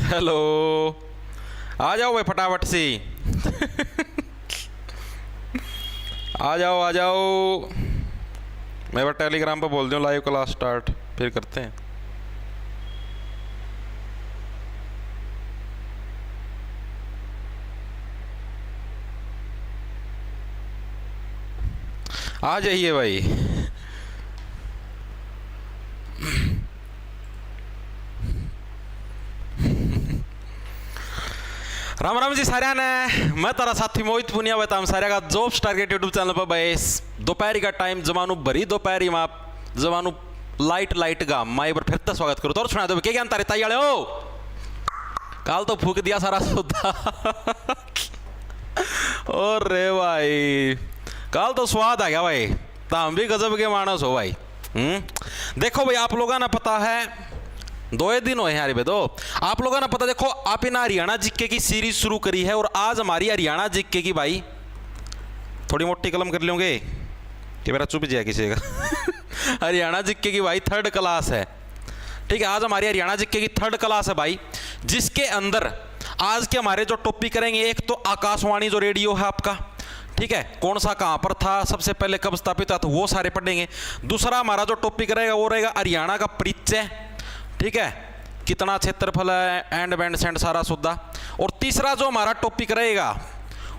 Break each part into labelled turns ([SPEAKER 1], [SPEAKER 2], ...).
[SPEAKER 1] Hello, आ जाओ भाई फटाफट से। आ जाओ आ जाओ। मैं बस टेलीग्राम पे बोल दूँ लाइव क्लास स्टार्ट, फिर करते हैं। आ जाइए भाई। राम राम जी सारिया ने, मैं तारा साथी मोहित पुनिया बताऊँ सारिया का जॉब्स टारगेट यूट्यूब चैनल पर भाई दोपहरी का टाइम जमानू भरी दोपहरी में जमानू लाइट गा माई बार फिर स्वागत करो। तो और सुना दो क्या ज्ञान तारे ताई वाले हो, काल तो फूक दिया सारा सौदा। और रे भाई काल तो स्वाद आ गया भाई, ताम भी गजब के मानस हो भाई। देखो भाई आप लोगों ने पता है 2 दिन हुए हैं यार दो, आप लोगों ने पता देखो आप इन हरियाणा जीके की सीरीज शुरू करी है और आज हमारी हरियाणा जीके की भाई थोड़ी मोटी कलम कर लोगे कि मेरा चुप जाए किसी का। हरियाणा जीके की भाई 3rd क्लास है, ठीक है। आज हमारी हरियाणा जीके की 3rd क्लास है भाई, जिसके अंदर आज के हमारे जो टॉपिक करेंगे, एक तो आकाशवाणी जो रेडियो है आपका, ठीक है, कौन सा कहाँ पर था, सबसे पहले कब स्थापित हुआ, तो वो सारे पढ़ेंगे। दूसरा हमारा जो टॉपिक रहेगा वो रहेगा हरियाणा का परिचय, ठीक है, कितना क्षेत्रफल है, एंड बैंड सेंड सारा सुद्धा। और तीसरा जो हमारा टॉपिक रहेगा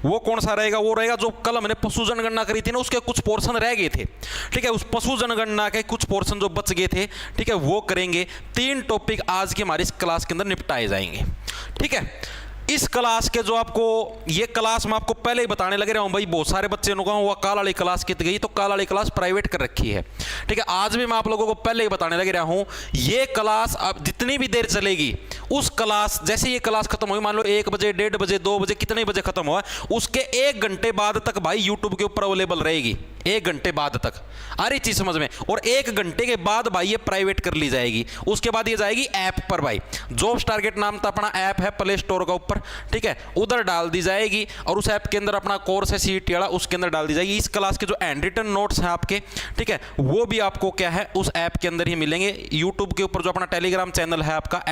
[SPEAKER 1] वो कौन सा रहेगा, वो रहेगा जो कल हमने पशु जनगणना करी थी ना, उसके कुछ पोर्शन रह गए थे, ठीक है, उस पशु जनगणना के कुछ पोर्शन जो बच गए थे, ठीक है, वो करेंगे। 3 टॉपिक आज की हमारी इस क्लास के अंदर निपटाए जाएंगे, ठीक है। इस क्लास के जो आपको ये क्लास मैं आपको पहले ही बताने लगे रहा हूँ भाई, बहुत सारे बच्चे ने कहा वो काल वाली क्लास कित गई, तो काल वाली क्लास प्राइवेट कर रखी है, ठीक है। आज भी मैं आप लोगों को पहले ही बताने लगे रहा हूँ, ये क्लास अब जितनी भी देर चलेगी उस क्लास, जैसे ये क्लास खत्म हुई, मान लो 1 बजे 1:30 बजे 2 बजे कितने बजे खत्म हुआ, उसके 1 घंटे बाद तक भाई यूट्यूब के ऊपर अवेलेबल रहेगी, 1 घंटे बाद तक। आ रही चीज समझ में? और 1 घंटे के बाद भाई ये प्राइवेट कर ली जाएगी, उसके बाद ये जाएगी ऐप पर भाई, जॉब्स टारगेट नाम का अपना ऐप है प्ले स्टोर का ऊपर, ठीक है, उधर डाल दी जाएगी। और उस ऐप के अंदर अपना कोर्स है सीईटी वाला, उसके अंदर डाल दी जाएगी। इस क्लास के जो हैंड रिटन नोट्स हैं आपके, ठीक है, वो भी आपको क्या है उस ऐप के अंदर ही मिलेंगे। यूट्यूब के ऊपर जो अपना टेलीग्राम चैनल है आपका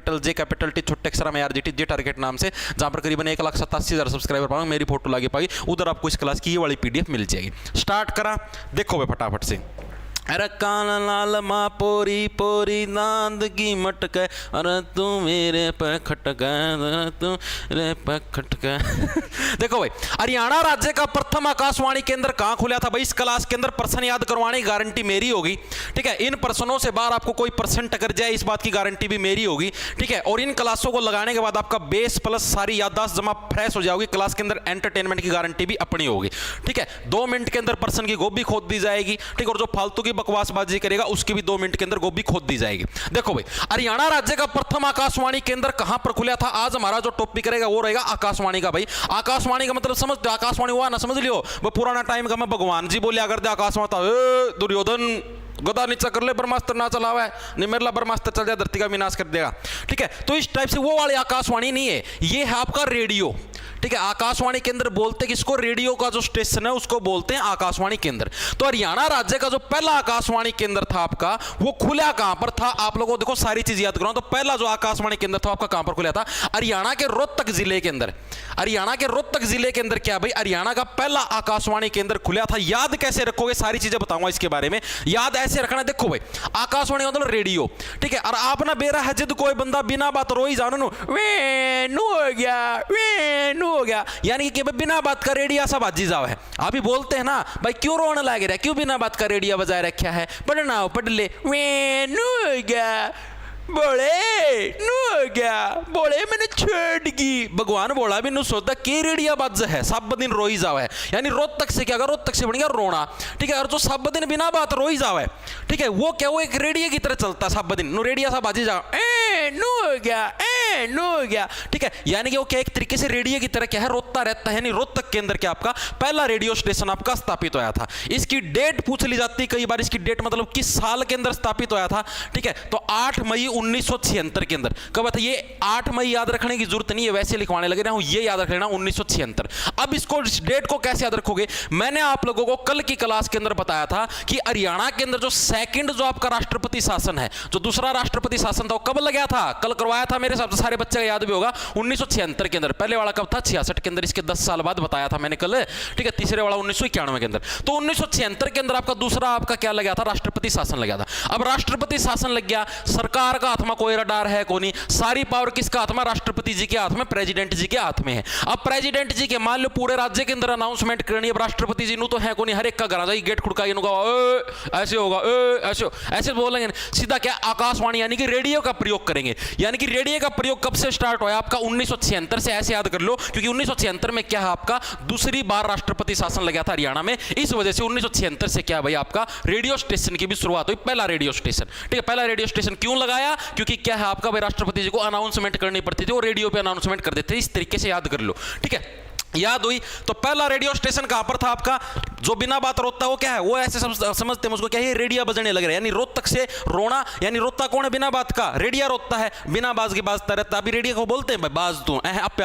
[SPEAKER 1] @J छोटे अक्षर में RGT जे टारगेट नाम से, जहां पर करीबन 1,87,000 सब्सक्राइबर पाऊंगे, मेरी फोटो लागे पाएगी, उधर आपको इस क्लास की ये वाली PDF मिल जाएगी। स्टार्ट करा, देखो भाई फटाफट से। अरे कान लाल माँ पोरी पोरी नांद की मटक, अरे तू मेरे पे खटक, तू मेरे पे खटक। देखो भाई हरियाणा राज्य का प्रथम आकाशवाणी केंद्र कहाँ खुला था भाई, इस क्लास के अंदर प्रश्न याद करवाने की गारंटी मेरी होगी, ठीक है। इन प्रश्नों से बाहर आपको कोई % टकर जाए इस बात की गारंटी भी मेरी होगी, ठीक है। और इन क्लासों को लगाने के बाद आपका बेस प्लस सारी याददाश्त जमा फ्रेश हो जाएगी। क्लास के अंदर एंटरटेनमेंट की गारंटी भी अपनी होगी, ठीक है। 2 मिनट के अंदर प्रश्न की गोभी खोद दी जाएगी, ठीक है। और जो फालतू की बकवासबाजी करेगा उसकी भी 2 मिनट के अंदर गोभी खोद दी जाएगी। देखो भाई हरियाणा राज्य का प्रथम आकाशवाणी केंद्र कहां पर खुला था, आज हमारा जो टॉपिक रहेगा वो रहेगा आकाशवाणी का भाई। आकाशवाणी का मतलब समझते हो, आकाशवाणी हुआ ना, समझ लियो वो पुराना टाइम का मैं भगवान जी बोलिया करते आकाशवाणी, दुर्योधन गदा नीचा कर ले, ब्रह्मास्त्र ना चलावा है, नहीं मेरा ब्रह्मास्त्र चल जाए धरती का विनाश कर देगा, ठीक है। तो इस टाइप से वो वाली आकाशवाणी नहीं है, ये है आपका रेडियो, ठीक है। आकाशवाणी केंद्र बोलते किसको, रेडियो का जो स्टेशन है उसको बोलते हैं आकाशवाणी केंद्र। तो हरियाणा राज्य का जो पहला आकाशवाणी केंद्र था आपका वो खुला कहां पर था, आप लोगों को देखो सारी चीज याद कराऊं। तो पहला जो आकाशवाणी केंद्र था आपका कहां पर खुला था, हरियाणा के रोहतक जिले के अंदर। हरियाणा के रोहतक जिले के अंदर क्या भाई, हरियाणा का पहला आकाशवाणी केंद्र खुला था। याद कैसे रखोगे, सारी चीजें बताऊंगा इसके बारे में, याद ऐसे रखना। देखो भाई आकाशवाणी मतलब रेडियो, ठीक है। और आप ना बेरा है जिद कोई बंदा बिना बात रोई जानो वे नु हो गया, वे नु हो गया, यानी कि बिना बात का रेडियो सब बाजी जाओ है। आप ही बोलते हैं ना भाई क्यों रोने लगे रहा, क्यों बिना बात का रेडियो बजाए रखा है, पढ़ना हो पढ़ ले, वे नु हो गया, बोले नु हो गया, बोले मैंने छोड़ दी, भगवान बोला भी नु सोचता के रेडिया बाज है, सब दिन रोई जाओ है, यानी रोहतक से क्या, रोहतक से बन गया रोना, ठीक है। और जो सब दिन बिना बात रोई जाओ है, ठीक है, वो क्या, वो एक रेडियो की तरह चलता सब दिन, नु रेडिया सा बाजी जाओ, नु हो गया, नु हो गया, ठीक है। यानी कि वो क्या एक तरीके से रेडियो की तरह क्या है रोता रहता है। यानी रोहतक के अंदर क्या आपका पहला रेडियो स्टेशन आपका स्थापित होया था। इसकी डेट पूछ ली जाती है कई बार, इसकी डेट मतलब किस साल के अंदर स्थापित होया था, ठीक है। तो 8 मई 1976 के अंदर। कब था ये, 8 मई याद रखने की जरूरत नहीं है, वैसे लिखवाने लगे रहा हूं, ये याद रख लेना 1976। अब इसको डेट को कैसे याद रखोगे, मैंने आप लोगों को कल की क्लास के अंदर बताया था कि हरियाणा के अंदर जो सेकंड जो आपका राष्ट्रपति शासन है, जो दूसरा राष्ट्रपति शासन था वो कब लगा था, कल करवाया था मेरे हिसाब से सारे बच्चे का याद भी होगा 1976 के अंदर, पहले वाला कब था 66 के अंदर, इसके 10 साल बाद बताया था मैंने कल, ठीक है। तीसरे वाला 1991 के अंदर। तो 1976 के अंदर आपका दूसरा आपका क्या लग गया था, राष्ट्रपति शासन लग गया था। अब राष्ट्रपति शासन लग गया, सरकार का हाथ में कोई रडार है कोई नहीं, सारी पावर किसका हाथ में, राष्ट्रपति जी के हाथ में, प्रेसिडेंट जी के हाथ में है। अब प्रेसिडेंट जी के मान लो पूरे राज्य के अंदर अनाउंसमेंट करनी है, अब राष्ट्रपति जी तो है कोई नहीं, हर एक का घर आ जाए गेट खुड़का ऐसे होगा, ऐसे बोलेंगे सीधा क्या, आकाशवाणी यानी कि रेडियो का प्रयोग करेंगे। यानी कि रेडियो का प्रयोग कब से स्टार्ट हुआ आपका, 1976 से, ऐसे याद कर लो, क्योंकि 1976 में क्या है आपका दूसरी बार राष्ट्रपति शासन लगा था हरियाणा में, इस वजह से 1976 से क्या भाई आपका रेडियो स्टेशन की भी शुरुआत हुई, पहला रेडियो स्टेशन, ठीक है। पहला रेडियो स्टेशन क्यों लगाया, क्योंकि क्या है आपका भाई राष्ट्रपति जी को अनाउंसमेंट करनी पड़ती थी, वो रेडियो पे अनाउंसमेंट कर देते थे, इस तरीके से याद कर लो, ठीक है। याद हुई। तो पहला रेडियो स्टेशन कहां पर था आपका, जो बिना बात रोता वो क्या है, वो ऐसे समझते हैं उसको क्या है, रेडिया बजने लग रहा है, यानी रोहतक से रोना, यानी रोता कौन है, बिना बात का रेडिया रोता है, बिना बाज के बाजता रहता, अभी रेडियो को बोलते हैं भाई बाज तू आप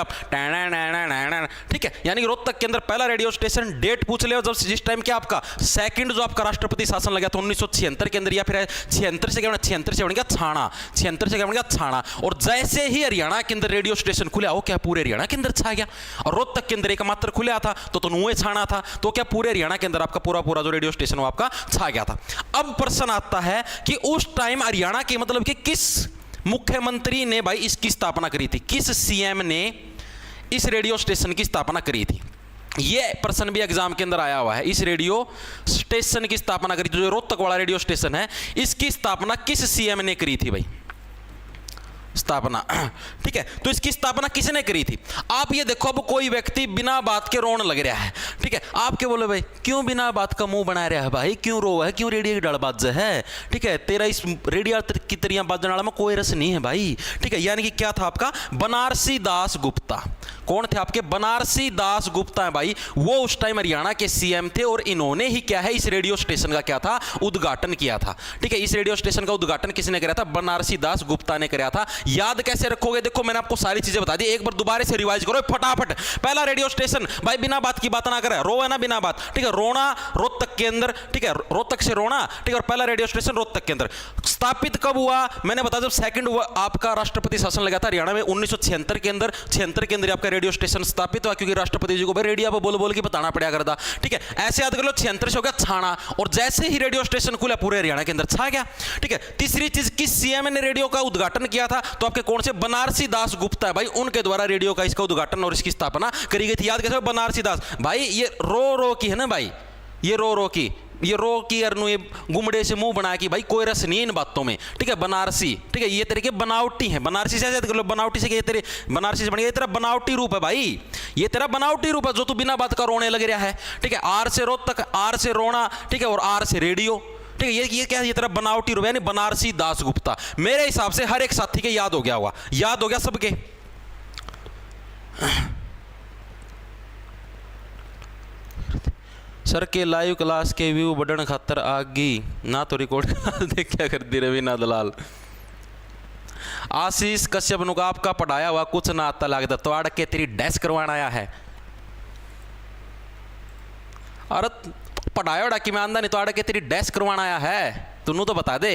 [SPEAKER 1] ठीक है। यानी रोहतक के अंदर पहला रेडियो स्टेशन, डेट पूछ ले जब जिस टाइम क्या आपका सेकंड जो आपका राष्ट्रपति शासन लगा था 1976 के अंदर, या फिर 76 से 76 से बन गया छाना, 76 से बन गया छाना। और जैसे ही हरियाणा के अंदर रेडियो स्टेशन खुला, वो क्या पूरे हरियाणा के अंदर छा गया, और रोहतक के अंदर एक मात्र खुला था तो नुए छाना था, तो क्या पूरे हरियाणा के अंदर आपका पूरा जो रेडियो स्टेशन वो आपका छा गया था। अब प्रश्न आता है कि उस टाइम हरियाणा के मतलब कि किस मुख्यमंत्री ने भाई इसकी स्थापना करी थी, किस सीएम ने इस रेडियो स्टेशन की स्थापना करी थी, ये प्रश्न भी एग्जाम के अंदर आया हुआ है। इस रेडियो स्टेशन की स्थापना करी, जो रोहतक वाला रेडियो स्टेशन है, इसकी स्थापना किस सीएम ने करी थी भाई, स्थापना, ठीक है। तो इसकी स्थापना किसने करी थी, आप ये देखो। अब कोई व्यक्ति बिना बात के रोने लग रहा है, ठीक है। आप क्या बोले भाई, क्यों बिना बात का मुंह बना रहा है भाई, क्यों रो है, क्यों रेडियो की डड़ बाज है, ठीक है। तेरा इस रेडियो की तरियां बाजने वाला में कोई रस नहीं है भाई, ठीक है। यानी कि क्या था आपका, बनारसी दास गुप्ता, कौन थे आपके, बनारसी दास गुप्ता है भाई, वो उस टाइम हरियाणा के सीएम थे, और इन्होंने ही क्या है इस रेडियो स्टेशन का क्या था, उद्घाटन किया था, ठीक है। इस रेडियो स्टेशन का उद्घाटन किसने कराया था, बनारसी दास गुप्ता ने कराया था। याद कैसे रखोगे, देखो मैंने आपको सारी चीजें बता दी, एक बार दोबारा से रिवाइज करो फटाफट। पहला रेडियो स्टेशन भाई बिना बात की बात ना करे, रो है ना बिना बात, ठीक है। रोना रोहतक के अंदर, ठीक है, रोहतक से रोना, ठीक है। और पहला रेडियो स्टेशन रोहतक के अंदर स्थापित कब हुआ, मैंने बताया जब सेकंड आपका राष्ट्रपति शासन लगा था हरियाणा में 1976 के अंदर, 76 के अंदर आपका रेडियो स्टेशन स्थापित हुआ, क्योंकि राष्ट्रपति जी को भाई रेडियो पर बोल बोल के बताना पड़ा करता, ठीक है। ऐसे याद कर लो, 76 से हो गया छाना, और जैसे ही रेडियो स्टेशन खुला पूरे हरियाणा के अंदर छा गया, ठीक है। तीसरी चीज, किस सीएम ने रेडियो का उद्घाटन किया था, तो आपके कौन से, बनारसी दास गुप्ता है भाई, उनके द्वारा रेडियो का इसका उद्घाटन और इसकी स्थापना करी गई थी। याद कैसे, बनारसी दास भाई, ये रो की है ना भाई, ये रो की अरनु ये गुमड़े से मुंह बना कि भाई कोई रस नहीं इन बातों में, ठीक है। बनारसी, ठीक है, ये तेरे के बनावटी है, बनारसी से ऐसे कर लो, बनावटी से, ये तेरे बनारसी से बन गया, तेरा बनावटी रूप है भाई, ये तेरा बनावटी रूप है जो तू बिना बात का रोने लग रहा है, ठीक है। आर से रोहतक, आर से रोना, ठीक है, और आर से रेडियो, ठीक है। ये क्या है, ये तेरा बनावटी रूप है, यानी बनारसी दास गुप्ता। मेरे हिसाब से हर एक साथी के याद हो गया होगा, याद हो गया सबके। सर के लाइव क्लास के व्यू बढ़न खातर आगी ना, तो रिकॉर्ड देख क्या कर दी रवि ना दलाल। आशीष कश्यप नुका आपका पढ़ाया हुआ कुछ ना आता लगता, तो आड़ के तेरी डैश करवाना आया है, अरे पढ़ाया उड़ा कि मैं आंदा नहीं, तो आड़ के तेरी डैश करवाना आया है, तुनू तो बता दे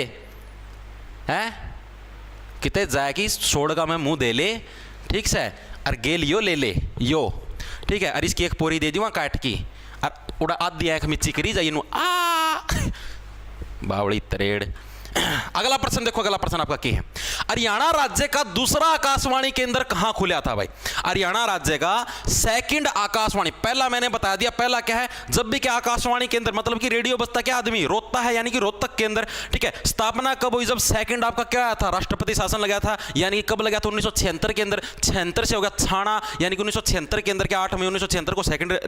[SPEAKER 1] है कितने जाएगी, छोड़ का मैं मुंह दे ले, ठीक से, और गेल यो ले ले यो, ठीक है। और इसकी एक पोरी दे दी वहां काट की, और उड़ा आधी आंख मिच्ची करी जाइए बावड़ी तरेड़। अगला प्रश्न देखो, अगला प्रश्न आपका क्या है, हरियाणा राज्य का दूसरा आकाशवाणी केंद्र कहां खुला था भाई, हरियाणा राज्य का सेकंड आकाशवाणी, पहला मैंने बता दिया, पहला क्या है, जब भी क्या आकाशवाणी केंद्र मतलब कि रेडियो बजता क्या आदमी रोता है, यानी कि रोहतक के अंदर, ठीक है। स्थापना कब हुई, जब सेकंड आपका क्या था, राष्ट्रपति शासन लगा था, यानी कब लगा था 1976 के अंदर, 76 से होगा छाना, यानी कि 1976 के अंदर क्या 8 मई 1976 को सेकंड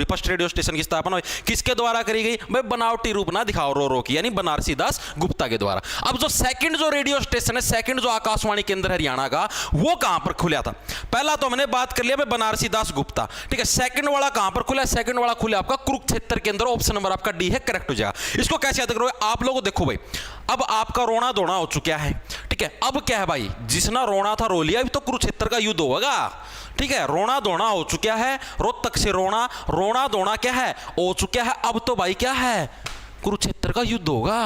[SPEAKER 1] फर्स्ट रेडियो स्टेशन की स्थापना हुई, किसके द्वारा करी गई भाई, बनावटी रूप ना दिखाओ रो की, यानी बनारसी दास गुप्ता के द्वारा। अब जो सेकंड जो रेडियो स्टेशन है, सेकंड जो आकाशवाणी केंद्र हरियाणा का, वो कहां पर खुला था, पहला तो हमने बात कर लिया भाई बनारसी दास गुप्ता, ठीक है। सेकंड वाला कहां पर खुला, सेकंड वाला खुला आपका कुरुक्षेत्र के अंदर, ऑप्शन नंबर आपका डी है, करेक्ट हो जाएगा। इसको कैसे याद करोगे आप लोगों, देखो भाई अब आपका रोना धोना हो चुका है, ठीक है। अब क्या है भाई, जिसना रोना था रो लिया, अभी तो कुरुक्षेत्र का युद्ध होगा, ठीक है। रोना धोना हो चुका है, रोहतक से रोना धोना क्या है हो चुका है, अब तो भाई क्या है, कुरुक्षेत्र का युद्ध होगा,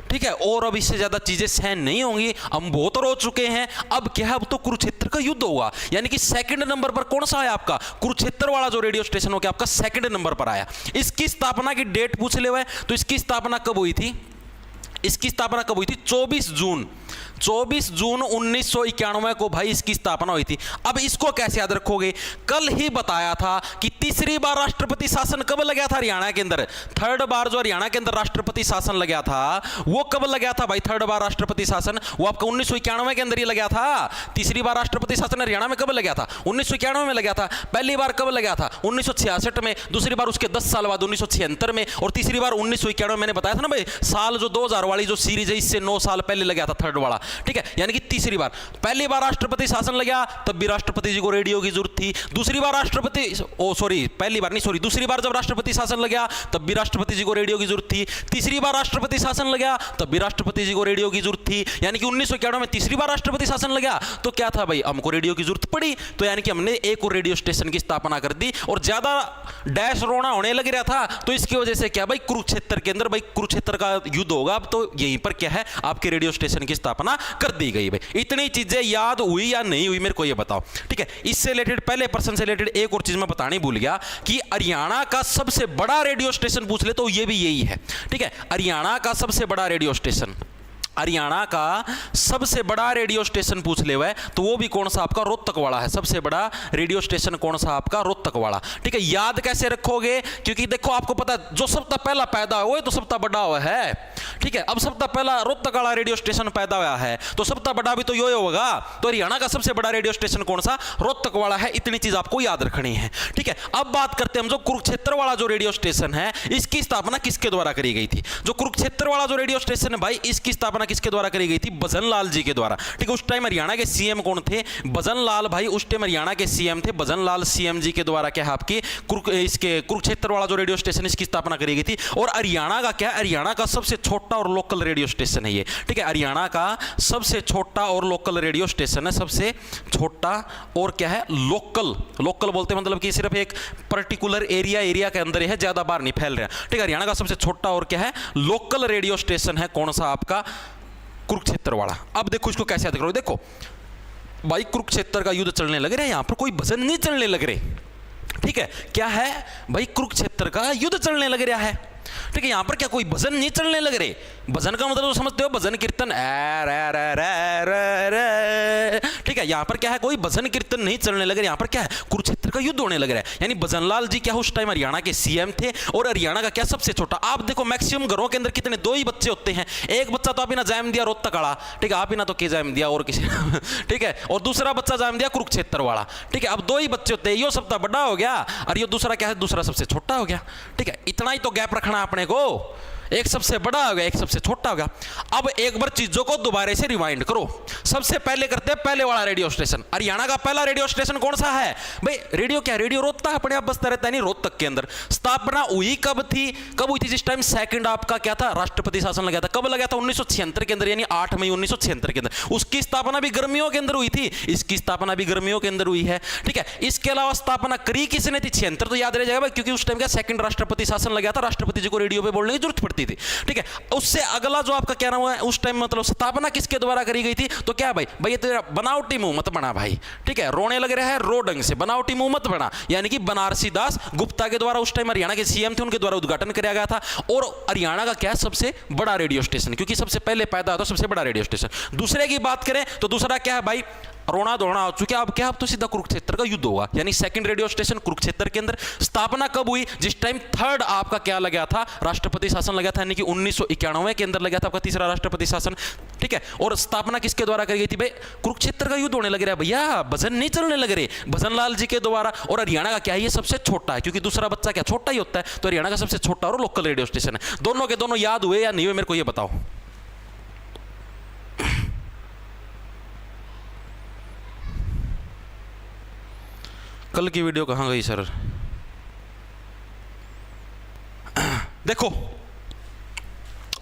[SPEAKER 1] ठीक है, और अब इससे ज्यादा चीजें सहन नहीं होंगी, हम बहुत रो चुके हैं। अब क्या है, अब तो कुरुक्षेत्र का युद्ध होगा। यानी कि सेकंड नंबर पर कौन सा है आपका, कुरुक्षेत्र वाला जो रेडियो स्टेशन हो गया आपका सेकंड नंबर पर आया। इसकी स्थापना की डेट पूछ ले हुए, तो इसकी स्थापना कब हुई थी, इसकी स्थापना कब हुई थी, 24 जून 1991 को भाई इसकी स्थापना हुई थी। अब इसको कैसे याद रखोगे, कल ही बताया था कि तीसरी बार राष्ट्रपति शासन कब लगा था हरियाणा के अंदर। थर्ड बार जो हरियाणा के अंदर राष्ट्रपति शासन लगा था वो कब लगा था भाई, थर्ड बार राष्ट्रपति शासन वो आपका 1991 के अंदर ही लगा था। तीसरी बार राष्ट्रपति शासन हरियाणा में कब लगा था, 1991 में लगा था। पहली बार कब लगा था, 1966 में। दूसरी बार उसके 10 साल बाद 1976 में, और तीसरी बार 1991। मैंने बताया था ना भाई, साल जो 2000 वाली जो सीरीज है इससे 9 साल पहले लगा था थर्ड वाला, ठीक है। यानी कि तीसरी बार, पहली बार राष्ट्रपति शासन लगा तब भी राष्ट्रपति जी को रेडियो की जरूरत थी। दूसरी बार राष्ट्रपति पहली बार नहीं, सॉरी, दूसरी बार जब राष्ट्रपति शासन लगा तब भी राष्ट्रपति जी को रेडियो की जरूरत थी। तीसरी बार राष्ट्रपति शासन लगा तब भी राष्ट्रपति जी को रेडियो की जरूरत थी। यानी कि 1991 में तीसरी बार राष्ट्रपति शासन लगा तो क्या था भाई, हमको रेडियो की जरूरत पड़ी, तो यानी कि हमने एक और रेडियो स्टेशन की स्थापना कर दी। और ज्यादा डैश रोना होने लग रहा था तो इसकी वजह से क्या भाई, कुरुक्षेत्र के अंदर भाई कुरुक्षेत्र का युद्ध होगा, अब तो यहीं पर क्या है आपके रेडियो स्टेशन की स्थापना कर दी गई। भाई इतनी चीजें याद हुई या नहीं हुई मेरे को ये बताओ, ठीक है। इससे रिलेटेड, पहले प्रश्न से रिलेटेड एक और चीज मैं बतानी भूल गया कि हरियाणा का सबसे बड़ा रेडियो स्टेशन पूछ ले तो ये भी यही है, ठीक है। हरियाणा का सबसे बड़ा रेडियो स्टेशन, हरियाणा का सबसे बड़ा रेडियो स्टेशन पूछ ले हुआ है तो वो भी कौन सा आपका, रोहतक वाला है। सबसे बड़ा रेडियो स्टेशन कौन सा आपका, रोहतक वाला, ठीक है। याद कैसे रखोगे, क्योंकि देखो आपको पता है जो सबसे पहला पैदा हुआ है तो सबसे बड़ा हुआ है, ठीक है। अब सबसे पहला रोहतक वाला रेडियो स्टेशन पैदा हुआ है तो सबसे बड़ा भी तो यो होगा। तो हरियाणा का सबसे बड़ा रेडियो स्टेशन कौन सा, रोहतक वाला है। इतनी चीज आपको याद रखनी है, ठीक है। अब बात करते हैं हम जो कुरुक्षेत्र वाला जो रेडियो स्टेशन है इसकी स्थापना किसके द्वारा करी गई थी। जो कुरुक्षेत्र वाला जो रेडियो स्टेशन है भाई इसकी स्थापना किसके द्वारा करी गई थी, भजन लाल जी के द्वारा, ठीक है। उस टाइम हरियाणा के सीएम कौन थे, भजन लाल भाई, उस टाइम हरियाणा के सीएम थे भजन लाल। सीएम जी के द्वारा क्या है आपकी इसके कुरुक्षेत्र वाला जो रेडियो स्टेशन इसकी स्थापना करी गई थी। और हरियाणा का क्या है, हरियाणा का सबसे छोटा और लोकल रेडियो स्टेशन है ये, ठीक है। हरियाणा का सबसे छोटा और लोकल रेडियो स्टेशन है, सबसे छोटा और क्या है, लोकल बोलते मतलब कि सिर्फ एक पर्टिकुलर एरिया के अंदर है, ज्यादा बाहर नहीं फैल रहा, ठीक है। हरियाणा का सबसे छोटा और क्या है, लोकल रेडियो स्टेशन है कौन सा आपका, कुरुक्षेत्र वाला। अब देखो इसको कैसे याद करोगे, देखो भाई कुरुक्षेत्र का युद्ध चलने लग रहा है, यहां पर कोई भजन नहीं चलने लग रहे, ठीक है। क्या है भाई, कुरुक्षेत्र का युद्ध चलने लग रहा है, ठीक है। यहां पर क्या कोई भजन नहीं चलने लग रहे। भजन का मतलब तो समझते हो, भजन कीर्तन, ठीक है। यहां पर क्या है, कोई भजन कीर्तन नहीं चलने लग रहे, यहां पर क्या है, कुरुक्षेत्र का युद्ध होने लग रहा है। यानी भजनलाल जी क्या उस टाइम हरियाणा के सीएम थे और हरियाणा का क्या सबसे छोटा। आप देखो मैक्सिमम घरों के अंदर कितने, 2 ही बच्चे होते हैं। एक बच्चा तो आप ही ना जाम दिया रोहतक वाला, ठीक है, आप ही ना तो के जाम दिया और किसी ठीक है, और दूसरा बच्चा जाम दिया कुरुक्षेत्र वाला, ठीक है। अब 2 ही बच्चे होते हैं, यो सबसे बड़ा हो गया और ये दूसरा क्या है, दूसरा सबसे छोटा हो गया, ठीक है। इतना ही तो गैप रखना अपने को, एक सबसे बड़ा हो गया, एक सबसे छोटा हो गया। अब एक बार चीजों को दोबारा से रिवाइंड करो। सबसे पहले करते हैं पहले वाला रेडियो स्टेशन। हरियाणा का पहला रेडियो स्टेशन कौन सा है भाई, रेडियो क्या, रेडियो रोहतक अपने आप बसता रहता है, नहीं रोहतक के अंदर। स्थापना हुई कब थी, कब हुई थी, जिस टाइम सेकंड आपका क्या था, राष्ट्रपति शासन लगा था। कब लगा था, 1976 के अंदर, यानी 8 मई 1976 के अंदर। उसकी स्थापना भी गर्मियों के अंदर हुई थी, इसकी स्थापना भी गर्मियों के अंदर हुई है, ठीक है। इसके अलावा स्थापना करी किसने थी, 76 तो याद रह जाएगा क्योंकि उस टाइम का सेकंड राष्ट्रपति शासन लगा था, राष्ट्रपति जी को रेडियो पे बोलने की जरूरत पड़ती थी, ठीक है। उससे अगला जो आपका क्या नाम है, उस टाइम मतलब स्थापना किसके द्वारा करी गई थी, तो क्या भाई, ये तेरा बनावटी मुंह मत बना भाई, ठीक है। रोने लग रहा है, रो ढंग से, बनावटी मुंह मत बना। यानी कि बनारसी दास गुप्ता के द्वारा, उस टाइम हरियाणा के सीएम थे, उनके द्वारा उद्घाटन किया गया था। और हरियाणा का क्या है, सबसे बड़ा रेडियो स्टेशन, क्योंकि सबसे पहले पैदा हुआ था, सबसे बड़ा रेडियो स्टेशन। दूसरे की बात करें तो दूसरा क्या है भाई, रोना धोना हो चुका। अब क्या, अब तो सीधा कुरुक्षेत्र का युद्ध होगा, यानी सेकंड रेडियो स्टेशन कुरुक्षेत्र के अंदर। स्थापना कब हुई, जिस टाइम थर्ड आपका क्या लगा था, राष्ट्रपति शासन लगा था, यानी कि 1991 के अंदर लगा था आपका तीसरा राष्ट्रपति शासन, ठीक है। और स्थापना किसके द्वारा करी गई थी भाई, कुरुक्षेत्र का युद्ध होने लग रहा है भैया, भजन नहीं चलने लग रहे, भजन लाल जी के द्वारा। और हरियाणा का क्या है, ये सबसे छोटा है, क्योंकि दूसरा बच्चा क्या छोटा ही होता है, तो हरियाणा का सबसे छोटा और लोकल रेडियो स्टेशन है। दोनों के दोनों याद हुए या नहीं हुए, मेरे को ये बताओ। कल की वीडियो कहां गई सर, देखो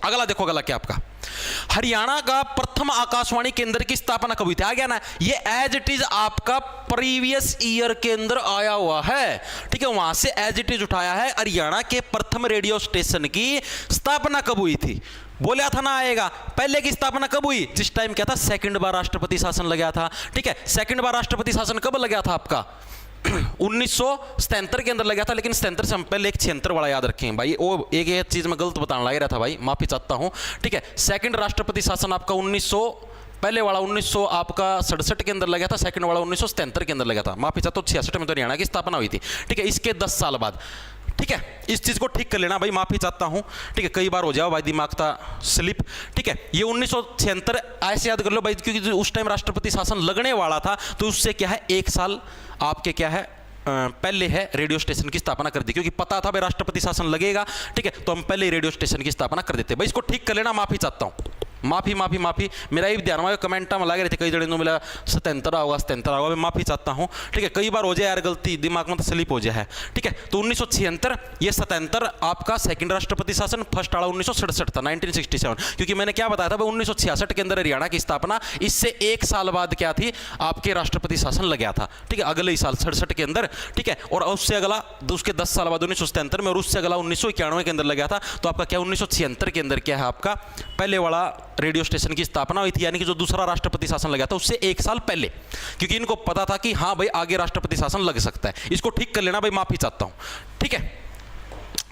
[SPEAKER 1] अगला, देखो अगला क्या आपका, हरियाणा का प्रथम आकाशवाणी केंद्र की स्थापना कब हुई थी? आ गया ना, ये एज इट इज आपका प्रीवियस ईयर के अंदर आया हुआ है, ठीक है, वहां से एज इट इज उठाया है। हरियाणा के प्रथम रेडियो स्टेशन की स्थापना कब हुई थी? बोला था ना आएगा। पहले की स्थापना कब हुई? जिस टाइम क्या था, सेकंड बार राष्ट्रपति शासन लगा था, ठीक है। सेकंड बार राष्ट्रपति शासन कब लगा था आपका? 1977 के अंदर लगा था, लेकिन 77 से हम पहले एक 76 वाला याद रखें भाई, वो एक चीज में गलत बताने लग रहा था भाई, माफी चाहता हूं, ठीक है। सेकंड राष्ट्रपति शासन आपका 1900, पहले वाला 1900 आपका 67 के अंदर लगा था, सेकंड वाला 1977 के अंदर लगा था, माफी चाहता हूं। 66 में तो हरियाणा की स्थापना हुई थी, ठीक है, इसके 10 साल बाद, ठीक है। इस चीज को ठीक कर लेना भाई, माफी चाहता हूं, ठीक है, कई बार हो जाओ भाई दिमाग का स्लिप, ठीक है। ये 1976 ऐसे याद कर लो भाई, क्योंकि उस टाइम राष्ट्रपति शासन लगने वाला था, तो उससे क्या है, एक साल आपके क्या है पहले है रेडियो स्टेशन की स्थापना कर दी, क्योंकि पता था भाई राष्ट्रपति शासन लगेगा, ठीक है, तो हम पहले ही रेडियो स्टेशन की स्थापना कर देते भाई। इसको ठीक कर लेना, माफी चाहता हूं, माफी माफी माफी, मेरा ही ध्यान में कमेंट में लग रहे थे कई जने मिला 77 होगा 77 होगा, मैं माफी चाहता हूं, ठीक है, कई बार हो जाए यार गलती, दिमाग में तो स्लिप हो जाए है, ठीक है। तो 1976 ये 77 आपका सेकंड राष्ट्रपति शासन, फर्स्ट वाला 1967 था, 1967, क्योंकि मैंने क्या बताया था भाई 1966 के अंदर हरियाणा की स्थापना, इससे एक साल बाद क्या थी आपके राष्ट्रपति शासन लग गया था, ठीक है, अगले ही साल 67 के अंदर, ठीक है। और उससे अगला उसके 10 साल बाद 1977 में, और उससे अगला 1991 के अंदर लग गया था। तो आपका क्या 1976 के अंदर क्या है आपका पहले वाला रेडियो स्टेशन की स्थापना हुई थी, यानी कि जो दूसरा राष्ट्रपति शासन लगा था उससे एक साल पहले, क्योंकि इनको पता था कि हाँ भाई आगे राष्ट्रपति शासन लग सकता है। इसको ठीक कर लेना भाई, माफी चाहता हूं, ठीक है,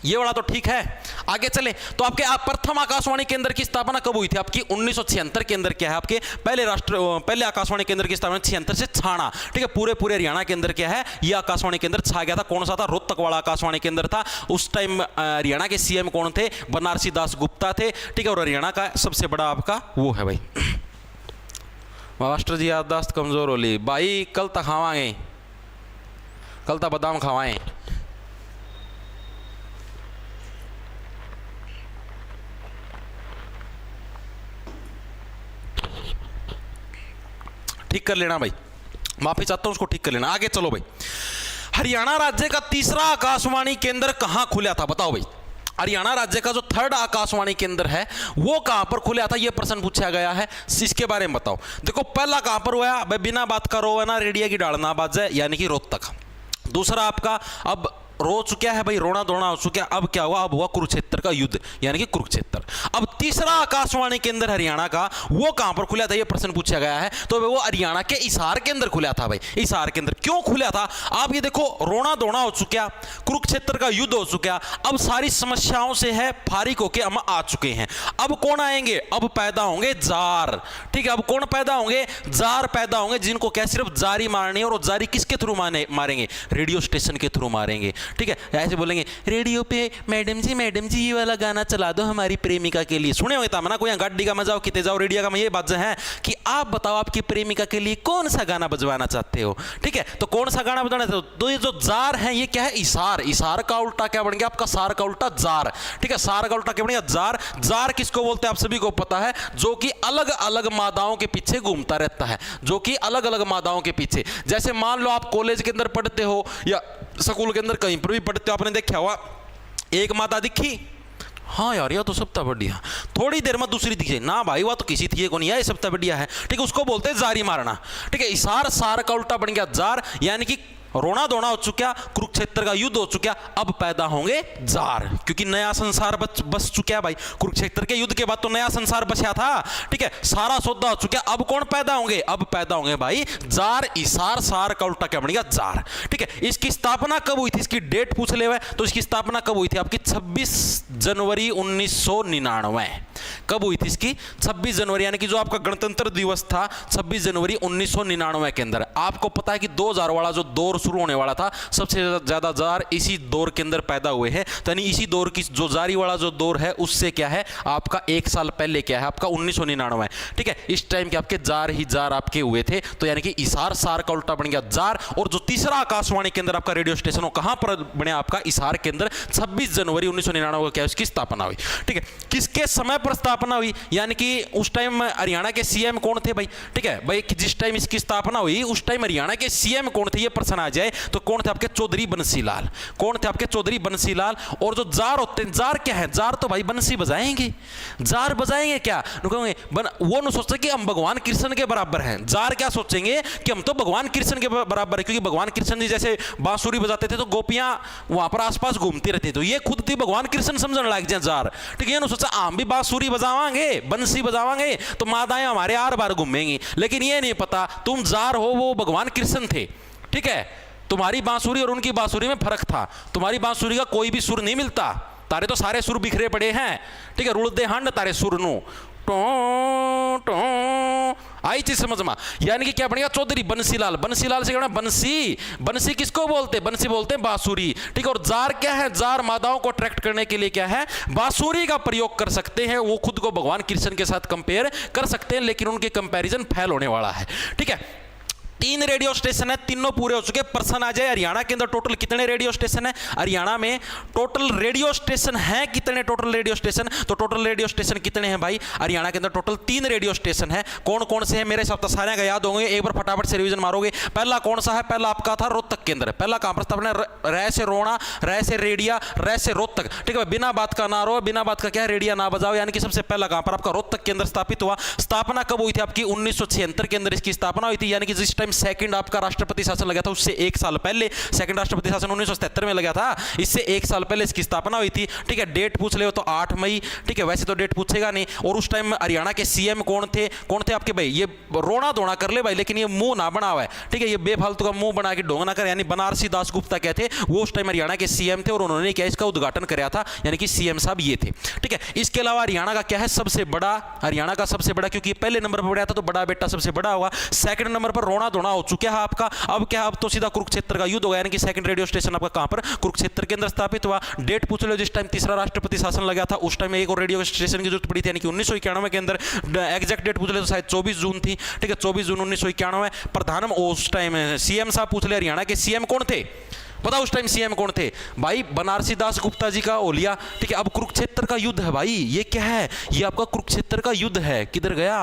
[SPEAKER 1] ये वाला तो ठीक है। आगे चले तो आपके प्रथम आकाशवाणी केंद्र की स्थापना कब हुई थी आपकी? 1976 के अंदर क्या है आपके पहले आकाशवाणी केंद्र की स्थापना 76 से छाना, ठीक है, पूरे हरियाणा के अंदर क्या है ये आकाशवाणी केंद्र छा गया था। कौन सा था? रोहतक वाला आकाशवाणी केंद्र था। उस टाइम हरियाणा के सीएम कौन थे? बनारसी दास गुप्ता थे, ठीक है, और हरियाणा का सबसे बड़ा आपका वो है भाई। मास्टर जी याददाश्त कमजोर होली भाई, कल तक खावाएंगे, कल तक बादाम खावाएं। ठीक कर लेना भाई, माफी चाहता हूं, उसको ठीक कर लेना। आगे चलो भाई, हरियाणा राज्य का तीसरा आकाशवाणी केंद्र कहां खुला था? बताओ भाई, हरियाणा राज्य का जो थर्ड आकाशवाणी केंद्र है वो कहां पर खुला था? यह प्रश्न पूछा गया है, इसके बारे में बताओ। देखो पहला कहां पर हुआ भाई, बिना बात करो है ना, रेडियो की डाल ना बाजे, यानी कि रोहतक। दूसरा आपका अब रो चुका है भाई, रोना धोना हो चुका, अब क्या हुआ? अब हुआ कुरुक्षेत्र का युद्ध, यानी कि कुरुक्षेत्र। अब तीसरा आकाशवाणी केंद्र हरियाणा का वो कहां पर खुला था? ये प्रश्न पूछा गया है, तो वो हरियाणा के हिसार के अंदर खुला था भाई। हिसार के अंदर क्यों खुला था? आप ये देखो, रोना धोना हो चुका, कुरुक्षेत्र का युद्ध हो चुका, अब सारी समस्याओं से है फारिग होके हम आ चुके हैं। अब कौन आएंगे? अब पैदा होंगे जार, ठीक है। अब कौन पैदा होंगे? जार पैदा होंगे, जिनको क्या सिर्फ जारी मारनी है, और जारी किसके थ्रू मारेंगे? रेडियो स्टेशन के थ्रू मारेंगे, ठीक है। ऐसे बोलेंगे रेडियो पे मैडम जी ये वाला गाना चला दो हमारी प्रेमिका के लिए। सुने होता ना कोई गाड़ी का मजाओ किते जाओ, रेडियो का ये बात है कि आप बताओ आपकी प्रेमिका के लिए कौन सा गाना बजवाना चाहते हो, ठीक है। तो कौन सा गाना बजवाना चाहते हो? तो ये जो जार है ये क्या है? इशार। इशार का उल्टा क्या बन गया आपका? सार का उल्टा जार, ठीक है। सार का उल्टा क्या बन गया? जार। जार किसको बोलते हैं आप सभी को पता है? जो कि अलग अलग मादाओं के पीछे घूमता रहता है, जो कि अलग अलग मादाओं के पीछे। जैसे मान लो आप कॉलेज के अंदर पढ़ते हो या स्कूल के अंदर कहीं पर भी पढ़ते हो, आपने देखा हुआ एक मादा दिखी, हाँ यार ये तो सबसे बढ़िया, थोड़ी देर में दूसरी दिखे ना भाई, वह तो किसी थी को नहीं है, ये सबसे बढ़िया है, ठीक है। उसको बोलते हैं जारी मारना, ठीक है। इशार सार का उल्टा बन गया जार, यानी कि रोना धोना हो चुका, कुरुक्षेत्र का युद्ध हो चुका, अब पैदा होंगे जार, क्योंकि नया संसार बस चुका है भाई। कुरुक्षेत्र के युद्ध के बाद तो नया संसार बचा था, ठीक है, सारा सौदा हो चुका। अब कौन पैदा होंगे? अब पैदा होंगे भाई जार। इशार सार का उल्टा क्या बनेगा? जार, ठीक है। इसकी स्थापना कब हुई थी? इसकी डेट पूछ ले हुए तो इसकी स्थापना कब हुई थी आपकी? 26 जनवरी 1999। कब हुई थी इसकी? 26 जनवरी, यानी कि जो आपका गणतंत्र दिवस था 26 जनवरी 1999 के अंदर। आपको पता है कि 2000 वाला जो दौर शुरू होने वाला था, सबसे ज्यादा जार इसी दौर के अंदर पैदा हुए हैं। तो यानी इसी दौर की जो जारी वाला जो दौर है उससे क्या है आपका एक साल पहले क्या है आपका 1999, ठीक है। इस टाइम के आपके जार ही जार आपके हुए थे, तो यानी कि इशार सार का उल्टा बन गया जार। और जो तीसरा आकाशवाणी के अंदर आपका रेडियो स्टेशन हो कहां पर बने आपका? इशार के अंदर 26 जनवरी 1999 को क्या उसकी स्थापना हुई, ठीक है। किसके समय पर पर स्थापना हुई, यानी कि उस टाइम हरियाणा के सीएम कौन थे भाई? ठीक है भाई, जिस टाइम इसकी स्थापना हुई उस टाइम हरियाणा के सीएम कौन थे, ये प्रश्न आ जाए तो कौन थे आपके? चौधरी बंसीलाल। कौन थे आपके? चौधरी बंसीलाल। और जो जार होते हैं, जार क्या है? जार तो भाई बंसी बजाएंगे। जार बजाएंगे क्या? वो न सोचते कि हम भगवान कृष्ण के बराबर हैं। जार क्या सोचेंगे कि हम तो भगवान कृष्ण के बराबर है, क्योंकि भगवान कृष्ण जी जैसे बांसुरी बजाते थे तो गोपियां वहां पर आसपास घूमती रहती, तो ये खुद थी भगवान कृष्ण समझने लग जाए जार। ठीक है, सोचा हम भी बांसुरी बजावांगे, बंसी बजावांगे तो माताएं हमारे आर बार घूमेंगी, लेकिन ये नहीं पता तुम जार हो, वो भगवान कृष्ण थे। ठीक है, तुम्हारी बांसुरी और उनकी बांसुरी में फर्क था। तुम्हारी बांसुरी का कोई भी सुर नहीं मिलता, तारे तो सारे सुर बिखरे पड़े हैं। ठीक है, रुड़दे हंड तारे सुर नु टो टो, आई चीज समझ में? यानी कि क्या बनेगा? चौधरी बंसीलाल। बंसीलाल से क्या बंसी? बंसी किसको बोलते? बंसी बोलते हैं बांसुरी। ठीक है, और जार क्या है? जार मादाओं को अट्रैक्ट करने के लिए क्या है? बांसुरी का प्रयोग कर सकते हैं। वो खुद को भगवान कृष्ण के साथ कंपेयर कर सकते हैं, लेकिन उनके कंपैरिजन फेल होने वाला है। ठीक है, 3 रेडियो स्टेशन है, तीनों पूरे हो चुके। प्रश्न आ जाए हरियाणा के अंदर टोटल कितने रेडियो स्टेशन है? हरियाणा में टोटल रेडियो स्टेशन है कितने? टोटल रेडियो स्टेशन, तो टोटल रेडियो स्टेशन कितने हैं भाई? हरियाणा के अंदर टोटल 3 रेडियो स्टेशन है। कौन कौन से हैं? मेरे हिसाब से सारे का याद होंगे, एक बार फटाफट से रिवीजन मारोगे। पहला कौन सा है? पहला आपका था रोहतक के अंदर। पहला कहां पर स्थापना? रह से रोना, रह से रेडिया, रह से रोहतक। ठीक है, बिना बात का ना रो, बिना बात का क्या? रेडिया ना बजाओ। यानी कि सबसे पहला कहां पर? आपका रोहतक के अंदर स्थापित हुआ। स्थापना कब हुई थी आपकी? 1976 के अंदर इसकी स्थापना हुई थी। यानी कि जिस टाइम सेकंड आपका राष्ट्रपति शासन लगा था उससे 1 साल पहले, सेकंड राष्ट्रपति शासन 1977 में लगा था, इससे 1 साल पहले इसकी स्थापना हुई थी। ठीक है, डेट पूछ ले तो 8 मई। ठीक है, वैसे तो डेट पूछेगा नहीं। और उस टाइम हरियाणा के सीएम कौन थे? कौन थे आपके भाई? ये रोना धोना कर ले भाई, लेकिन ये मुंह ना बना हुआ है। ठीक है, ये बेफालतू का मुंह बना के ढोंग ना कर। यानी बनारसी दास गुप्ता क्या थे? वो उस टाइम हरियाणा के सीएम थे और उन्होंने क्या इसका उद्घाटन कराया था, यानी कि सीएम साहब ये थे। ठीक है, इसके अलावा हरियाणा का क्या है? सबसे बड़ा, हरियाणा का सबसे बड़ा, क्योंकि पहले नंबर पर बढ़ा था तो बड़ा बेटा सबसे बड़ा होगा। सेकंड नंबर पर रोना धोना हो चुका है आपका। अब क्या? अब तो सीधा कुरुक्षेत्र का युद्ध होगा। यानी कि सेकंड रेडियो स्टेशन आपका कहां पर? कुरुक्षेत्र के अंदर स्थापित हुआ। डेट पूछ लो, जिस टाइम तीसरा राष्ट्रपति शासन लगा था उस टाइम एक और रेडियो स्टेशन की जरूरत पड़ी थी, यानी कि 1991 के अंदर। एग्जैक्ट डेट पूछ ले तो शायद 24 जून थी। ठीक है, 24 जून 1991। प्रधान उस टाइम सीएम साहब पूछ ले, हरियाणा के सीएम कौन थे? बताओ उस टाइम सीएम कौन थे भाई? बनारसी दास गुप्ता जी का ओलिया। ठीक है, अब कुरुक्षेत्र का युद्ध है भाई। ये क्या है? ये आपका कुरुक्षेत्र का युद्ध है। किधर गया?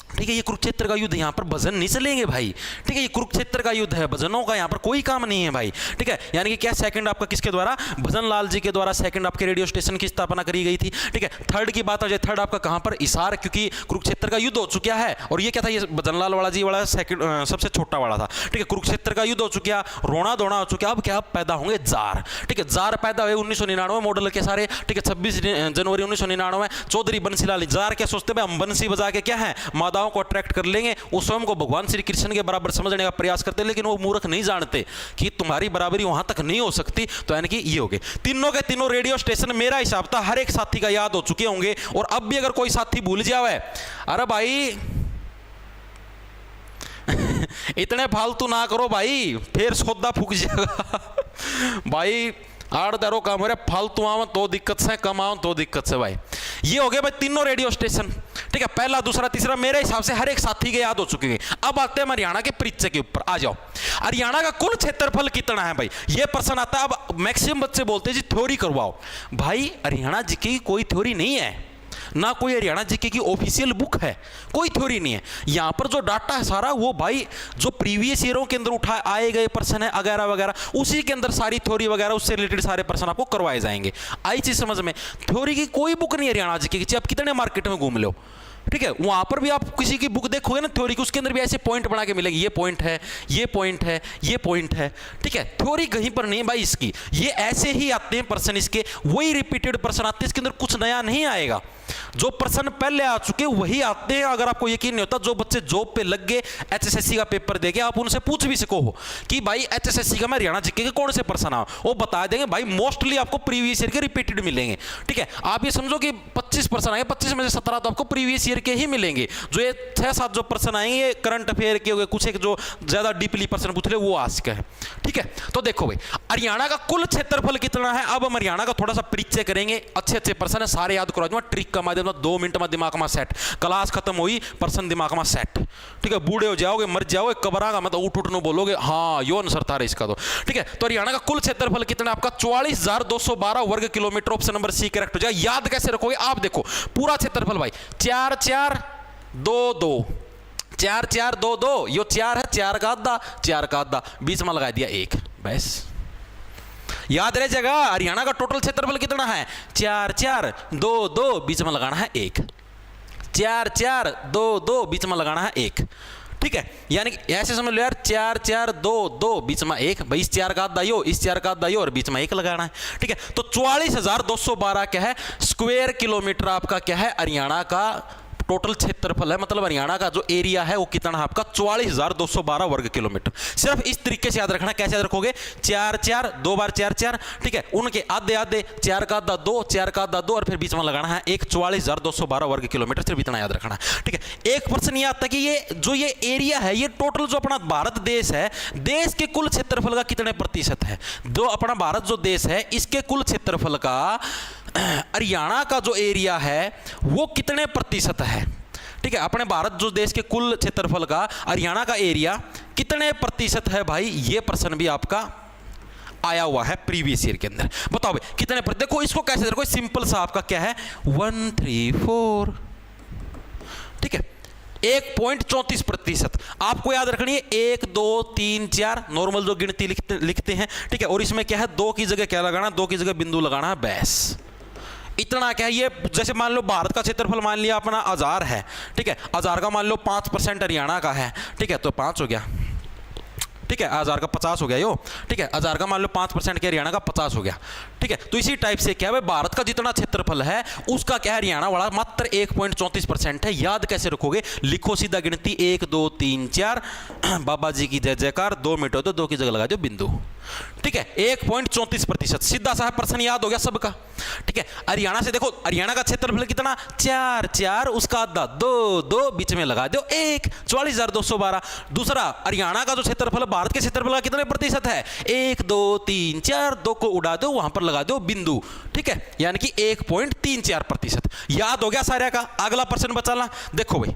[SPEAKER 1] ठीक है, ये कुरुक्षेत्र का युद्ध, यहाँ पर भजन नहीं चलेंगे भाई। ठीक है, ये कुरुक्षेत्र का युद्ध है, भजनों का यहाँ पर कोई काम नहीं है भाई। ठीक है, यानी कि क्या? सेकंड आपका किसके द्वारा? भजन लाल जी के द्वारा सेकंड आपके रेडियो स्टेशन की स्थापना करी गई थी। ठीक है, थर्ड की बात आ जाए, थर्ड आपका कहाँ पर? हिसार, क्योंकि कुरुक्षेत्र का युद्ध हो चुका है। और ये क्या था? ये भजन लाल वाला जी वाला सेकंड सबसे छोटा वाला था। ठीक है, कुरुक्षेत्र का युद्ध हो चुका, रोना धोना हो चुका। अब क्या? पैदा होंगे जार। ठीक है, जार पैदा हुए 1999 मॉडल के सारे। ठीक है, 26 जनवरी 1999। चौधरी बंसीलाल। जार क्या सोचते भाई? हम बंसी बजा के क्या है मादाओं को अट्रैक्ट कर लेंगे। वो स्वयं को भगवान श्री कृष्ण के बराबर समझने का प्रयास करते हैं, लेकिन वो मूर्ख नहीं जानते कि तुम्हारी बराबरी वहां तक नहीं हो सकती। तो यानी कि ये हो गए तीनों के तीनों रेडियो स्टेशन। मेरा हिसाब था हर एक साथी का याद हो चुके होंगे, और अब भी अगर कोई साथी भूल जावे, अरे भाई इतने फालतू ना करो भाई, फिर सौदा फूक जाएगा भाई। आड़ दरो काम हो रहा, फालतू आव तो दिक्कत से, कम आव तो दिक्कत से भाई। ये हो गया भाई तीनों रेडियो स्टेशन। ठीक है, पहला दूसरा तीसरा मेरे हिसाब से हर एक साथी के याद हो चुके हैं। अब आते हैं हरियाणा के परिचय के ऊपर। आ जाओ, हरियाणा का कुल क्षेत्रफल कितना है भाई? ये प्रश्न आता है। अब मैक्सिमम बच्चे बोलते हैं जी थ्योरी करवाओ। भाई हरियाणा जी की कोई थ्योरी नहीं है, ना कोई हरियाणा जीके की ऑफिशियल बुक है, कोई थ्योरी नहीं है। यहां पर जो डाटा है सारा वो भाई जो प्रीवियस ईयरों के अंदर उठाए आए गए प्रश्न है वगैरह वगैरह, उसी के अंदर सारी थ्योरी वगैरह उससे रिलेटेड सारे प्रश्न आपको करवाए जाएंगे। आई चीज समझ में? थ्योरी की कोई बुक नहीं है हरियाणा जीके की, आप कितने मार्केट में घूम लो। ठीक है, वहां पर भी आप किसी की बुक देखोगे ना थ्योरी की, उसके अंदर भी ऐसे पॉइंट बना के मिलेगी, ये पॉइंट है, ये पॉइंट है, ये पॉइंट है। ठीक है, थ्योरी कहीं पर नहीं भाई इसकी, ये ऐसे ही आते हैं प्रश्न, इसके वही रिपीटेड प्रश्न आते हैं, इसके अंदर कुछ नया नहीं आएगा। जो प्रश्न पहले आ चुके वही आते हैं। अगर आपको यकीन नहीं होता, जो बच्चे जॉब पे लग गए, एचएसएससी का पेपर देके, आप उनसे पूछ भी सको हो कि भाई एचएसएससी का मैं हरियाणा जीके के कौन से प्रश्न आ, वो बता देंगे भाई मोस्टली आपको प्रीवियस ईयर के रिपीटेड मिलेंगे। ठीक है, आप ये समझो कि 25 प्रश्न आएंगे, 25 में से 17 तो आपको प्रीवियस ईयर के ही मिलेंगे। जो ये 6-7 जो प्रश्न आएंगे ये करंट अफेयर के हो गए, कुछ एक जो ज्यादा डीपली प्रश्न पूछ रहे वो आज का है। ठीक है, तो देखो भाई हरियाणा का कुल क्षेत्रफल कितना है। अब हम हरियाणा का थोड़ा सा परिचय करेंगे, अच्छे अच्छे प्रश्न है, सारे याद करवा दूंगा, ट्रिक का माध्यम 2 मिनट में दिमाग में सेट, क्लास खत्म हुई पर्सन दिमाग में सेट, ठीक है। बूढ़े हो जाओगे, मर जाओगे, कबरागा मतलब उठ उठनो बोलोगे, हाँ यो आंसर था इसका तो, ठीक है। तो हरियाणा का कुल क्षेत्रफल कितना आपका 44,212 वर्ग किलोमीटर, ऑप्शन नंबर सी करेक्ट हो जाएगा। याद कैसे रखोगे आप, देखो पूरा क्षेत्रफल भाई 4 4 2 2 4 4 2 2, यो 4 है, 4 का आधा, 4 का आधा, बीच में लगा दिया 1, बस याद रह जाएगा। हरियाणा का टोटल क्षेत्रफल कितना है 4 4 2 2, बीच में लगाना है 1, 4 4 2 2, बीच में लगाना है 1, ठीक है। यानी कि ऐसे समझ लो यार, 4 4 2 2, बीच में 1, भाई इस 4 का आधा यो, इस 4 का आधा यो, और बीच में 1 लगाना है, ठीक है। तो 44,212 क्या है स्क्वायर किलोमीटर आपका क्या है हरियाणा का टोटल क्षेत्रफल है, मतलब हरियाणा का जो एरिया है वो कितना है आपका 44,212 वर्ग किलोमीटर। सिर्फ इस तरीके से याद रखना। कैसे याद रखोगे 4 4 2 बार 4 4, ठीक है, उनके आधे आधे, 4 का आधा 2, 4 का आधा 2, और फिर बीच में लगाना है 1, 44,212 वर्ग किलोमीटर, सिर्फ इतना याद रखना, ठीक है। एक प्रश्न ये आता है कि ये जो ये एरिया है, ये टोटल जो अपना भारत देश है, देश के कुल क्षेत्रफल का कितने प्रतिशत है। जो अपना भारत जो देश है, इसके कुल क्षेत्रफल का हरियाणा का जो एरिया है वो कितने प्रतिशत है, ठीक है। अपने भारत जो देश के कुल क्षेत्रफल का हरियाणा का एरिया कितने प्रतिशत है भाई, ये प्रश्न भी आपका आया हुआ है प्रीवियस ईयर के अंदर। बताओ भाई कितने प्रतिशत। देखो इसको कैसे देखो, सिंपल सा आपका क्या है 134, ठीक है, 1.34%। आपको याद रखनी है 1 2 3 4 नॉर्मल जो गिनती लिखते हैं, ठीक है। और इसमें क्या है 2 की जगह क्या लगाना, 2 की जगह बिंदु लगाना है, बस इतना क्या है। ये जैसे मान लो भारत का क्षेत्रफल मान लिया अपना 1000 है, ठीक है, 1000 का मान लो 5% हरियाणा का है, ठीक है, तो 5 हो गया, ठीक है, 1000 का 50 हो गया यो, ठीक है, 1000 का मान लो 5% के हरियाणा का 50 हो गया, ठीक है। तो इसी टाइप से क्या है भारत का जितना क्षेत्रफल है उसका क्या है हरियाणा वाला मात्र 1.34% है। याद कैसे रखोगे, लिखो सीधा गिनती 1 2 3 4, बाबा जी की जय जयकार, 2 मिनट हो तो 2 की जगह लगा दो बिंदु, ठीक है, 1.34%, सीधा सा प्रश्न याद हो गया सबका, ठीक है। हरियाणा से देखो, हरियाणा का क्षेत्रफल कितना 4 4, उसका आधा 2 2, बीच में लगा दो 1, 44,212। दूसरा हरियाणा का जो क्षेत्रफल भारत के क्षेत्रफल का कितने प्रतिशत है 1 2 3 4, 2 को उड़ा दो, वहां पर लगा दो बिंदु, ठीक है, यानी कि 1.34%। याद हो गया सारे का। अगला प्रश्न बचाना, देखो भाई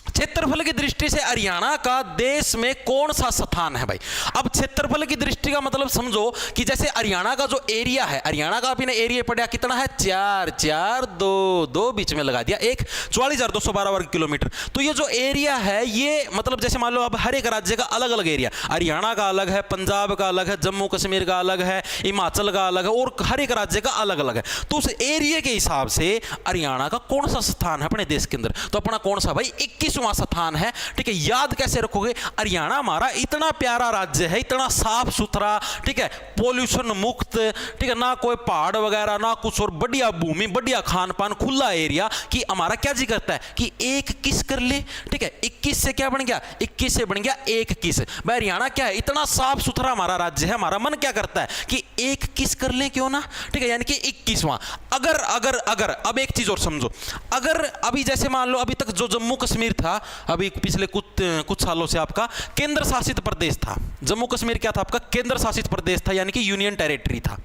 [SPEAKER 1] क्षेत्रफल की दृष्टि से हरियाणा का देश में कौन सा स्थान है भाई। अब क्षेत्रफल की दृष्टि का मतलब समझो कि जैसे हरियाणा का जो एरिया है, हरियाणा का आपने एरिया पढ़ा कितना है 4 4 2 2, बीच में लगा दिया 1, 44,212 वर्ग किलोमीटर। तो ये जो एरिया है ये मतलब जैसे मान लो अब हर एक राज्य का अलग अलग एरिया, हरियाणा का अलग है, पंजाब का अलग है, जम्मू कश्मीर का अलग है, हिमाचल का अलग है, और हर एक राज्य का अलग अलग है। तो उस एरिया के हिसाब से हरियाणा का कौन सा स्थान है अपने देश के अंदर, तो अपना कौन सा भाई 21वां स्थान है, ठीक है। याद कैसे रखोगे, हरियाणा हमारा इतना प्यारा राज्य है, इतना साफ सुथरा, ठीक है, पोल्यूशन मुक्त, ठीक है, ना कोई पहाड़ वगैरह ना कुछ, और बढ़िया भूमि, बढ़िया खान पान, खुला एरिया, कि हमारा क्या जी करता है कि 1 किस कर ले, ठीक है। 21 से क्या बन गया 21 से बन गया 1 किस। भाई हरियाणा क्या है इतना साफ सुथरा हमारा राज्य है, हमारा मन क्या करता है कि 1 किस कर ले क्यों ना, ठीक है, यानी कि 21वां। अगर अगर अगर अब एक चीज और समझो, अगर अभी जैसे मान लो अभी तक जो जम्मू कश्मीर था, अभी पिछले कुछ सालों से आपका केंद्र शासित प्रदेश था। जम्मू कश्मीर क्या था आपका केंद्र शासित प्रदेश था, यानी कि यूनियन टेरिटरी था,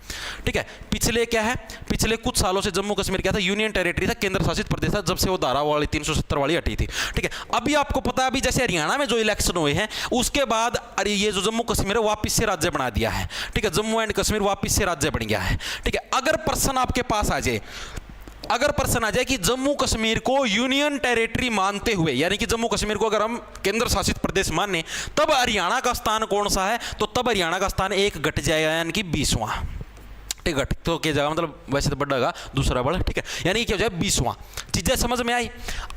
[SPEAKER 1] ठीक है। पिछले क्या है पिछले कुछ सालों से जम्मू कश्मीर क्या था यूनियन टेरिटरी था, केंद्र शासित प्रदेश था, जब से वो धारा वाली 370 वाली हटी थी, ठीक है। अभी आपको पता है अभी जैसे हरियाणा में जो इलेक्शन हुए हैं उसके बाद अरे ये जो जम्मू कश्मीर है वापिस से राज्य बना दिया है, ठीक है, जम्मू एंड कश्मीर वापिस से राज्य बन गया है, ठीक है। अगर प्रश्न आपके पास आ जाए, अगर प्रश्न आ जाए कि जम्मू कश्मीर को यूनियन टेरिटरी मानते हुए, यानी कि जम्मू कश्मीर को अगर हम केंद्र शासित प्रदेश माने, तब हरियाणा का स्थान कौन सा है, तो तब हरियाणा का स्थान 1 घट जाएगा, यानी कि 20वां, ठीक है। तो क्या जगह मतलब वैसे तो बढ़ेगा दूसरा बढ़ा, ठीक है, यानी क्या हो जाए 20वां। चीजें समझ में आई।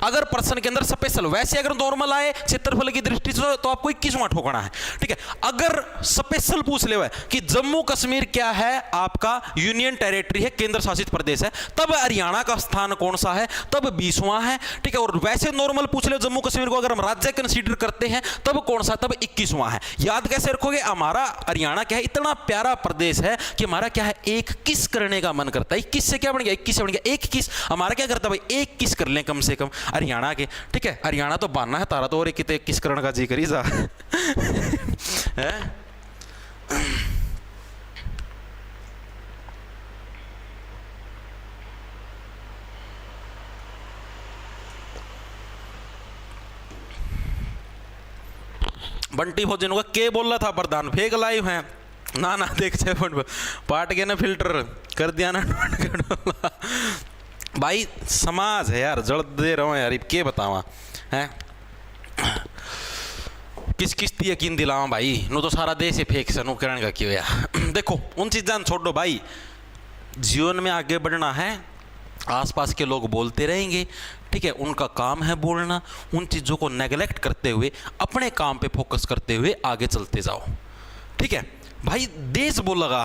[SPEAKER 1] अगर प्रश्न के अंदर स्पेशल, वैसे अगर नॉर्मल आए क्षेत्रफल की दृष्टि से तो आपको 21वां ठोकना है, ठीक है। अगर स्पेशल पूछ ले कि जम्मू कश्मीर क्या है आपका यूनियन टेरिटरी है, केंद्र शासित प्रदेश है, तब हरियाणा का स्थान कौन सा है, तब 20वां है, ठीक है। और वैसे नॉर्मल पूछ ले जम्मू कश्मीर को अगर हम राज्य कंसीडर करते हैं तब कौन सा, तब 21वां है। याद कैसे रखोगे, हमारा हरियाणा क्या है इतना प्यारा प्रदेश है कि हमारा क्या है 1 किस करने का मन करता है। 21 से क्या बन गया 21 से बन गया 1 किस। हमारा क्या करता है भाई 1 किस कर लें कम से कम हरियाणा के, ठीक है। हरियाणा तो बाना है तारा, तो और एक किस करने का जी करी जा है। बंटी भोजन को के बोल रहा था प्रधान फेक लाइव है ना ना देख से पाट के ना फिल्टर कर दिया ना भाई समाज है यार जड़ दे रहा हूँ यार के बतावा है किस किस की यकीन दिलावा भाई नो तो सारा देश ही फेक से करण का क्यों यार देखो उन चीज़ां छोड़ो भाई जीवन में आगे बढ़ना है आसपास के लोग बोलते रहेंगे ठीक है उनका काम है बोलना उन चीज़ों को नेगलेक्ट करते हुए अपने काम पे फोकस करते हुए आगे चलते जाओ ठीक है भाई देश बोलेगा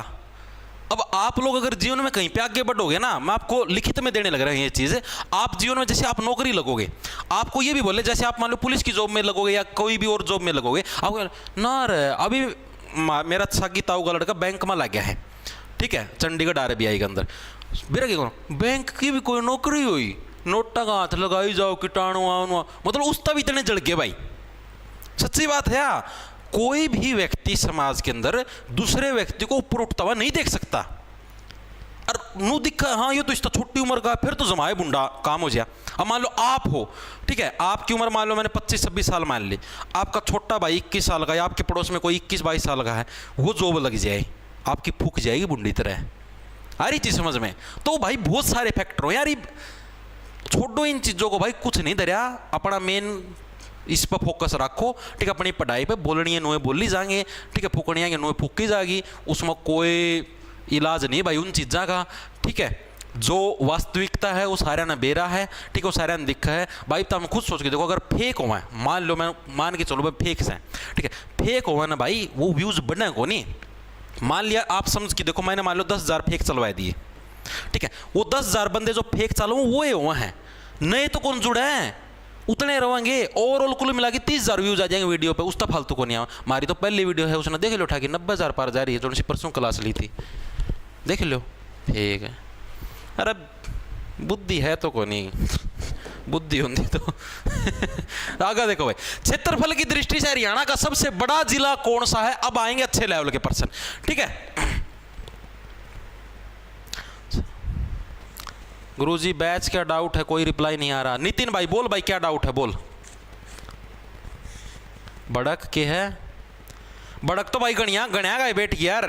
[SPEAKER 1] अब आप लोग अगर जीवन में कहीं पे आगे बढ़ोगे ना मैं आपको लिखित में देने लग रहा हूँ ये चीज़ आप जीवन में जैसे आप नौकरी लगोगे आपको ये भी बोले जैसे आप मान लो पुलिस की जॉब में लगोगे या कोई भी और जॉब में लगोगे आप ना रे अभी मेरा सागी ताऊ का लड़का बैंक में लग गया है ठीक है चंडीगढ़ RBI के अंदर मेरा क्या करो बैंक की भी कोई नौकरी हुई नोटा का हाथ लगाई जाओ कीटाणु आनु मतलब उसका भी इतने जड़ गए भाई सच्ची बात है कोई भी व्यक्ति समाज के अंदर दूसरे व्यक्ति को ऊपर उठता हुआ नहीं देख सकता और नु दिखा हाँ ये तो इसका छोटी उम्र का फिर तो जमाए बुंडा काम हो जाए अब मान लो आप हो ठीक है आपकी उम्र मान लो मैंने 25-26 साल मान ली आपका छोटा भाई 21 साल का या आपके पड़ोस में कोई 21-22 साल का है वो जॉब लग जाए आपकी फूक जाएगी बुंडी तरह आ रही चीज समझ में तो भाई बहुत सारे फैक्टर हो यार छोड़ो इन चीज़ों को भाई कुछ नहीं दरिया अपना मेन इस पर फोकस रखो ठीक है अपनी पढ़ाई पे बोलनी है नोए बोली जाएंगे ठीक है फूकनी है नोए फूकी जाएगी उसमें कोई इलाज नहीं भाई उन चीज़ों का ठीक है जो वास्तविकता है वो सारा ना बेरा है ठीक है वो सारा दिखा है भाई तो हम खुद सोच के देखो अगर फेक हुआ है मान लो मैं मान के चलो भाई फेक से ठीक है फेक हुआ ना भाई वो व्यूज़ बढ़ने को नहीं मान लिया आप समझ के देखो मैंने मान लो 10,000 फेक चलवा दिए ठीक है वो 10,000 बंदे जो फेक चालू वो ही हुआ है नए तो कौन जुड़ा है उतने रहेंगे ओवरऑल कुल मिला के 30,000 व्यूज आ जाएंगे वीडियो पे उसका फालतू को नहीं आवा हमारी तो पहली वीडियो है उसने देख लो उठा के 90,000 पार जा रही है जो उनसे परसों क्लास ली थी देख लो ठीक है अरे बुद्धि है तो को नहीं बुद्धि होती तो आगे देखो भाई क्षेत्रफल की दृष्टि से हरियाणा का सबसे बड़ा जिला कौन सा है अब आएंगे अच्छे लेवल के पर्सन ठीक है गुरुजी बैच क्या डाउट है कोई रिप्लाई नहीं आ रहा नितिन भाई बोल भाई क्या डाउट है बोल बड़क के है बड़क तो भाई गणिया गणिया गए बैठ यार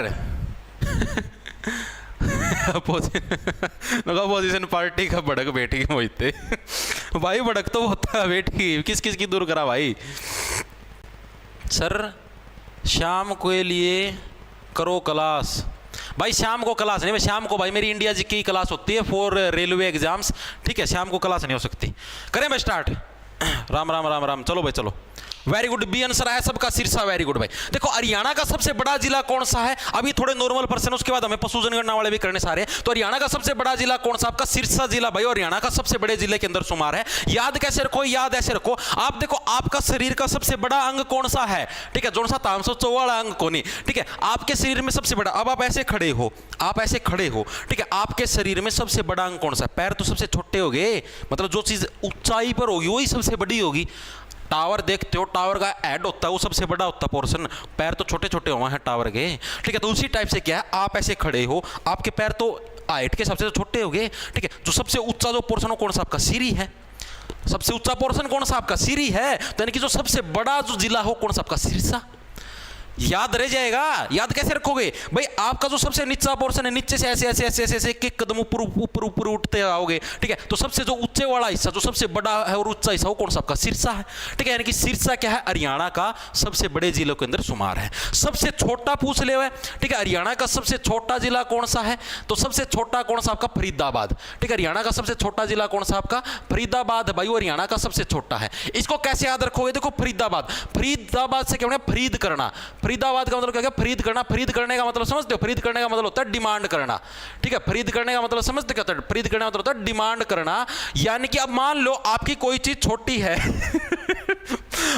[SPEAKER 1] अपोजिशन पार्टी का बड़क बैठी मोहिते भाई बड़क तो होता है बैठी किस किस की दूर करा भाई सर शाम के लिए करो क्लास भाई शाम को क्लास नहीं शाम को भाई मेरी इंडिया जी की क्लास होती है फॉर रेलवे एग्जाम्स ठीक है शाम को क्लास नहीं हो सकती करें मैं स्टार्ट राम राम राम राम चलो भाई चलो वेरी गुड बी आंसर है सबका शीर्षा वेरी गुड भाई देखो हरियाणा का सबसे बड़ा जिला कौन सा है अभी थोड़े नॉर्मल पर्सन उसके बाद हमें पशु जनगणना वाले भी करने सारे तो हरियाणा का सबसे बड़ा जिला कौन सा आपका सिरसा जिला भाई हरियाणा का सबसे बड़े जिले के अंदर शुमार है याद कैसे रखो याद ऐसे रखो आप देखो आपका शरीर का सबसे बड़ा अंग कौन सा है ठीक है जो सा 344 अंग को नहीं ठीक है आपके शरीर में सबसे बड़ा अब आप ऐसे खड़े हो ठीक है आपके शरीर में सबसे बड़ा अंग कौन सा पैर तो सबसे छोटे हो गए मतलब जो चीज ऊंचाई पर होगी वही सबसे बड़ी होगी टावर देखते हो टावर का हेड होता है वो सबसे बड़ा होता है पोर्शन पैर तो छोटे छोटे हुए हैं टावर के ठीक है तो उसी टाइप से क्या है आप ऐसे खड़े हो आपके पैर तो हाइट के सबसे छोटे हो गए ठीक है जो सबसे ऊंचा जो पोर्शन हो कौन सा आपका सिरी है सबसे ऊंचा पोर्शन कौन सा आपका सिरी है तो यानी कि जो सबसे बड़ा जो जिला हो कौन सा आपका सिरसा याद रह जाएगा याद कैसे रखोगे भाई आपका जो सबसे नीचा पोर्शन है नीचे से ऐसे ऐसे ऐसे ऐसे ऐसे एक कदम ऊपर ऊपर ऊपर उठते आओगे ठीक है तो सबसे जो ऊंचे वाला हिस्सा जो सबसे बड़ा है और ऊंचा हिस्सा वो कौन सा आपका सिरसा है ठीक है यानी कि सिरसा क्या है हरियाणा का सबसे बड़े जिलों के अंदर शुमार है सबसे छोटा पूछ ले ठीक है हरियाणा का सबसे छोटा जिला कौन सा है तो सबसे छोटा कौन सा आपका फरीदाबाद ठीक है हरियाणा का सबसे छोटा जिला कौन सा आपका फरीदाबाद भाई हरियाणा का सबसे छोटा है इसको कैसे याद रखोगे देखो फरीदाबाद से क्या फरीद करना फरीदाबाद का मतलब क्या है फरीद करना फरीद करने का मतलब समझते हो फरीद करने का मतलब होता है डिमांड करना ठीक है फरीद करने का मतलब समझते क्या होता है फरीद करने का मतलब होता है डिमांड करना यानी कि अब मान लो आपकी कोई चीज छोटी है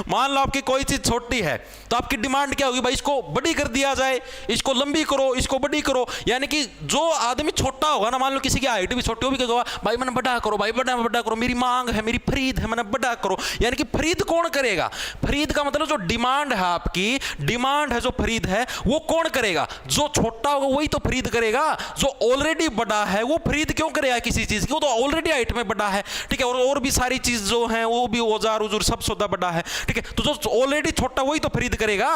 [SPEAKER 1] मान लो आपकी कोई चीज छोटी है तो आपकी डिमांड क्या होगी भाई इसको बड़ी कर दिया जाए इसको लंबी करो इसको बड़ी करो यानी कि जो आदमी छोटा होगा ना मान लो किसी की हाइट भी छोटी हो भी कहेगा भाई मैंने बड़ा करो भाई बड़ा करो मेरी मांग है मेरी फरीद है मैंने बड़ा करो यानी कि फरीद कौन करेगा फरीद का मतलब जो डिमांड है आपकी डिमांड है जो फरीद है वो कौन करेगा जो छोटा होगा वही तो फरीद करेगा जो ऑलरेडी बड़ा है वो फरीद क्यों करेगा किसी चीज की वो तो ऑलरेडी हाइट में बड़ा है ठीक है और भी सारी चीज जो है वो भी औजार उजूर सब सौदा बड़ा है ठीक है, तो जो ऑलरेडी छोटा वही तो खरीद करेगा।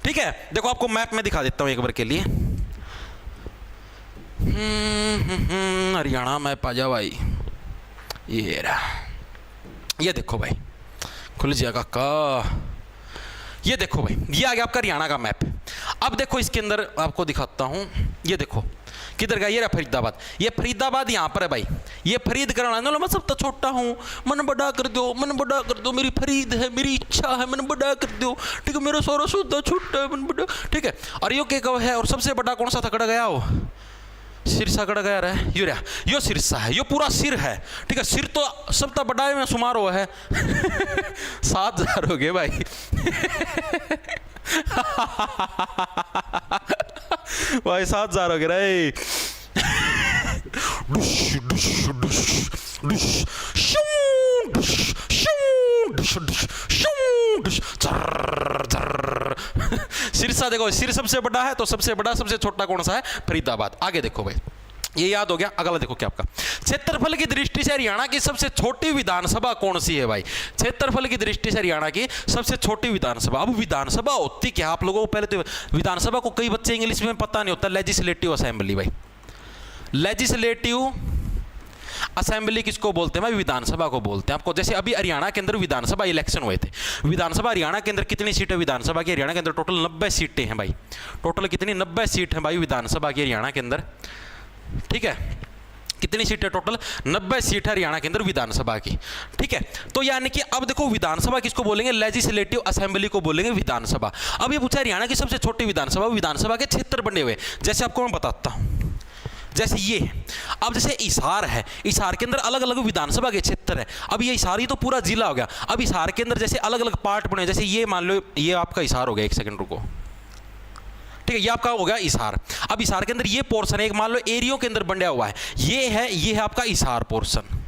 [SPEAKER 1] ठीक है, देखो आपको मैप में दिखा देता हूं एक बार के लिए। हरियाणा मैप आ जाओ भाई, ये रहा, ये देखो भाई, खुल जाएगा का, ये देखो भाई, ये आ गया आपका हरियाणा का मैप। अब देखो इसके अंदर आपको दिखाता हूं, ये देखो किधर गया, ये रहा फरीदाबाद, ये फरीदाबाद यहाँ पर है भाई, ये फरीद करना है। मैं सब तो छोटा हूँ, मन बड़ा कर दो, मन बड़ा कर दो, मेरी फरीद है, मेरी इच्छा है, मन बड़ा कर दो, ठीक है, मेरा सारा सौदा छोटा है, मन बड़ा, ठीक है। और यो क्या है, और सबसे बड़ा कौन सा तकड़ा गया हो, सिरसा कड़ा गया रहा है, यो रहा, यो सिरसा है, यो पूरा सिर है, ठीक है, सिर तो सब तो बड़ा में शुमार हुआ है। 7,000 हो गए भाई। भाई 7,000 हो गए रे। डुश डुश डुश डुश शू डुश शू डुश डुश शू डुश चर चर। सिरसा देखो, सिर सबसे बड़ा है, तो सबसे बड़ा सबसे छोटा कौन सा है, फरीदाबाद। आगे देखो भाई, ये याद हो गया। अगला देखो क्या आपका, क्षेत्रफल की दृष्टि से हरियाणा की सबसे छोटी विधानसभा कौन सी है भाई। क्षेत्रफल की दृष्टि से हरियाणा की सबसे छोटी विधानसभा। अब विधानसभा होती क्या, आप लोगों को पहले तो विधानसभा को कई बच्चे इंग्लिश में पता नहीं होता, लेजिस्लेटिव असेंबली भाई। लेजिस्लेटिव असेंबली किसको बोलते हैं भाई, विधानसभा को बोलते हैं। आपको जैसे अभी हरियाणा के अंदर विधानसभा इलेक्शन हुए थे, विधानसभा हरियाणा के अंदर कितनी सीटें विधानसभा की, हरियाणा के अंदर टोटल 90 सीटें हैं भाई। टोटल कितनी, 90 सीट हैं भाई विधानसभा की हरियाणा के अंदर, ठीक है। कितनी सीटें टोटल, 90 सीट है हरियाणा के अंदर विधानसभा की, ठीक है। तो यानी कि अब देखो विधानसभा किसको बोलेंगे, लेजिस्लेटिव असेंबली को बोलेंगे विधानसभा। अब ये पूछा हरियाणा की सबसे छोटी विधानसभा, विधानसभा के क्षेत्र बने हुए, जैसे आपको मैं बताता हूं, जैसे ये अब जैसे हिसार है, हिसार के अंदर अलग अलग विधानसभा के क्षेत्र है। अब ये हिसार ही तो पूरा जिला हो गया। अब हिसार के अंदर जैसे अलग अलग पार्ट बने, जैसे ये मान लो ये आपका हिसार हो गया, एक सेकंड रुको, ठीक है, ये आपका हो गया हिसार। अब हिसार के अंदर ये पोर्शन है, एक मान लो एरियो के अंदर बंटा हुआ है, ये है आपका हिसार पोर्शन,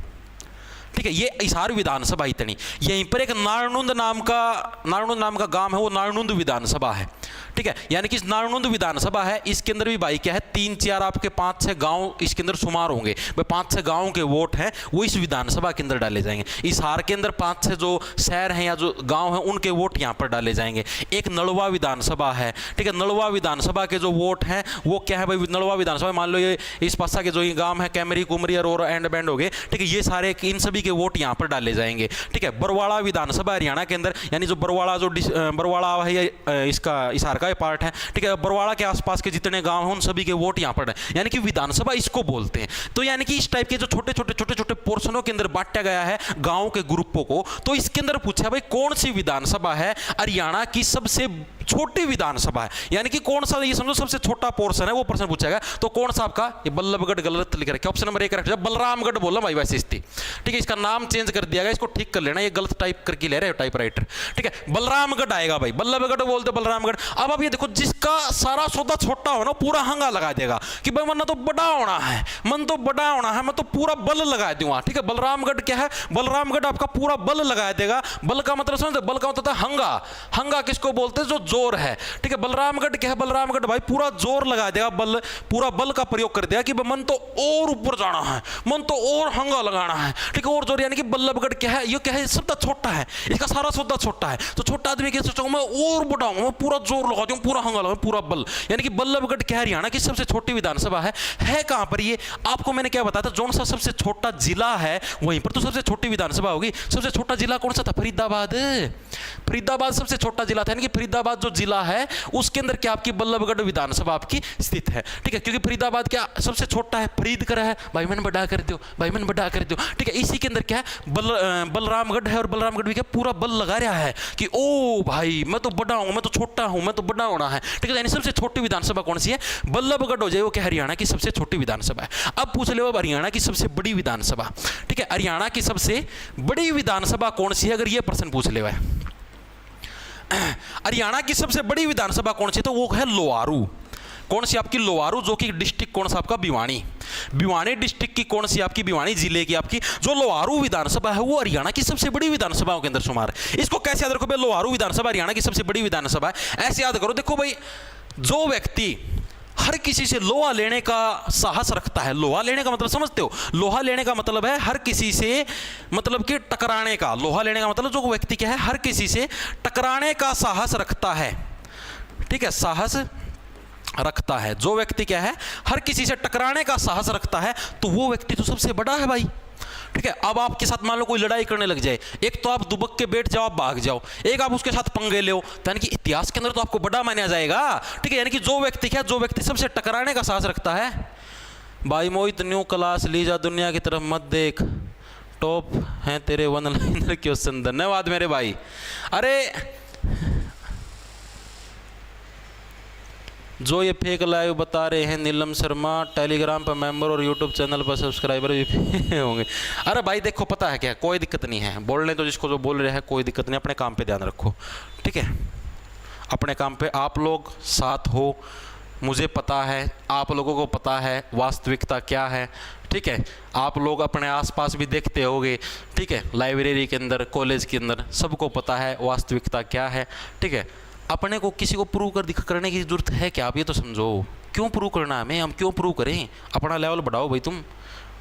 [SPEAKER 1] ठीक है। ये हिसार विधानसभा इतनी, यहीं पर एक नारनुंद नाम का गांव है, वो नारनुंद विधानसभा है, ठीक है। यानी कि नारनुंद विधानसभा है, इसके अंदर भी भाई क्या है, 3-4 आपके 5-6 गांव इसके अंदर शुमार होंगे भाई। 5-6 गांवों के वोट हैं वो इस विधानसभा के अंदर डाले जाएंगे। हिसार के अंदर 5-6 जो शहर हैं या जो गांव हैं उनके वोट यहाँ पर डाले जाएंगे। एक नलवा विधानसभा है, ठीक है। नलवा विधानसभा के जो वोट हैं वो क्या है भाई, नलवा विधानसभा मान लो ये इस पासा के जो ये गांव है, कैमरी कुमरी और एंड बैंड हो गए, ठीक है, ये सारे इन सभी के वोट यहाँ पर डाले जाएंगे, ठीक है। बरवाड़ा विधानसभा हरियाणा के अंदर, यानी जो बरवाड़ा बरवाड़ा है इसका हिसार का पार्ट है, ठीक है। बरवाड़ा के आसपास के जितने गांव हैं उन सभी के वोट यहाँ पर है, यानी कि विधानसभा इसको बोलते हैं। तो यानी कि इस टाइप के जो छोटे छोटे पोर्शनों के अंदर बांटा गया है गांवों के ग्रुपों को, तो इसके अंदर पूछा भाई कौन सी विधानसभा है हरियाणा की सबसे छोटी विधानसभा है, यानी कि कौन सा, ये समझो सबसे छोटा पोर्शन है वो प्रश्न पूछा गया। तो कौन सा आपका, ये बल्लभगढ़ गलत लिख रखा है, ऑप्शन नंबर 1 रखा, बलरामगढ़ बोला भाई वैसे स्थिति, ठीक है। इसका नाम चेंज कर दिया गया, इसको ठीक कर लेना, ये गलत टाइप करके ले रहे हो टाइप राइटर, ठीक है। बलरामगढ़ आएगा भाई, बल्लभगढ़ बोलते बलरामगढ़। अब आप ये देखो, जिसका सारा सौदा छोटा हो ना पूरा हंगा लगा देगा कि भाई मन तो बड़ा होना है, मन तो बड़ा होना है, मैं तो पूरा बल लगा दूंगा, ठीक है। बलरामगढ़ क्या है, बलरामगढ़ आपका पूरा बल लगा देगा। बल का मतलब समझते, बल का मतलब हंगा, हंगा किसको बोलते हैं, जो जोर है, ठीक है। बलरामगढ़ क्या है, बलरामगढ़ भाई पूरा जोर लगा देगा, बल पूरा बल का प्रयोग कर देगा कि मन तो और ऊपर जाना है, मन तो और हंगा लगाना है, ठीक है, और जोर। यानी कि बल्लभगढ़ क्या है, ये क्या है, सौदा छोटा है, इसका सारा सौदा छोटा है। तो छोटा आदमी क्या सोचेगा, मैं और बढ़ाऊंगा, मैं पूरा जोर लगा दूं, पूरा हंगा लगाऊं, पूरा बल। यानी कि बल्लभगढ़ क्या है, हरियाणा की सबसे छोटी विधानसभा है कहां पर ये, आपको मैंने क्या बताया था, जो सा सबसे छोटा जिला है वहीं पर तो सबसे छोटी विधानसभा होगी। सबसे छोटा जिला कौन सा था, फरीदाबाद। फरीदाबाद सबसे छोटा जिला था, यानी कि फरीदाबाद जो जिला है उसके अंदर क्या आपकी बल्लभगढ़ विधानसभा आपकी स्थित है, ठीक है। क्योंकि फरीदाबाद क्या सबसे छोटा है, फरीद कर है, भाई मन बड़ा कर दो, भाई मन बड़ा कर दो, ठीक है। इसी के अंदर क्या है, बलरामगढ़ है, और बलरामगढ़ भी क्या पूरा बल लगा रहा है कि ओ भाई मैं तो बड़ा हूं, मैं तो छोटा हूं, मैं तो बड़ा होना है, ठीक है। यानी सबसे छोटी विधानसभा कौन सी है, बल्लभगढ़ हो जाए, वो क्या हरियाणा की सबसे छोटी विधानसभा है। अब पूछ लो अब हरियाणा की सबसे बड़ी विधानसभा, ठीक है। हरियाणा की सबसे बड़ी विधानसभा कौन सी है, अगर ये प्रश्न पूछ ले हरियाणा की सबसे बड़ी विधानसभा कौन सी, तो वो है लोहारू। कौन सी आपकी, लोहारू, जो कि डिस्ट्रिक्ट कौन सा आपका, भिवानी। भिवानी डिस्ट्रिक्ट की कौन सी आपकी, भिवानी जिले की आपकी जो लोहारू विधानसभा है वो हरियाणा की सबसे बड़ी विधानसभाओं के अंदर शुमार है। इसको कैसे याद रखो भाई, लोहारू विधानसभा हरियाणा की सबसे बड़ी विधानसभा है, ऐसे याद करो। देखो भाई, जो व्यक्ति हर किसी से लोहा लेने का साहस रखता है। लोहा लेने का मतलब समझते हो? लोहा लेने का मतलब है हर किसी से मतलब कि टकराने का। लोहा लेने का मतलब जो व्यक्ति क्या है, हर किसी से टकराने का साहस रखता है। ठीक है, साहस रखता है। जो व्यक्ति क्या है, हर किसी से टकराने का साहस रखता है, तो वो व्यक्ति तो सबसे बड़ा है भाई। ठीक है, अब आपके साथ मान लो कोई लड़ाई करने लग जाए, एक तो आप दुबक के बैठ जाओ, आप भाग जाओ, एक आप उसके साथ पंगे लो, तो यानी कि इतिहास के अंदर तो आपको बड़ा माना जाएगा। ठीक है, यानी कि जो व्यक्ति क्या, जो व्यक्ति सबसे टकराने का साहस रखता है। भाई मोहित न्यू क्लास लीजा, दुनिया की तरफ मत देख, टॉप हैं तेरे वन लाइनर क्वेश्चन। धन्यवाद मेरे भाई। अरे जो ये फेक लाइव बता रहे हैं नीलम शर्मा, टेलीग्राम पर मेंबर और यूट्यूब चैनल पर सब्सक्राइबर भी होंगे। अरे भाई देखो, पता है क्या, कोई दिक्कत नहीं है, बोलने तो जिसको जो बोल रहे हैं कोई दिक्कत नहीं, अपने काम पे ध्यान रखो। ठीक है, अपने काम पे आप लोग साथ हो, मुझे पता है, आप लोगों को पता है वास्तविकता क्या है। ठीक है, आप लोग अपने आसपास भी देखते होगे। ठीक है, लाइब्रेरी के अंदर, कॉलेज के अंदर, सबको पता है वास्तविकता क्या है। ठीक है, अपने को किसी को प्रूव करने की जरूरत है क्या? आप ये तो समझो, क्यों प्रूव करना हमें? हम क्यों प्रूव करें? अपना लेवल बढ़ाओ भाई तुम।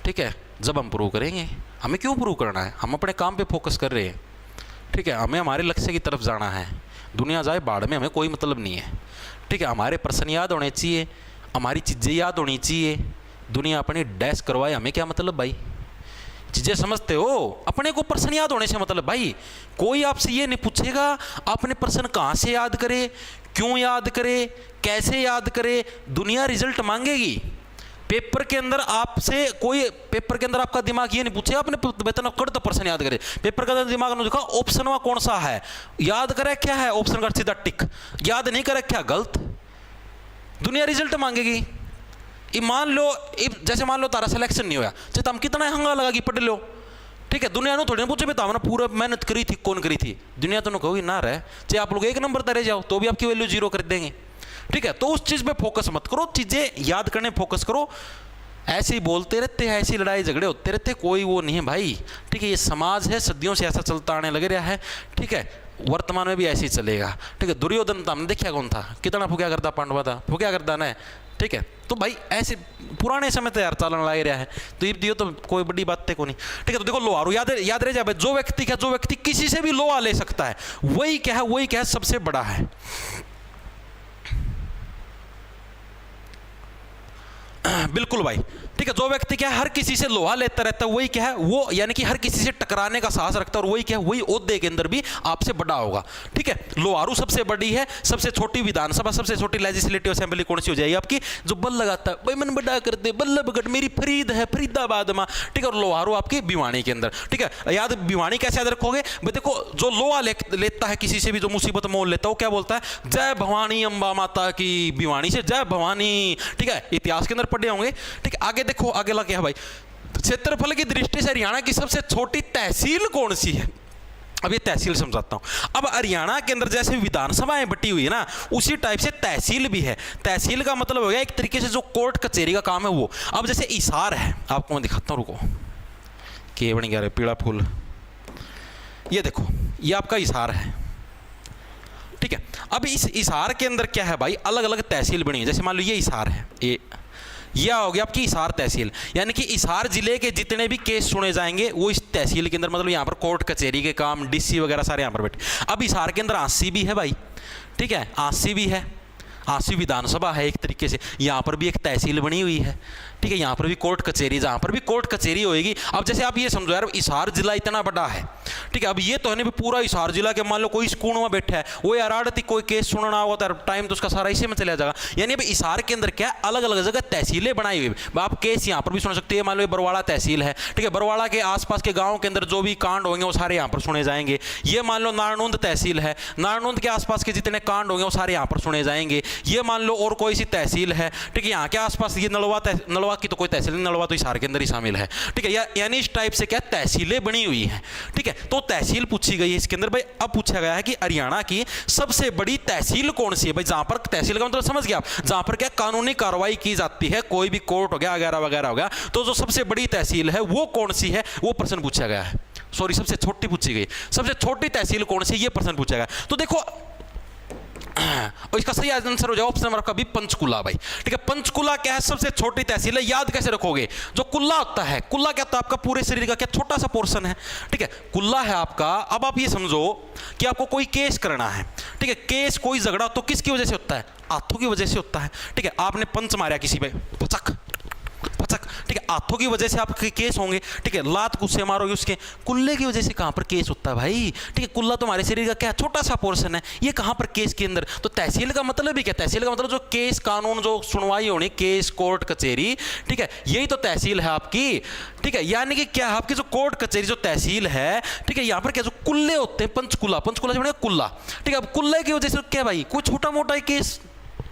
[SPEAKER 1] ठीक है, जब हम प्रूव करेंगे, हमें क्यों प्रूव करना है? हम अपने काम पे फोकस कर रहे हैं। ठीक है, हमें हमारे लक्ष्य की तरफ जाना है। दुनिया जाए बाढ़ में, हमें कोई मतलब नहीं है। ठीक है, हमारे पर्सन याद होने चाहिए, हमारी चीज़ें याद होनी चाहिए। दुनिया अपनी डैश करवाए, हमें क्या मतलब भाई? चीज़ें समझते हो? अपने को पर्सन याद होने से मतलब भाई, कोई आपसे ये नहीं पूछेगा आपने पर्सन कहाँ से याद करे, क्यों याद करे, कैसे याद करे। दुनिया रिजल्ट मांगेगी। पेपर के अंदर आपसे कोई, पेपर के अंदर आपका दिमाग ये नहीं पूछेगा आपने वेतन कर तो पर्सन याद करे। पेपर के अंदर दिमाग ने देखा ऑप्शन में कौन सा है, याद करे क्या है, ऑप्शन का सीधा टिक, याद नहीं करे क्या गलत। दुनिया रिजल्ट मांगेगी। मान लो, जैसे मान लो तारा सिलेक्शन नहीं होया, चाहे हम कितना हंगा लगा कि पढ़ लो। ठीक है, दुनिया ने थोड़ी ना पूछे हमने पूरा मेहनत करी थी, कौन करी थी? दुनिया तो कहोगी ना रहे, चाहे आप लोग एक नंबर तरे जाओ तो भी आपकी वैल्यू 0 कर देंगे। ठीक है, तो उस चीज़ पे फोकस मत करो, चीज़ें याद करने फोकस करो। ऐसे ही बोलते रहते हैं, ऐसी लड़ाई झगड़े होते रहते, कोई वो नहीं है भाई। ठीक है, ये समाज है, सदियों से ऐसा चलता आने लग रहा है। ठीक है, वर्तमान में भी ऐसे ही चलेगा। ठीक है, दुर्योधन तो हमने देखा कौन था, कितना फुक्या करता पांडवा था, फुक्या करता ना। ठीक है, तो भाई ऐसे पुराने समय तो यार चालन लग रहा है, तो ये तो कोई बड़ी बात है को नहीं। ठीक है, तो देखो लोहारू याद रह जाए भाई, जो व्यक्ति क्या, जो व्यक्ति किसी से भी लोहा ले सकता है, वही क्या है, वही क्या है, सबसे बड़ा है। बिल्कुल भाई। ठीक है, जो व्यक्ति क्या है, हर किसी से लोहा लेता रहता है, वही क्या है, वो यानी कि हर किसी से टकराने का साहस रखता है, और वही क्या है, वही ओहदे के अंदर भी आपसे बड़ा होगा। ठीक है, लोहारू सबसे बड़ी है। सबसे छोटी विधानसभा, सबसे छोटी लेजिस्लेटिव असेंबली कौन सी हो जाएगी आपकी? जो बल लगाता है, भाई मन बड़ा कर दे, बल्लभगढ़ मेरी फरीद है, फरीदाबाद में। ठीक है, और लोहारू आपकी भिवानी के अंदर। ठीक है, याद भिवानी कैसे याद रखोगे भाई? देखो, जो लोहा लेता है किसी से भी, जो मुसीबत मोल लेता है, वो क्या बोलता है? जय भवानी अम्बा माता की, भिवानी से जय भवानी। ठीक है, इतिहास के अंदर पढ़े होंगे। ठीक है, आगे देखो, आगे लगा क्या है भाई? क्षेत्रफल की दृष्टि से हरियाणा की सबसे छोटी तहसील कौन सी है? अब ये तहसील समझाता हूं। अब हरियाणा के अंदर जैसे विधानसभाएं बटी हुई है ना, उसी टाइप से तहसील भी है। तहसील का मतलब हो गया एक तरीके से जो कोर्ट कचहरी का काम है वो। अब जैसे इसार है, आपको मैं दिखाता हूं, रुको, के बन गया पीला फूल, ये देखो, ये आपका इसार है। ठीक है, अब इस इसार के अंदर क्या है भाई, अलग अलग तहसील बनी है। जैसे मान लो ये इसार है, यह हो गया आपकी इसार तहसील, यानी कि इसार जिले के जितने भी केस सुने जाएंगे वो इस तहसील के अंदर, मतलब यहाँ पर कोर्ट कचहरी के काम, डीसी वगैरह सारे यहाँ पर बैठे। अब इसार के अंदर आंसी भी है भाई। ठीक है, आंसी भी है, आंसी विधानसभा है एक तरीके से। यहाँ पर भी एक तहसील बनी हुई है। ठीक है, यहाँ पर भी कोर्ट कचहरी, जहाँ पर भी कोर्ट कचहरी होएगी। अब जैसे आप ये समझो यार, इसार जिला इतना बड़ा है। ठीक है, अब ये तो है नहीं पूरा इसार जिला के, मान लो कोई स्कूल में बैठा है, वो यार आड़ती कोई केस सुनना होगा तो टाइम तो उसका सारा इसी में चला जाएगा। यानी अब इसार के अंदर क्या, अलग अलग जगह तहसीलें बनाई हुई। आप केस यहाँ पर भी सुन सकते हैं। मान लो बरवाड़ा तहसील है। ठीक है, बरवाड़ा के आसपास के गाँव के अंदर जो भी कांड होंगे वो सारे यहाँ पर सुने जाएंगे। ये मान लो नारनौंद तहसील है, नारनौंद के आसपास के जितने कांड होंगे वो सारे यहाँ पर सुने जाएंगे। ये मान लो और कोई सी तहसील है। ठीक है, यहाँ के आसपास ये नलवा की तो कोई तहसील नहीं, नलवा तो इसार के अंदर ही शामिल है। ठीक है, यानी इस टाइप से क्या तहसीलें बनी हुई हैं। ठीक है, तो तहसील पूछी गई है इसके अंदर भाई। अब पूछा गया है कि हरियाणा की सबसे बड़ी तहसील कौन सी है भाई? जहां पर तहसील का मतलब समझ गया आप, जहां पर क्या कानूनी कार्रवाई की जाती है, कोई भी कोर्ट हो गया वगैरह वगैरह हो गया, तो जो सबसे बड़ी तहसील है वो कौन सी है, वो प्रश्न पूछा गया है। सॉरी, सबसे छोटी पूछी गई, सबसे छोटी तहसील कौन सी, ये प्रश्न पूछा गया। तो देखो और इसका सही आंसर हो जाएगा ऑप्शन नंबर आपका बी, पंचकुला भाई। ठीक है, पंचकुला क्या है, सबसे छोटी तहसील है। याद कैसे रखोगे, जो कुल्ला होता है, कुल्ला क्या होता है आपका पूरे शरीर का क्या छोटा सा पोर्शन है। ठीक है, कुल्ला है आपका। अब आप ये समझो कि आपको कोई केस करना है। ठीक है, केस कोई झगड़ा तो किसकी वजह से होता है, हाथों की वजह से होता है। ठीक है, आपने पंच मारा किसी पे, पचक पचक, ठीक है, हाथों की वजह से आपके केस होंगे। ठीक है, लात गुस्से मारोगे उसके, कुल्ले की वजह से कहां पर केस होता है भाई। ठीक है, कुल्ला तो हमारे शरीर का क्या छोटा सा पोर्शन है, ये कहां पर केस के अंदर। तो तहसील का मतलब ही क्या, तहसील का मतलब जो केस कानून, जो सुनवाई होनी, केस कोर्ट कचहरी। ठीक है, यही तो तहसील है आपकी। ठीक है, यानी कि क्या है आपकी जो कोर्ट कचहरी, जो तहसील है। ठीक है, यहां पर क्या जो कुल्ले होते हैं, पंचकुला, पंचकुला से बनेगा कुल्ला। ठीक है, अब कुल्ले की वजह से क्या भाई, कोई छोटा मोटा केस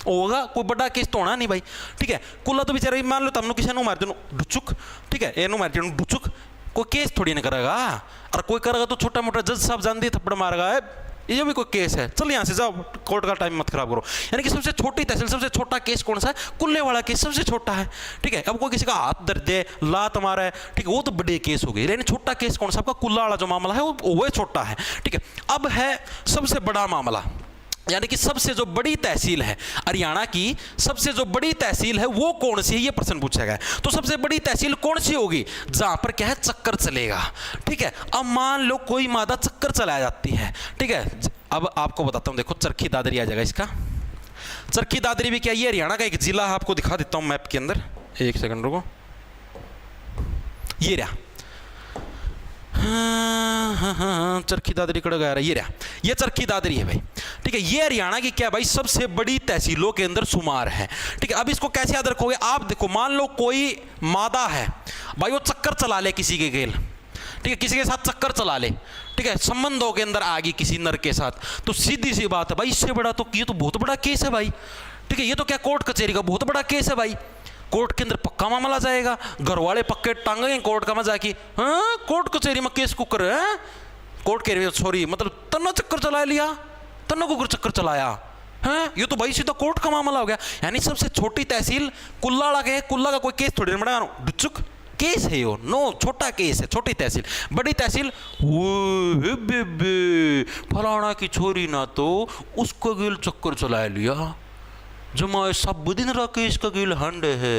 [SPEAKER 1] होगा, कोई बड़ा केस तो होना नहीं भाई। ठीक है, कुल्ला तो बेचारा मान लो तमनु किसी ने मार दो डुचुक। ठीक है, एनु मार दो डुचुक, कोई केस थोड़ी ना करेगा। और कोई करेगा तो छोटा मोटा जज साहब जान दिए थप्पड़ मारेगा, ये भी कोई केस है, चल यहाँ से जाओ, कोर्ट का टाइम मत खराब करो। यानी कि सबसे छोटी तहसील, सबसे छोटा केस कौन सा है, कुल्ले वाला केस सबसे छोटा है। ठीक है, अब कोई किसी का हाथ दर्द है, लात मारा है, ठीक है, वो तो बड़े केस हो गए। यानी छोटा केस कौन सा आपका, कुल्ला वाला जो मामला है वो छोटा है। ठीक है, अब है सबसे बड़ा मामला, यानी कि सबसे जो बड़ी तहसील है हरियाणा की, सबसे जो बड़ी तहसील है वो कौन सी है, ये प्रश्न पूछा गया है। तो सबसे बड़ी तहसील कौन सी होगी, जहां पर क्या है चक्कर चलेगा। ठीक है, अब मान लो कोई मादा चक्कर चलाया जाती है। ठीक है, अब आपको बताता हूं, देखो चरखी दादरी आ जाएगा इसका। चरखी दादरी भी क्या, ये हरियाणा का एक जिला है, आपको दिखा देता हूं मैप के अंदर, एक सेकंड रुको, ये रहा। हाँ, चरखी दादरी कड़ गया, ये रहा, ये चरखी दादरी है भाई। ठीक है, ये हरियाणा की क्या भाई सबसे बड़ी तहसीलों के अंदर शुमार है। ठीक है, अब इसको कैसे याद रखोगे आप, देखो मान लो कोई मादा है भाई, वो चक्कर चला ले किसी के गेल। ठीक है, किसी के साथ चक्कर चला ले। ठीक है, संबंधों के अंदर आ गई किसी नर के साथ, तो सीधी सी बात है भाई, इससे बड़ा तो ये तो बहुत बड़ा केस है भाई। ठीक है, ये तो क्या कोर्ट कचहरी का बहुत बड़ा केस है भाई। कोर्ट के अंदर पक्का मामला जाएगा, घर वाले पक्के टांगेंगे कोर्ट का मजा की। हाँ, कोर्ट कचहरी में केस कुकर है, कोर्ट के सॉरी मतलब तन्ना चक्कर चला लिया, तन्ना कुकर चक्कर चलाया है, ये तो भाई सीधा कोर्ट का मामला हो गया। यानी सबसे छोटी तहसील कुल्ला के, कुल्ला का कोई केस थोड़ी बड़ा डुचुक केस है यो, नो छोटा केस है, छोटी तहसील। बड़ी तहसील, वो बेबे फलाना की छोरी ना तो उसको गिल चक्कर चला लिया, जमाए सब दिन राकेश का गिल हंड है।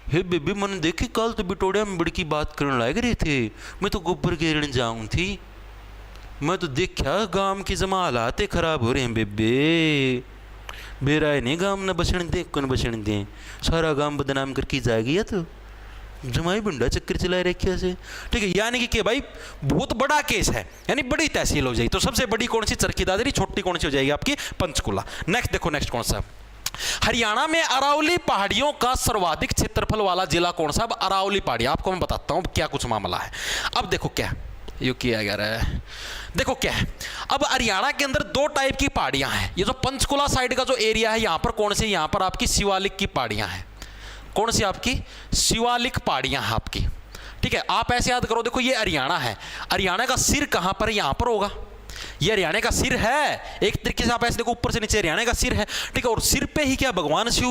[SPEAKER 1] हे बेबी मैंने देखी कल तो बिटोड़िया में बड़ी बात करने लग रहे थे, मैं तो गोबर गिरने जाऊं थी, मैं तो देखा गांव की जमा हालात खराब हो रहे हैं बेबे, बेरा नहीं गांव न बसने दे, कौन बसने दे, सारा गांव बदनाम करके जाएगी या तो जमाई बंडा चक्कर चलाए रखे से। ठीक है, यानी कि भाई बहुत बड़ा केस है, यानी बड़ी तहसील हो जाएगी। तो सबसे बड़ी कौन सी, चरखी दादरी, छोटी कौन सी हो जाएगी आपकी, पंचकुला। नेक्स्ट देखो, नेक्स्ट कौन सा, हरियाणा में अरावली पहाड़ियों का सर्वाधिक क्षेत्रफल वाला जिला कौन सा। अब अरावली पहाड़ी आपको मैं बताता हूं क्या कुछ मामला है। अब देखो क्या ये किया गया है, देखो क्या है। अब हरियाणा के अंदर दो टाइप की पहाड़ियां हैं। ये जो पंचकुला साइड का जो एरिया है, यहां पर कौन सी, यहां पर आपकी शिवालिक की पहाड़ियां हैं। कौन सी आपकी, शिवालिक पहाड़ियां हैं आपकी। ठीक है, आप ऐसे याद करो, देखो ये हरियाणा है, हरियाणा का सिर कहां पर है, यहां पर होगा, ये हरियाणा का सिर है। एक तरीके से आप ऐसे देखो ऊपर से नीचे हरियाणा का सिर है। ठीक है, और सिर पे ही क्या भगवान शिव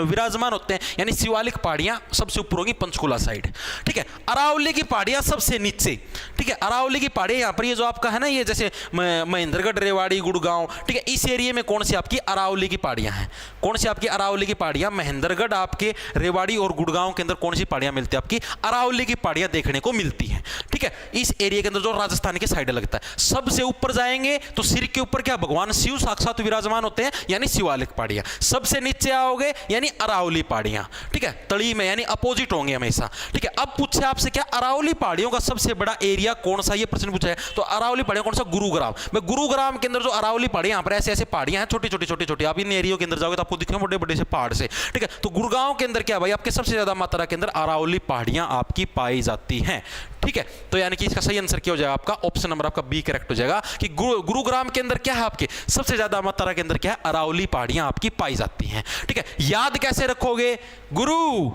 [SPEAKER 1] विराजमान होते हैं, यानी शिवालिक पहाड़ियां सबसे ऊपर होगी पंचकुला साइड। ठीक है, अरावली की पहाड़ियां सबसे नीचे। ठीक है, अरावली की पहाड़ियां यहाँ पर, ये जो आपका है ना, ये जैसे महेंद्रगढ़, रेवाड़ी, गुड़गांव, ठीक है, इस एरिया में कौन सी आपकी अरावली की पहाड़ियां हैं। कौन सी आपकी अरावली की पहाड़ियां, महेंद्रगढ़, आपके रेवाड़ी और गुड़गांव के अंदर कौन सी पहाड़ियां मिलती है, आपकी अरावली की पहाड़ियां देखने को मिलती हैं। ठीक है, इस एरिया के अंदर जो राजस्थान के साइड लगता है, सबसे ऊपर जाएंगे तो सिर के ऊपर क्या भगवान शिव साक्षात विराजमान होते हैं, यानी शिवालिक पहाड़ियां। सबसे नीचे आओगे यानी अरावली पहाड़ियां। ठीक है, तली में यानी अपोजिट होंगे हमेशा। ठीक है, अब पूछे आपसे क्या, अरावली पहाड़ियों का सबसे बड़ा एरिया कौन सा, ये प्रश्न पूछा है। तो अरावली पहाड़ियां कौन सा, गुरुग्राम। मैं गुरुग्राम के अंदर जो अरावली पहाड़ियां, यहाँ पर ऐसे ऐसे पहाड़ियां हैं, छोटी छोटी छोटी छोटी, आप इन एरिया के अंदर जाओगे तो आपको दिखेंगे बड़े बड़े से पहाड़ से। ठीक है, तो गुरुग्राम के अंदर क्या भाई, आपके सबसे ज्यादा मात्रा के अंदर अरावली पहाड़ियां आपकी पाई जाती हैं। ठीक है, तो यानी कि इसका सही आंसर क्या हो जाएगा आपका, ऑप्शन नंबर आपका बी करेक्ट हो जाएगा कि गुरुग्राम के अंदर क्या है, आपके सबसे ज्यादा मात्रा के अंदर क्या है, अरावली पहाड़ियां आपकी पाई जाती हैं। ठीक है, याद कैसे रखोगे, गुरु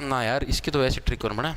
[SPEAKER 1] ना यार, इसकी तो ऐसी ट्रिक और बना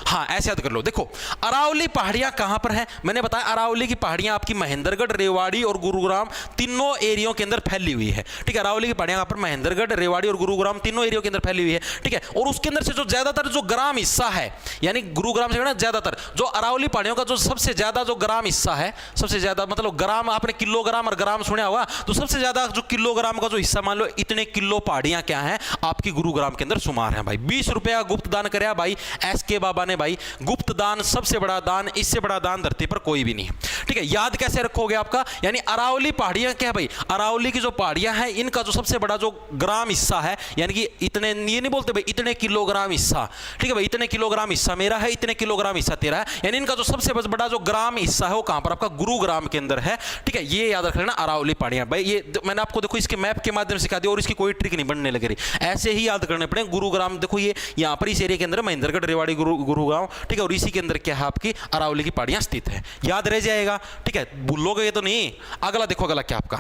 [SPEAKER 1] हाँ ऐसे याद कर लो। देखो अरावली पहाड़ियां कहां पर है, मैंने बताया अरावली की पहाड़ियां आपकी महेंद्रगढ़, रेवाड़ी और गुरुग्राम तीनों एरियो के अंदर फैली हुई है। ठीक है, अरावली की पहाड़ियां पर महेंद्रगढ़, रेवाड़ी और गुरुग्राम तीनों एरियो के अंदर फैली हुई है। ठीक है, और उसके अंदर से जो ज्यादातर जो ग्राम हिस्सा है, यानी गुरुग्राम से ज्यादातर जो अरावली पहाड़ियों का जो सबसे ज्यादा जो ग्राम हिस्सा है, सबसे ज्यादा मतलब ग्राम, आपने किलोग्राम और ग्राम सुना होगा, तो सबसे ज्यादा जो किलोग्राम का जो हिस्सा, मान लो इतने किलो पहाड़ियां क्या है आपकी गुरुग्राम के अंदर शुमार है भाई। 20 रुपया गुप्त दान कराया भाई एसके बाबा ने भाई। गुप्त दान सबसे बड़ा दान, इससे बड़ा दान धरती पर कोई भी नहीं है। ठीक है, याद कैसे रखोगे आपका, यानी अरावली पहाड़ियां क्या है भाई, अरावली की जो पहाड़ियां हैं इनका जो सबसे बड़ा जो ग्राम हिस्सा है, यानी कि इतने, ये नहीं बोलते भाई इतने किलोग्राम हिस्सा, ठीक है भाई, इतने किलोग्राम हिस्सा मेरा है, इतने किलोग्राम हिस्सा तेरा है, यानी इनका जो सबसे बड़ा जो ग्राम हिस्सा है वो कहां पर, आपका गुरुग्राम के अंदर है। ठीक है, ये याद रख लेना अरावली पहाड़ियां भाई। ये मैंने आपको देखो इसके मैप के माध्यम से सिखा दिया और इसकी कोई ट्रिक नहीं बनने लग रही, ऐसे ही याद करने पड़े। गुरुग्राम देखो ये यहाँ पर इस एरिया के अंदर महेंद्रगढ़, रेवाड़ी, गुरुग्राम, ठीक है, और इसी के अंदर क्या है आपकी अरावली की पहाड़ियां स्थित है, याद रह जाएगा। ठीक है, भूलोगे तो नहीं। अगला देखो, अगला क्या आपका,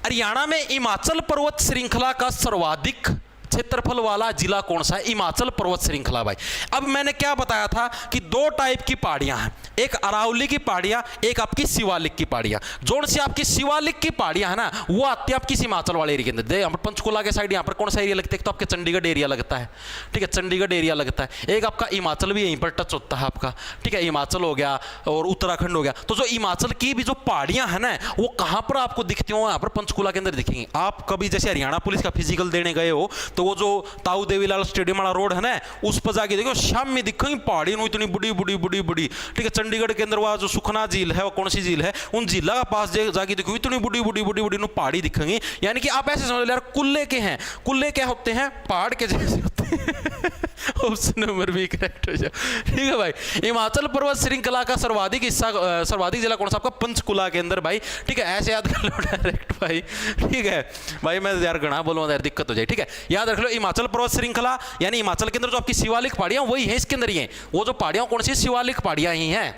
[SPEAKER 1] हरियाणा में हिमाचल पर्वत श्रृंखला का सर्वाधिक क्षेत्रफल वाला जिला कौन सा है, हिमाचल पर्वत श्रृंखला भाई। अब मैंने क्या बताया था कि दो टाइप की पहाड़ियां हैं, एक अरावली की पहाड़ियां, एक आपकी शिवालिक की पहाड़ियां। जोन से आपकी शिवालिक की पहाड़ियां है ना, वो आती है आपकी हिमाचल वाले एरिया के अंदर। यहाँ पर पंचकुला के साइड यहाँ पर कौन सा एरिया लगता है, तो आपके चंडीगढ़ एरिया लगता है। ठीक है, चंडीगढ़ एरिया लगता है। एक आपका हिमाचल भी यहीं पर टच होता है आपका। ठीक है, हिमाचल हो गया और उत्तराखंड हो गया। तो जो हिमाचल की भी जो पहाड़ियां है ना, वो कहां पर आपको दिखती हो, यहाँ पर पंचकुला के अंदर दिखेंगी। आप कभी जैसे हरियाणा पुलिस का फिजिकल देने गए हो तो वो जो ताऊ देवीलाल स्टेडियम वाला रोड है ना, उस पर जाके देखो शाम में दिखेंगी पहाड़ी इतनी बड़ी बड़ी बड़ी बड़ी। ठीक है, चंडीगढ़ के अंदर वह जो सुखना झील है, वो कौन सी झील है, उन झील का पास जाके देखो इतनी बड़ी बड़ी बड़ी बड़ी पहाड़ी दिखेंगी। यानी कि आप ऐसे समझ लो यार, कुल्ले के हैं। कुल्ले क्या होते हैं, पहाड़ के जैसे होते हैं। ऑप्शन नंबर बी करेक्ट हो जाए। ठीक है भाई, हिमाचल पर्वत श्रृंखला का सर्वाधिक हिस्सा, सर्वाधिक जिला कौन सा, आपका पंचकुला के अंदर भाई। ठीक है, ऐसे याद कर लो डायरेक्ट भाई। ठीक है भाई, मैं यार गणा बोलूँ यार दिक्कत हो जाए। ठीक है, याद रख लो हिमाचल पर्वत श्रृंखला, यानी हिमाचल के अंदर जो आपकी शिवालिक पहाड़ियां वही है, इसके अंदर ही है। वो जो पहाड़ियां कौन सी, शिवालिक पहाड़ियां ही हैं,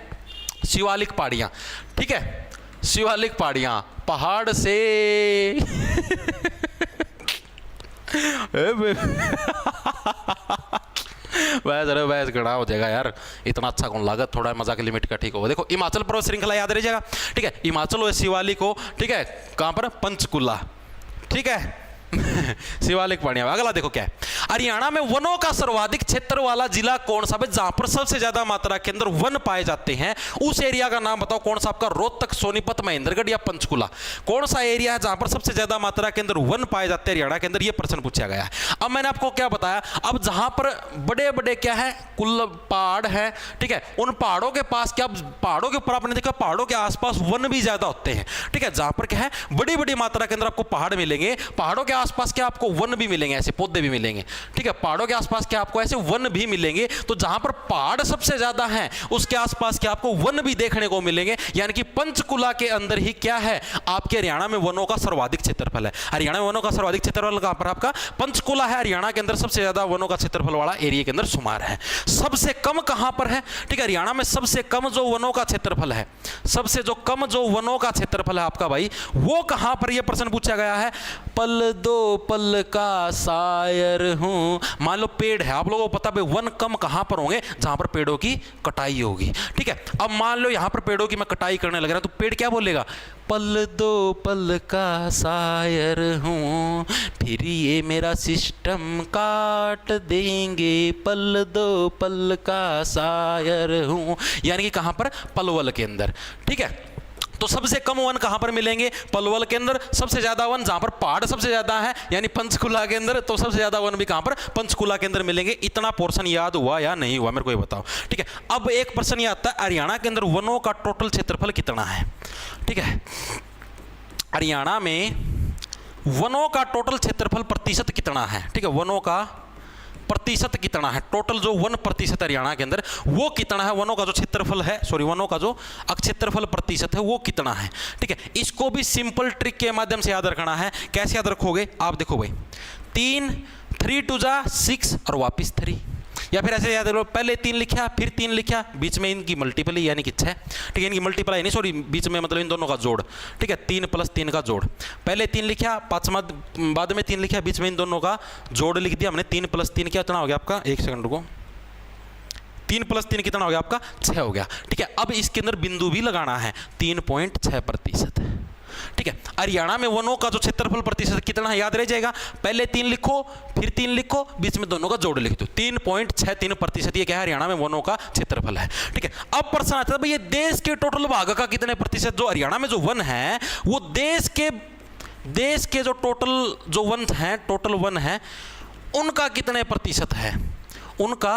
[SPEAKER 1] शिवालिक पहाड़ियां। ठीक है, शिवालिक पहाड़ियां पहाड़ से वैस गड़ा हो जाएगा यार, इतना अच्छा कौन लागत, थोड़ा मजा के लिमिट का। ठीक हो, देखो हिमाचल पर्वत श्रृंखला याद रह जाएगा। ठीक है, हिमाचल और शिवालिक हो, ठीक है, कहां पर, पंचकुला। ठीक है, शिवालिक पहाड़ियां। अगला देखो क्या है, हरियाणा में वनों का सर्वाधिक क्षेत्र वाला जिला कौन सा, जहां पर सबसे ज्यादा मात्रा के अंदर वन पाए जाते हैं, उस एरिया का नाम बताओ कौन सा, आपका रोहतक, सोनीपत, महेंद्रगढ़ या पंचकुला। कौन सा एरिया है जहां पर सबसे ज्यादा मात्रा के अंदर वन पाए जाते हैं हरियाणा के अंदर, यह प्रश्न पूछा गया है। अब मैंने आपको क्या बताया, अब जहां पर बड़े बड़े क्या है, कुल पहाड़ है, ठीक है, उन पहाड़ों के पास क्या, पहाड़ों के ऊपर आपने देखा पहाड़ों के आसपास वन भी ज्यादा होते हैं। ठीक है, जहां पर क्या है, बड़ी बड़ी मात्रा के अंदर आपको पहाड़ मिलेंगे, पहाड़ों के आसपास क्या आपको वन भी मिलेंगे, ऐसे पौधे भी मिलेंगे। ठीक है, पहाड़ों के आसपास क्या आपको ऐसे वन भी मिलेंगे। तो जहां पर पहाड़ सबसे ज्यादा हैं उसके आसपास क्या आपको वन भी देखने को मिलेंगे। यानी कि पंचकुला के अंदर ही क्या है, आपके हरियाणा में वनों का सर्वाधिक क्षेत्रफल है। हरियाणा में वनों का सर्वाधिक क्षेत्रफल कहां पर, आपका पंचकुला है। हरियाणा के अंदर सबसे ज्यादा वनों का क्षेत्रफल वाला एरिया के अंदर शुमार है। सबसे कम कहां पर है, ठीक है, हरियाणा में सबसे कम जो वनों का क्षेत्रफल है, सबसे जो कम जो वनों का क्षेत्रफल है आपका भाई, वो कहां पर, यह प्रश्न पूछा गया है। पल दो पल का शायर हूं। मान लो पेड़ है, आप लोगों को पता है वन कम कहां पर होंगे, जहां पर पेड़ों की कटाई होगी। ठीक है, अब मान लो यहां पर पेड़ों की मैं कटाई करने लग रहा हूं, तो पेड़ क्या बोलेगा, पल दो पल का शायर हूं, फिर ये मेरा सिस्टम काट देंगे, पल दो पल का शायर हूं। यानी कि कहां पर, पलवल के अंदर। ठीक है, तो सबसे कम वन कहां पर मिलेंगे, पलवल के अंदर। सबसे ज्यादा वन जहां पर पहाड़ सबसे ज्यादा है, यानी पंचकुला के अंदर, तो सबसे ज्यादा वन भी कहां पर, पंचकुला के अंदर मिलेंगे। इतना पोर्शन याद हुआ या नहीं हुआ, मेरे को ये बताओ। ठीक है, अब एक प्रश्न ये आता है, हरियाणा के अंदर वनों का टोटल क्षेत्रफल कितना है। ठीक है, हरियाणा में वनों का टोटल क्षेत्रफल प्रतिशत कितना है। ठीक है, वनों का प्रतिशत कितना है, टोटल जो 1% हरियाणा के अंदर वो कितना है, वनों का जो क्षेत्रफल है, सॉरी वनों का जो क्षेत्रफल प्रतिशत है वो कितना है। ठीक है, इसको भी सिंपल ट्रिक के माध्यम से याद रखना है। कैसे याद रखोगे, आप देखो भाई, 3 2 जा 6 और वापिस 3, या फिर ऐसे याद रखो, पहले 3 लिखा फिर 3 लिखा, बीच में इनकी मल्टीपल यानी कि 6। ठीक है, इनकी मल्टीपल नहीं, सॉरी बीच में मतलब इन दोनों का जोड़। ठीक है, 3 + 3 का जोड़, पहले 3 लिखा, 5वां बाद में 3 लिखा, बीच में इन दोनों का जोड़ लिख दिया हमने। 3 + 3 क्या इतना हो गया आपका, 1 सेकंड को, 3 + 3 कितना हो गया आपका 6 हो गया। ठीक है, अब इसके अंदर बिंदु भी लगाना है 3.6%। ठीक है, हरियाणा में वनों का जो क्षेत्रफल प्रतिशत कितना है याद रह जाएगा। पहले 3 लिखो, फिर 3 लिखो, बीच में दोनों का जोड़ लिख दो। 3.63% ये क्या है, हरियाणा में वनों का क्षेत्रफल है। ठीक है, अब प्रश्न आता है भाई ये देश के टोटल भाग का कितने प्रतिशत, जो हरियाणा में जो वन है वो देश के जो टोटल जो वन है, टोटल वन है उनका कितने प्रतिशत है, उनका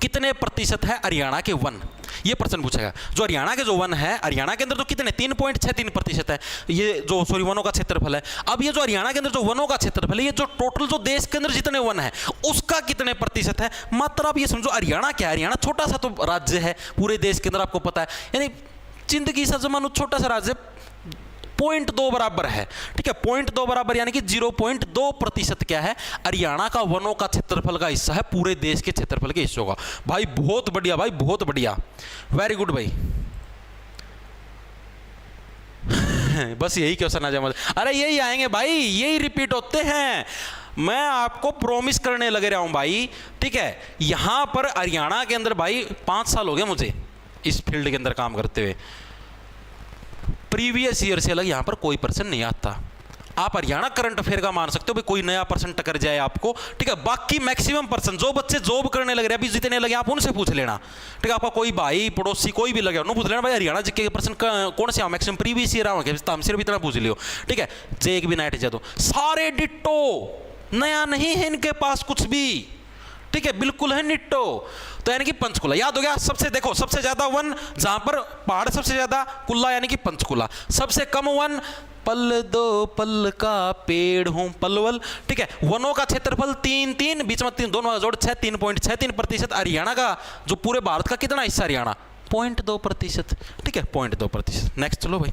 [SPEAKER 1] कितने प्रतिशत है हरियाणा के वन, ये प्रश्न पूछेगा। जो हरियाणा के जो वन है, हरियाणा के अंदर तो कितने 3.63% है ये जो सॉरी वनों का क्षेत्रफल है। अब ये जो हरियाणा के अंदर जो वनों का क्षेत्रफल है, ये जो टोटल जो देश के अंदर जितने वन है उसका कितने प्रतिशत है। मात्र आप ये समझो हरियाणा क्या है, हरियाणा छोटा सा तो राज्य है पूरे देश के अंदर, आपको पता है, यानी जिंदगी सा जमानो छोटा सा राज्य 0.2 बराबर है। ठीक है, 0.2 बराबर यानी कि 0.2% क्या है हरियाणा का वनों का क्षेत्रफल का हिस्सा है पूरे देश के क्षेत्रफल के हिस्सों का। भाई बहुत बढ़िया, भाई बहुत बढ़िया, वेरी गुड भाई। बस यही क्वेश्चन आ जाए, अरे यही आएंगे भाई, यही रिपीट होते हैं, मैं आपको प्रॉमिस करने लगे रहा हूं भाई। ठीक है, यहां पर हरियाणा के अंदर भाई 5 साल हो गए मुझे इस फील्ड के अंदर काम करते हुए, प्रीवियस ईयर से अलग यहां पर कोई पर्सन नहीं आता। आप हरियाणा करंट अफेयर का मान सकते हो भाई, कोई नया पर्सन टकर जाए आपको। ठीक है, बाकी मैक्सिमम पर्सन जो बच्चे जॉब करने लग रहे हैं अभी जितने लगे आप उनसे पूछ लेना। ठीक है, आपका कोई भाई पड़ोसी कोई भी लगे उन्होंने पूछ लेना भाई हरियाणा जी के पर्सन कौन से आओ, मैक्सिमम प्रीवियस ईयर आओ, हमसे भी इतना पूछ लियो। ठीक है, जे एक भी नाइट जा दो, सारे डिट्टो, नया नहीं है इनके पास कुछ भी। ठीक है, बिल्कुल है निट्टो। तो यानी कि पंचकुला याद हो गया। सबसे देखो, सबसे ज्यादा वन जहां पर पहाड़ सबसे ज्यादा, कुल्ला यानी कि पंचकुला। सबसे कम वन, पल दो पल का पेड़ हूं पलवल। ठीक है, वनों का क्षेत्रफल 3 बीच में 3 दोनों जोड़ 6, 3.63%। हरियाणा का जो पूरे भारत का कितना हिस्सा हरियाणा 0.2%। ठीक है, 0.2%। नेक्स्ट चलो भाई,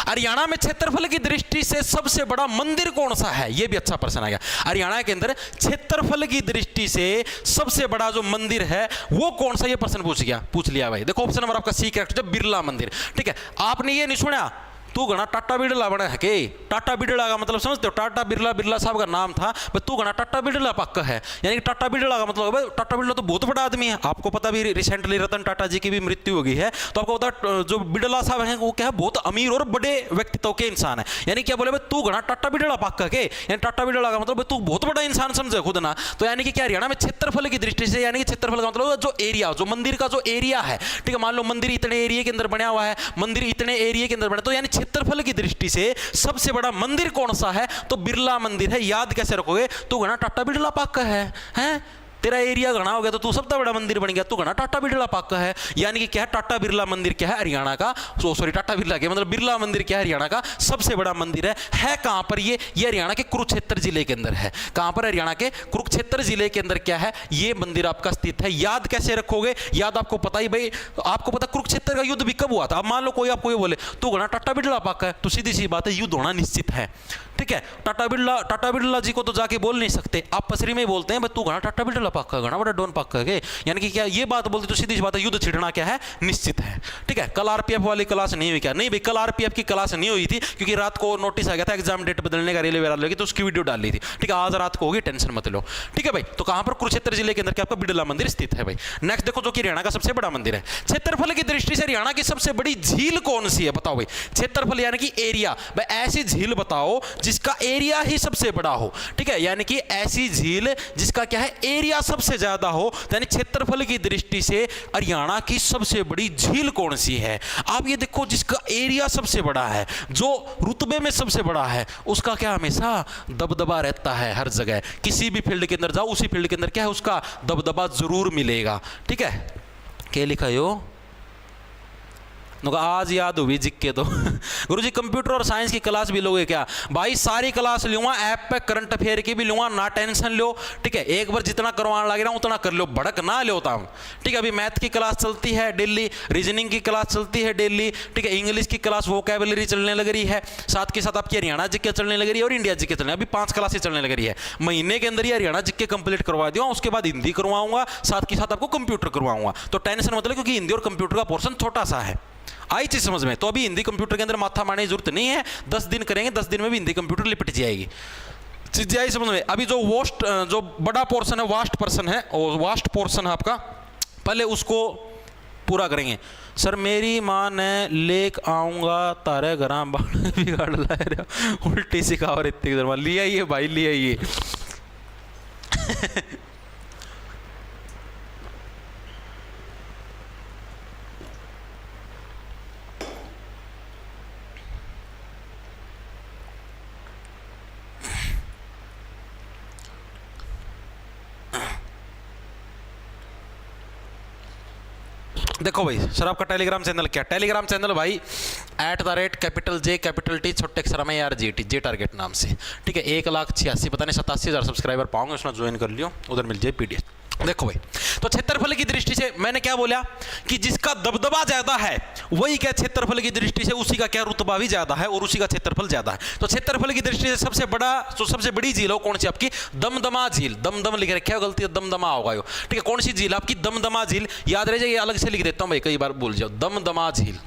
[SPEAKER 1] हरियाणा में क्षेत्रफल की दृष्टि से सबसे बड़ा मंदिर कौन सा है, यह भी अच्छा प्रश्न आएगा। हरियाणा के अंदर क्षेत्रफल की दृष्टि से सबसे बड़ा जो मंदिर है वो कौन सा, यह प्रश्न पूछ लिया भाई। देखो ऑप्शन नंबर आपका सी करेक्ट है, बिरला मंदिर। ठीक है, आपने ये नहीं सुना तू घना टाटा बिरला बना है के, टाटा बिरला का मतलब समझते हो, टाटा बिरला साहब का नाम था, तू घना टाटा बिरला पक्का है, यानी कि टाटा बिरला का मतलब भाई टाटा बिरला तो बहुत बड़ा आदमी है। आपको पता भी रिसेंटली रतन टाटा जी की भी मृत्यु हो गई है, तो आपको पता जो बिरला साहब हैं वो क्या है, बहुत अमीर और बड़े व्यक्तित्व के इंसान है। यानी क्या बोले भाई तू घना टाटा बिरला पक्का के, यानी टाटा बिरला का मतलब तू बहुत बड़ा इंसान समझे खुद ना। तो यानी कि क्या हरियाणा में क्षेत्रफल की दृष्टि से, यानी कि क्षेत्रफल का मतलब जो एरिया, जो मंदिर का जो एरिया है। ठीक है, मान लो मंदिर इतने एरिया के अंदर बना हुआ है, मंदिर इतने एरिया के अंदर बना, तो यानी क्षेत्रफल की दृष्टि से सबसे बड़ा मंदिर कौन सा है, तो बिरला मंदिर है। याद कैसे रखोगे, तू घना टाटा बिरला पक्का है, हैं तेरा एरिया घना हो गया तो तू सबसे बड़ा मंदिर बन गया, तू घना टाटा बिरला पक्का है। यानी कि क्या है, टाटा बिरला मंदिर क्या है हरियाणा का, सॉरी टाटा बिरला के मतलब बिरला मंदिर क्या है हरियाणा का सबसे बड़ा मंदिर है कहां पर, ये हरियाणा के कुरुक्षेत्र जिले के अंदर है। कहां पर, हरियाणा के कुरुक्षेत्र जिले के अंदर क्या है, ये मंदिर आपका स्थित है। याद कैसे रखोगे, याद आपको पता ही भाई, आपको पता कुरुक्षेत्र का युद्ध भी कब हुआ था। अब मान लो कोई आपको ये बोले तू घना टाटा बिरला पक्का है, तो सीधी सी बात है युद्ध होना निश्चित है। ठीक है, टाटा बिरला जी को तो जाके बोल नहीं सकते, आप पसरी में बोलते हैं तू घना टाटा बिरला पक्का, घना बड़ा डॉन पक्का है, यानी कि क्या ये बात बोलते तो सीधी सी बात है युद्ध छिड़ना क्या है निश्चित है। ठीक है, कल आरपीएफ वाली क्लास नहीं हुई क्या, नहीं भाई कल आरपीएफ की क्लास नहीं हुई थी क्योंकि रात को नोटिस आ गया था एग्जाम डेट बदलने का, रेलवे वाले की, तो उसकी वीडियो डाल ली थी। ठीक है, आज रात को होगी, टेंशन मत लो। ठीक है भाई, तो कहां पर, कुरुक्षेत्र जिले के अंदर क्या आपका बिरला मंदिर स्थित है भाई। नेक्स्ट देखो, जो कि हरियाणा का सबसे बड़ा मंदिर है। क्षेत्रफल की दृष्टि से हरियाणा की सबसे बड़ी झील कौन सी है, बताओ भाई। क्षेत्रफल यानी कि एरिया, भाई ऐसी झील बताओ जिसका एरिया ही सबसे बड़ा हो। ठीक है, यानी कि ऐसी झील जिसका क्या है एरिया सबसे ज्यादा हो, यानी क्षेत्रफल की दृष्टि से हरियाणा की सबसे बड़ी झील कौन सी है। आप ये देखो, जिसका एरिया सबसे बड़ा है, जो रुतबे में सबसे बड़ा है, उसका क्या हमेशा दबदबा रहता है हर जगह। किसी भी फील्ड के अंदर जाओ, उसी फील्ड के अंदर क्या है उसका दबदबा जरूर मिलेगा। ठीक है, क्या लिखा है यो, आज याद हुई जिक्के तो गुरुजी कंप्यूटर और साइंस की क्लास भी लोगे क्या, भाई सारी क्लास लूंगा, ऐप पे करंट अफेयर की भी लूंगा, ना टेंशन लो। ठीक है, एक बार जितना करवाने लगे ना उतना कर लो, भड़क ना लो ताम। ठीक है, अभी मैथ की क्लास चलती है डेली, रीजनिंग की क्लास चलती है डेली। ठीक है, इंग्लिश की क्लास वोकैबुलरी चलने लग रही है, साथ के साथ आपकी हरियाणा जिक्के चलने लग रही है और इंडिया जिक्के चलने, अभी 5 क्लासें चलने लग रही है। महीने के अंदर ही हरियाणा जिक्के कंप्लीट करवा दूंगा, उसके बाद हिंदी करवाऊंगा, साथ के साथ आपको कंप्यूटर करवाऊंगा। तो टेंशन मतलब, क्योंकि हिंदी और कंप्यूटर का पोर्शन छोटा सा है, आई चीज समझ में। तो अभी हिंदी कंप्यूटर के अंदर माथा मारने की जरूरत नहीं है, 10 दिन करेंगे, 10 दिन में भी हिंदी कंप्यूटर लिपट जाएगी, चीज आई समझ में। अभी जो बड़ा पोर्शन है, वास्ट पोर्शन है आपका पहले उसको पूरा करेंगे। सर मेरी माँ ने लेक आऊँगा तारे घरा बाण बिगाड़ लाए रहा, उल्टी सिखावर इतनी देर में लिया ये भाई लिया ये। देखो भाई सर आपका टेलीग्राम चैनल क्या, टेलीग्राम चैनल भाई @J छोटे अक्षर में यार जे टारगेट नाम से, ठीक है। 1,86,000 पता नहीं 87,000 सब्सक्राइबर पाऊंगे, उसमें ज्वाइन कर लियो, उधर मिल जाए PDF। देखो भाई तो क्षेत्रफल की दृष्टि से मैंने क्या बोला कि जिसका दबदबा ज्यादा है वही क्या क्षेत्रफल की दृष्टि से उसी का क्या रुतबा भी ज्यादा है और उसी का क्षेत्रफल ज्यादा है। तो क्षेत्रफल की दृष्टि से सबसे बड़ी झील हो कौन सी आपकी, दमदमा झील। दमदम लिख रखे हो, गलती है दमदमा होगा यो, ठीक है। कौन सी झील आपकी, दमदमा झील। याद रह जाए, अलग से लिख देता हूं भाई, कई बार भूल जाओ, दमदमा झील,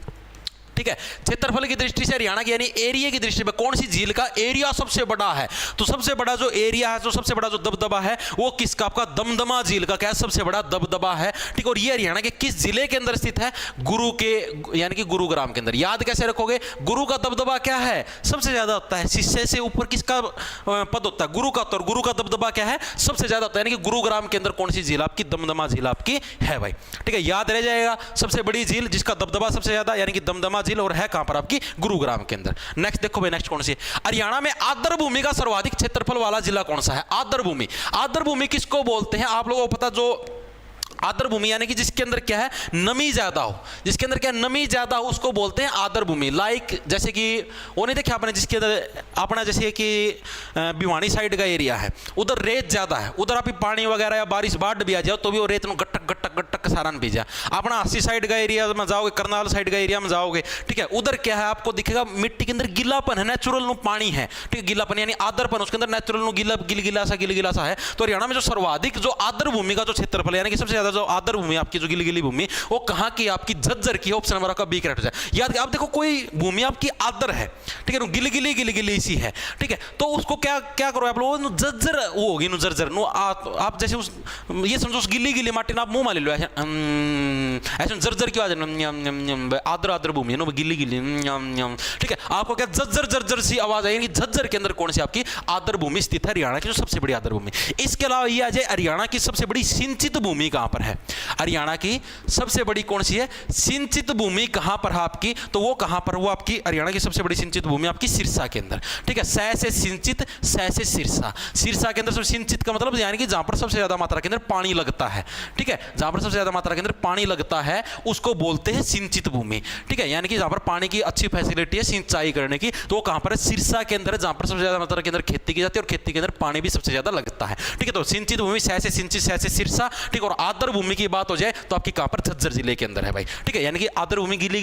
[SPEAKER 1] ठीक है। क्षेत्रफल की दृष्टि से हरियाणा की यानी एरिया की दृष्टि में कौन सी झील का एरिया सबसे बड़ा है, तो सबसे बड़ा जो एरिया है, जो सबसे बड़ा जो दबदबा है वो किसका, आपका दमदमा झील का क्या है, सबसे बड़ा दबदबा है, ठीक। और ये हरियाणा के किस जिले के अंदर स्थित है, गुरु के यानी कि गुरुग्राम के अंदर। याद कैसे रखोगे, गुरु का दबदबा क्या है, सबसे ज्यादा होता है। शिष्य से ऊपर किसका पद होता है, गुरु का, तो गुरु का दबदबा क्या है, सबसे ज्यादा होता है, यानी कि गुरुग्राम के अंदर कौन सी झील आपकी, दमदमा झील आपकी है भाई, ठीक है। याद रह जाएगा, सबसे बड़ी झील जिसका दबदबा सबसे ज्यादा यानी कि दमदमा झील, और है कहां पर आपकी, गुरुग्राम के अंदर। नेक्स्ट देखो भाई, नेक्स्ट कौन सी, हरियाणा में आर्द्र भूमि का सर्वाधिक क्षेत्रफल वाला जिला कौन सा है, आर्द्र भूमि। आर्द्र भूमि किसको बोलते हैं, आप लोगों को पता, जो आर्द्र भूमि यानी कि जिसके अंदर क्या है, नमी ज्यादा हो, जिसके अंदर क्या नमी ज्यादा हो उसको बोलते हैं आर्द्र भूमि। लाइक जैसे कि वो नहीं देखा आपने, जिसके अंदर अपना जैसे कि भिवानी साइड का एरिया है, उधर रेत ज्यादा है, उधर आप पानी वगैरह या बारिश बाढ़ भी आ जाओ तो भी वो रेत में गट्टक गट्टक गट्टक सारान भी जाए। अपना 80 साइड का एरिया में जाओगे, करनाल साइड का एरिया में जाओगे, ठीक है, उधर क्या है आपको दिखेगा, मिट्टी के अंदर गिलापन है, नेचुरल पानी है, ठीक है, गिलापन यानी आर्द्रपन, उसके अंदर नेचुरल गिलगिला सा है। तो हरियाणा में जो सर्वाधिक जो आर्द्र भूमि का जो क्षेत्रफल यानी कि सबसे ज्यादा जो आर्द्र भूमि आपकी जो गिलगिली भूमि, वो कहां की आपकी, झज्जर की। ऑप्शन नंबर आपका बी करेक्ट हो जाए। याद आप देखो, कोई भूमि आपकी आर्द्र है, ठीक है, गिलगिली सी है, ठीक है, तो उसको क्या क्या करो आप लोग, झज्जर वो होगी नु, झज्जर नु आप जैसे उस ये समझो उस गिली माटी ना आप मुंह में ले लो, ऐसे झज्जर क्यों आ जाए, आर्द्र भूमि नो गिली, ठीक है। आपको क्या झज्जर सी आवाज आएगी, झज्जर के अंदर कौन सी आपकी आर्द्र भूमि स्थित है, हरियाणा की जो सबसे बड़ी आर्द्र भूमि। इसके अलावा ये आ जाए, हरियाणा की सबसे बड़ी सिंचित भूमि कहां पर है, हरियाणा की सबसे बड़ी कौन सी है, सिंचित भूमि कहां पर है आपकी, तो वो कहां पर, वो आपकी हरियाणा की सबसे बड़ी सिंचित भूमि आपकी सिरसा के अंदर, ठीक है। सै से सिंचित, सै से सिरसा, सिरसा के अंदर सिंचित का मतलब यानी कि जहां पर सबसे ज्यादा मात्रा के अंदर पानी लगता है, ठीक है, जहां पर सबसे ज्यादा मात्रा के अंदर पानी लगता है उसको बोलते हैं सिंचित भूमि, ठीक है, यानी कि जहां पर पानी की अच्छी फैसिलिटी है सिंचाई करने की, तो कहां पर है, सिरसा के अंदर, जहां पर सबसे ज्यादा मात्रा के अंदर खेती की जाती है और खेती के अंदर पानी भी सबसे ज्यादा लगता है, ठीक है। तो सिंचित भूमि सै से सिंचित, सै से सिरसा, ठीक है। और आर्द्र भूमि की बात हो जाए तो आपकी कहां पर, झज्जर जिले के अंदर है भाई, ठीक है, यानी कि आर्द्र भूमि गिली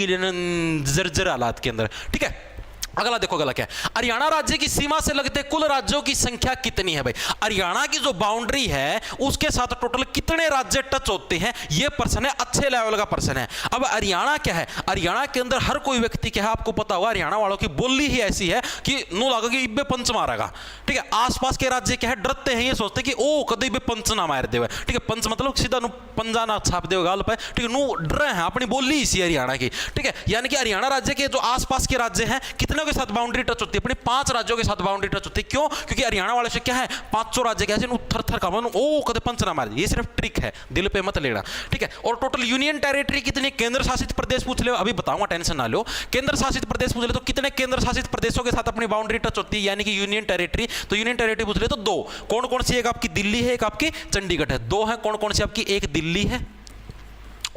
[SPEAKER 1] जर्जर हालात के अंदर, ठीक है। अगला देखो, अगला क्या है, हरियाणा राज्य की सीमा से लगते कुल राज्यों की संख्या कितनी है भाई। हरियाणा की जो बाउंड्री है उसके साथ टोटल कितने राज्य टच होते हैं, ये प्रश्न है, अच्छे लेवल का प्रश्न है। अब हरियाणा क्या है, हरियाणा के अंदर हर कोई व्यक्ति क्या है, आपको पता होगा, हरियाणा वालों की बोली ही ऐसी है कि नो लगा कि इब्बे पंच मारेगा, ठीक है। आसपास के राज्य क्या है, डरते हैं, ये सोचते हैं कि ओ कदे इब्बे पंच ना मार देवे, ठीक है। पंच मतलब सीधा नु पंजा ना छाप देवे गाल पे, ठीक है, नु डर है, अपनी बोली इसी हरियाणा की, ठीक है। यानी कि हरियाणा राज्य के जो आसपास के राज्य हैं कितने के साथ बाउंड्री टच होती है, अपने 5 राज्यों के साथ बाउंड्री टच होती है। क्यों, क्योंकि हरियाणा वाले से क्या है, 500 राज्य कैसे थर थर का ओ कदे पंच ना मार दे, ये सिर्फ ट्रिक है, दिल पे मत लेना, ठीक है। और टोटल यूनियन टेरिटरी कितने, केंद्र शासित प्रदेश पूछ ले, अभी बताऊंगा, टेंशन ना लो। केंद्र शासित प्रदेश पूछ ले तो कितने केंद्र शासित प्रदेशों के साथ अपनी बाउंड्री टच होती है, यानी कि यूनियन टेरिटरी, तो यूनियन टेरिटरी पूछ ले तो 2, कौन कौन सी, एक आपकी दिल्ली है, एक आपकी चंडीगढ़ है, 2 है, कौन कौन सी आपकी, एक दिल्ली है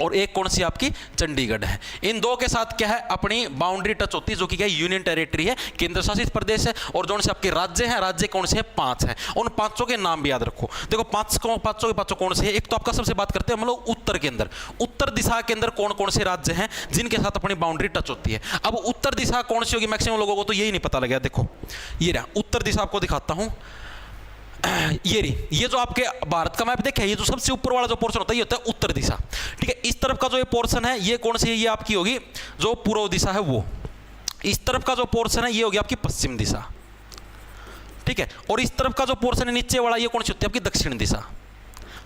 [SPEAKER 1] और एक कौन सी आपकी चंडीगढ़ है। इन 2 के साथ क्या है, अपनी बाउंड्री टच होती है, जो कि क्या है, यूनियन टेरिटरी है, केंद्र शासित प्रदेश है। और जो से आपके राज्य हैं, राज्य कौन से हैं, 5 हैं। उन 5 के नाम भी याद रखो। देखो 5 के 5 कौन से हैं, एक तो आपका सबसे बात करते हैं हम लोग उत्तर के अंदर, उत्तर दिशा के अंदर कौन कौन से राज्य हैं जिनके साथ अपनी बाउंड्री टच होती है। अब उत्तर दिशा कौन सी होगी, मैक्सिमम लोगों को तो यही नहीं पता लगा। देखो ये रहा उत्तर दिशा, आपको दिखाता हूं, ये जो आपके भारत का मैप देखे, ये जो सबसे ऊपर वाला जो पोर्शन होता है ये होता है उत्तर दिशा, ठीक है। इस तरफ का जो ये पोर्शन है ये कौन सी है, ये आपकी होगी जो पूर्व दिशा है वो। इस तरफ का जो पोर्शन है ये होगी आपकी पश्चिम दिशा, ठीक है। और इस तरफ का जो पोर्शन है नीचे वाला ये कौन सी होती है आपकी दक्षिण दिशा।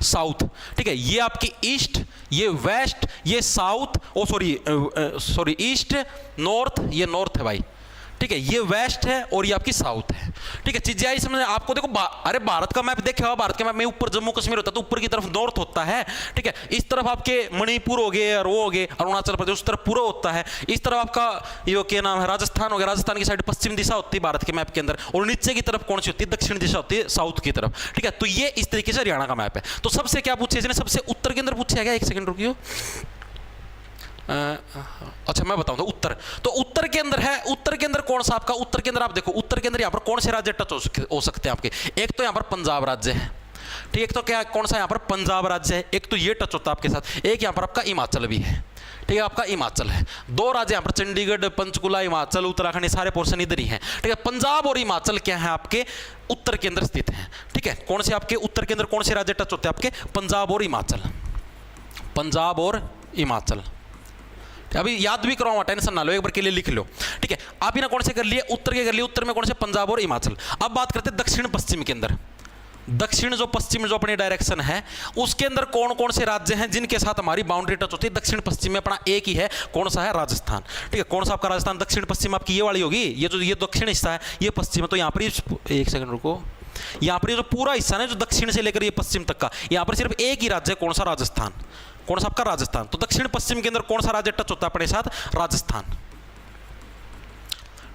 [SPEAKER 1] साउथ, ठीक है। ये आपकी ईस्ट, ये वेस्ट, ये साउथ, ओ सॉरी ईस्ट, नॉर्थ, ये नॉर्थ है भाई, ठीक है। ये वेस्ट है और ये आपकी साउथ है, ठीक है। चीजें आई समझ आपको। देखो अरे भारत का मैप देखा, भारत के मैप में ऊपर जम्मू कश्मीर होता है तो ऊपर की तरफ नॉर्थ होता है, ठीक है। इस तरफ आपके मणिपुर हो गए और वो हो गए अरुणाचल प्रदेश, उस तरफ पूरा होता है। इस तरफ आपका ये क्या नाम है, राजस्थान हो गया, राजस्थान की साइड पश्चिम दिशा होती है भारत के मैप के अंदर, और नीचे की तरफ कौन सी होती है, दक्षिण दिशा होती है, साउथ की तरफ, ठीक है। तो ये इस तरीके से हरियाणा का मैप है। तो सबसे क्या पूछे इसने, सबसे उत्तर के अंदर पूछा गया, एक सेकंड रुकियो, अच्छा मैं बताऊं तो उत्तर, तो उत्तर के अंदर है, उत्तर के अंदर कौन सा आपका, उत्तर के अंदर आप देखो, उत्तर के अंदर यहां पर कौन से राज्य टच हो सकते हैं आपके, एक तो यहां पर पंजाब राज्य है, ठीक है। एक तो क्या कौन सा यहां पर पंजाब राज्य है, एक तो ये टच होता है आपके साथ, एक यहां पर आपका हिमाचल भी है, ठीक है। आपका हिमाचल है, दो राज्य यहां पर चंडीगढ़, पंचकुला, हिमाचल, उत्तराखंड, ये सारे पोर्शन इधर ही हैं, ठीक है। पंजाब और हिमाचल क्या है आपके उत्तर के अंदर स्थित है, ठीक है। कौन से आपके उत्तर के अंदर कौन से राज्य टच होते हैं आपके, पंजाब और हिमाचल, पंजाब और हिमाचल। अभी याद भी कराऊंगा, टेंशन ना लो, एक बार के लिए लिख लो, ठीक है। आप ही ना कौन से कर लिए, उत्तर के कर लिए, उत्तर में कौन से, पंजाब और हिमाचल। अब बात करते हैं दक्षिण पश्चिम के अंदर, दक्षिण जो पश्चिम जो अपनी डायरेक्शन है उसके अंदर कौन कौन से राज्य हैं जिनके साथ हमारी बाउंड्री टच होती है। दक्षिण पश्चिम में अपना एक ही है, कौन सा है, राजस्थान, ठीक है। कौन सा आपका राजस्थान, दक्षिण पश्चिम आपकी ये वाली होगी, ये जो ये दक्षिण हिस्सा है ये पश्चिम है, तो यहाँ पर एक सेकंड रुको, यहाँ पर ये जो पूरा हिस्सा है जो दक्षिण से लेकर ये पश्चिम तक का, यहाँ पर सिर्फ एक ही राज्य है, कौन सा, राजस्थान, कौन सा आपका, राजस्थान। तो दक्षिण पश्चिम के अंदर कौन सा राज्य टच होता है अपने साथ, राजस्थान,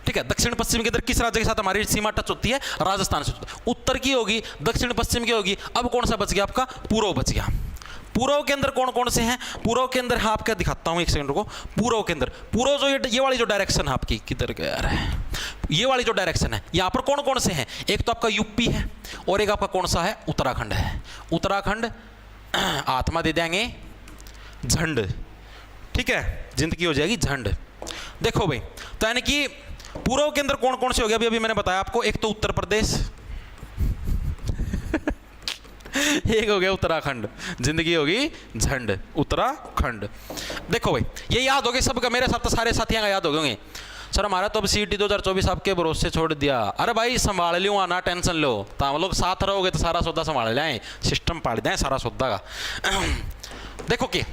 [SPEAKER 1] ठीक है। दक्षिण पश्चिम के अंदर किस राज्य के साथ हमारी सीमा टच होती है, राजस्थान से। उत्तर की होगी, दक्षिण पश्चिम की होगी, अब कौन सा बच गया आपका, पूर्व बच गया। पूर्व के अंदर कौन कौन से हैं, पूर्व के अंदर हाँ आपका दिखाता हूं, एक सेकंड रुको। पूर्व के अंदर, पूर्व जो ये वाली जो डायरेक्शन है आपकी, किधर गया यार, ये वाली जो डायरेक्शन है, यहां पर कौन कौन से हैं, एक तो आपका यूपी है और एक आपका कौन सा है, उत्तराखंड है। उत्तराखंड आत्मा दे देंगे झंड, ठीक है, जिंदगी हो जाएगी झंड। देखो भाई, तो यानी कि पूर्व के अंदर कौन कौन से हो गए, अभी मैंने बताया आपको, एक तो उत्तर प्रदेश एक हो गया उत्तराखंड, जिंदगी होगी झंड, उत्तराखंड। देखो भाई ये याद हो गए सबका, मेरे साथ तो सारे साथियों का याद हो गए। सर हमारा तो अब CET 2024 आपके भरोसे छोड़ दिया, अरे भाई संभाल लियो, ना टेंशन लो, तो हम लोग साथ रहोगे तो सारा सौदा संभाल लें, सिस्टम पाड़ दें सारा सौदा का। देखो कि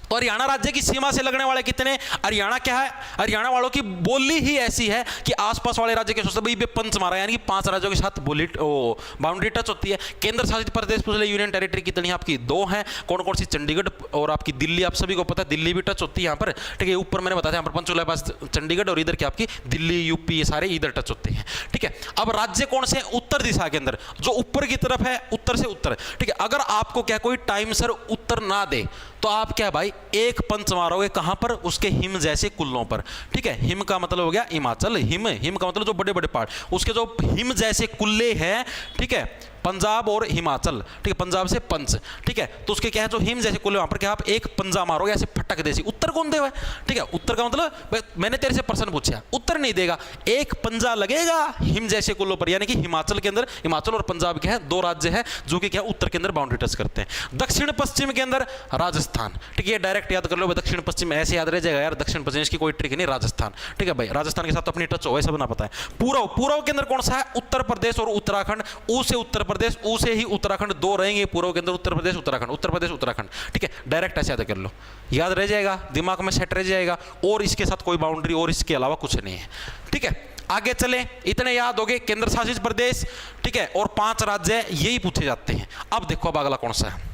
[SPEAKER 1] तो हरियाणा राज्य की सीमा से लगने वाले कितने, हरियाणा क्या है, हरियाणा वालों की बोली ही ऐसी है कि आसपास वाले राज्य के सभी पे पंच मारा, यानी कि 5 राज्यों के साथ बोली बाउंड्री टच होती है। केंद्र शासित प्रदेश पूछ ले, यूनियन टेरिटरी कितनी आपकी, 2 हैं, कौन कौन सी, चंडीगढ़ और आपकी दिल्ली, आप सभी को पता है दिल्ली भी टच होती है यहाँ पर, ठीक है। ऊपर मैंने बताया यहाँ पर पंचकुला पास चंडीगढ़, और इधर क्या आपकी दिल्ली, यूपी, ये सारे इधर टच होते हैं, ठीक है। अब राज्य कौन से, उत्तर दिशा के अंदर, जो ऊपर की तरफ है, उत्तर से उत्तर, ठीक है। अगर आपको क्या कोई टाइम सर उत्तर ना दे तो आप क्या भाई एक पंच मारोगे, कहां पर, उसके हिम जैसे कुल्लों पर, ठीक है। हिम का मतलब हो गया हिमाचल, हिम का मतलब जो बड़े बड़े पहाड़, उसके जो हिम जैसे कुल्ले हैं, ठीक है, पंजाब और हिमाचल, ठीक है, पंजाब से पंच, ठीक है। तो उसके क्या है जो हिम जैसे कुल्ले, वहां पर क्या आप एक पंजा मारोगे ऐसे फटक देसी, उत्तर कौन देगा, ठीक है। उत्तर का मतलब मैंने तेरे से प्रश्न पूछा, उत्तर नहीं देगा, एक पंजा लगेगा हिम जैसे कुल्लों पर, यानी कि हिमाचल के अंदर, हिमाचल और पंजाब क्या है, 2 राज्य है जो कि क्या उत्तर के अंदर बाउंड्री टच करते हैं। दक्षिण पश्चिम के अंदर राजस्थान, ठीक है, डायरेक्ट याद कर लो, दक्षिण पश्चिम ऐसे याद रह जाएगा यार, दक्षिण पश्चिम की कोई ट्रिक नहीं, राजस्थान, ठीक है भाई, राजस्थान के साथ तो अपनी टच हो, सब ना पता है। पूर्व के अंदर कौन सा है, उत्तर प्रदेश और उत्तराखंड, ऊ से उत्तर प्रदेश, ऊ से ही उत्तराखंड, 2 रहेंगे पूर्व के अंदर, उत्तर प्रदेश उत्तराखंड, उत्तर प्रदेश उत्तराखंड, ठीक है। डायरेक्ट ऐसे याद कर लो, याद रह जाएगा, दिमाग में सेट रह जाएगा, और इसके साथ कोई बाउंड्री और इसके अलावा कुछ नहीं है, ठीक है। आगे चले, इतने याद हो गए, केंद्र शासित प्रदेश, ठीक है, और 5 राज्य यही पूछे जाते हैं। अब देखो अब अगला कौन सा है,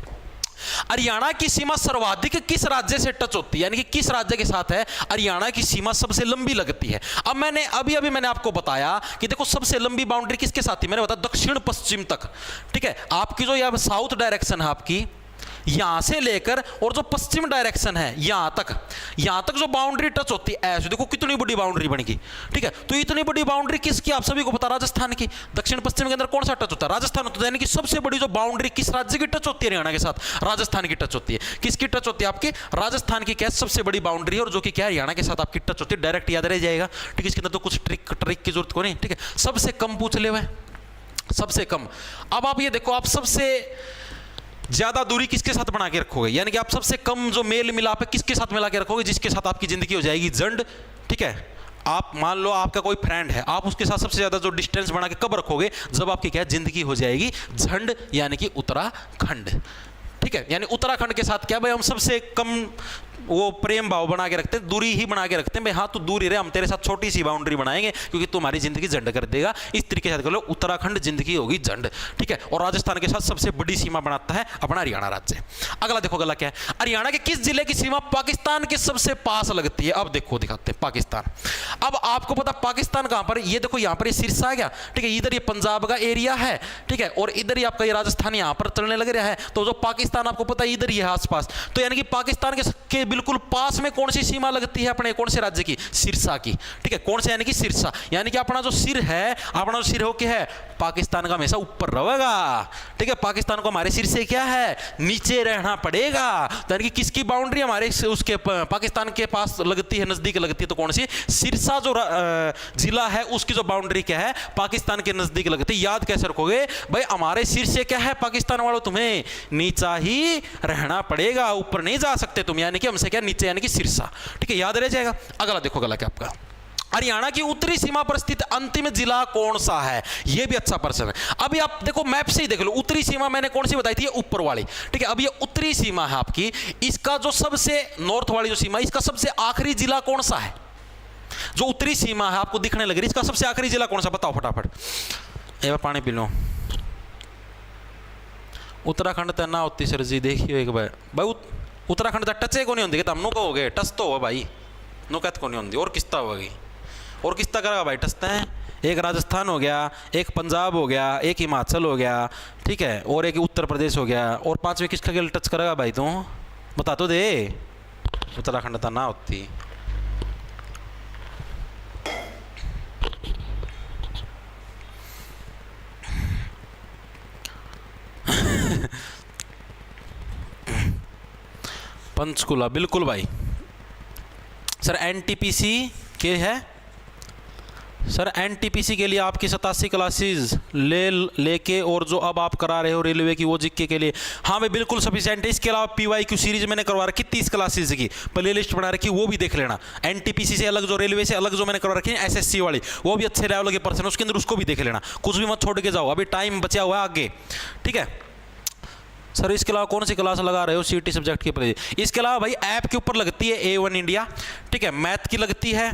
[SPEAKER 1] हरियाणा की सीमा सर्वाधिक किस राज्य से टच होती है, यानी कि किस राज्य के साथ है हरियाणा की सीमा सबसे लंबी लगती है। अब मैंने अभी मैंने आपको बताया कि देखो सबसे लंबी बाउंड्री किसके साथ थी, मैंने बताया दक्षिण पश्चिम तक, ठीक है। आपकी जो यह साउथ डायरेक्शन है आपकी, यहां से लेकर और जो पश्चिम डायरेक्शन है यहां तक जो बाउंड्री टच होती है, ऐसे देखो कितनी बड़ी बाउंड्री बनेगी, ठीक है। तो इतनी बड़ी बाउंड्री किसकी, आप सभी को पता, राजस्थान की। दक्षिण पश्चिम के अंदर कौन सा टच होता है, राजस्थान होता है, यानी कि सबसे बड़ी जो बाउंड्री किस राज्य की टच होती है, हरियाणा के साथ, राजस्थान की टच होती है। किसकी टच होती है, आपकी राजस्थान की क्या सबसे बड़ी बाउंड्री है, और जो कि क्या हरियाणा के साथ आपकी टच होती है, डायरेक्ट याद रह जाएगा, ठीक है। इसके अंदर तो कुछ ट्रिक की जरूरत को नहीं, ठीक है। सबसे कम पूछ ले हुए, सबसे कम। अब आप ये देखो, आप सबसे ज्यादा दूरी किसके साथ बना के रखोगे, यानी कि आप सबसे कम जो मेल मिलाप है किसके साथ मिला के रखोगे, जिसके साथ आपकी जिंदगी हो जाएगी झंड, ठीक है। आप मान लो आपका कोई फ्रेंड है, आप उसके साथ सबसे ज्यादा जो डिस्टेंस बना के कब रखोगे, जब आपकी क्या जिंदगी हो जाएगी झंड, यानी कि उत्तराखंड, ठीक है, यानी उत्तराखंड के साथ क्या भाई हम सबसे कम वो प्रेम भाव बना के रखते हैं, दूरी ही बना के रखते हैं भाई, हाँ तू दूर ही रहे, हम तेरे साथ छोटी सी बाउंड्री बनाएंगे क्योंकि तुम्हारी जिंदगी झंड कर देगा। इस तरीके से कर लो, उत्तराखंड जिंदगी होगी झंड, ठीक है। और राजस्थान के साथ सबसे बड़ी सीमा बनाता है अपना हरियाणा राज्य। अगला देखो अगला क्या है, हरियाणा के किस जिले की सीमा पाकिस्तान के सबसे पास लगती है? अब देखो दिखाते हैं पाकिस्तान। अब आपको पता पाकिस्तान कहां पर, ये देखो यहां पर ये सिरसा है क्या, ठीक है, इधर ये पंजाब का एरिया है, ठीक है, और इधर ही आपका ये राजस्थान यहां पर चलने लग रहा है, तो जो पाकिस्तान आपको पता है इधर ही है आसपास। तो यानी कि पाकिस्तान के बिल्कुल पास में कौन सी सीमा लगती है अपने कौन से राज्य की? सिरसा की, ठीक है। कौन से? यानी कि सिरसा, यानी कि अपना जो सिर है, अपना जो सिर हो क्या है, पाकिस्तान का हमेशा ऊपर रहेगा, ठीक है। पाकिस्तान को हमारे सिर से क्या है, नीचे रहना पड़ेगा। तो यानी कि किसकी बाउंड्री हमारे उसके पाकिस्तान के पास लगती है, नजदीक लगती है, तो कौन सी? सिरसा जो जिला है उसकी जो बाउंड्री क्या है, पाकिस्तान के नजदीक लगती है। याद कैसे रखोगे भाई, हमारे सिर से क्या है पाकिस्तान वालों, तुम्हें नीचा ही रहना पड़ेगा, ऊपर नहीं जा सकते तुम, यानी कि हमसे क्या नीचे, यानी कि सिरसा, ठीक है, याद रह जाएगा। अगला देखो अगला क्या आपका, हरियाणा की उत्तरी सीमा पर स्थित अंतिम जिला कौन सा है? यह भी अच्छा प्रश्न है। अभी आप देखो मैप से ही देख लो, उत्तरी सीमा मैंने कौन सी बताई थी, ऊपर वाली, ठीक है। अब ये उत्तरी सीमा है आपकी, इसका जो सबसे नॉर्थ वाली जो सीमा, इसका सबसे आखिरी जिला कौन सा है? जो उत्तरी सीमा है आपको दिखने लग रही, इसका सबसे आखिरी जिला कौन सा, बताओ फटाफट। ये पानी पी लो। उत्तराखंड तो ना होती सर जी, देखियो एक बार भाई, उत्तराखंड तो टचे को नहीं होती, तो हम कहोगे टच तो हो भाई, नो कहते को नहीं होती, और किस्ता होगी, और किस्ता करेगा भाई, टचते हैं। एक राजस्थान हो गया, एक पंजाब हो गया, एक हिमाचल हो गया, ठीक है, और एक उत्तर प्रदेश हो गया, और पांचवें किसका के टच करेगा भाई, तू बता तो दे। उत्तराखंड तो ना होती। पंचकुला, बिल्कुल भाई सर। एनटीपीसी के है सर, एनटीपीसी के लिए आपकी 87 क्लासेस लेके और जो अब आप करा रहे हो रेलवे की वो जीके के लिए, हाँ भाई बिल्कुल सफिशिएंट है। इसके अलावा पीवाईक्यू सीरीज मैंने करवा रखी 30 क्लासेस की, प्ले लिस्ट बना रखी, वो भी देख लेना। एनटीपीसी से अलग, जो रेलवे से अलग जो मैंने करवा रखी है एसएससी वाली, वो भी अच्छे लेवल के पर्सन, उसके अंदर उसको भी देख लेना, कुछ भी मत छोड़ के जाओ, अभी टाइम बचा हुआ है आगे, ठीक है सर। इसके अलावा कौन सी क्लास लगा रहे हो सीटी सब्जेक्ट के ऊपर? इसके अलावा भाई ऐप के ऊपर लगती है A1 इंडिया, ठीक है, मैथ की लगती है,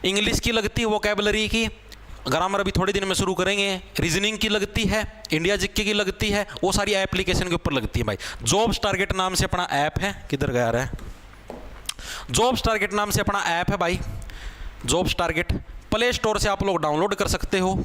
[SPEAKER 1] इंग्लिश की लगती है, वोकैबुलरी की, ग्रामर अभी थोड़े दिन में शुरू करेंगे, रीजनिंग की लगती है, इंडिया जीके की लगती है, वो सारी एप्लीकेशन के ऊपर लगती है भाई। जॉब्स टारगेट नाम से अपना ऐप है, किधर गया रहा है, जॉब्स टारगेट नाम से अपना ऐप है भाई। जॉब्स टारगेट प्ले स्टोर से आप लोग डाउनलोड कर सकते हो,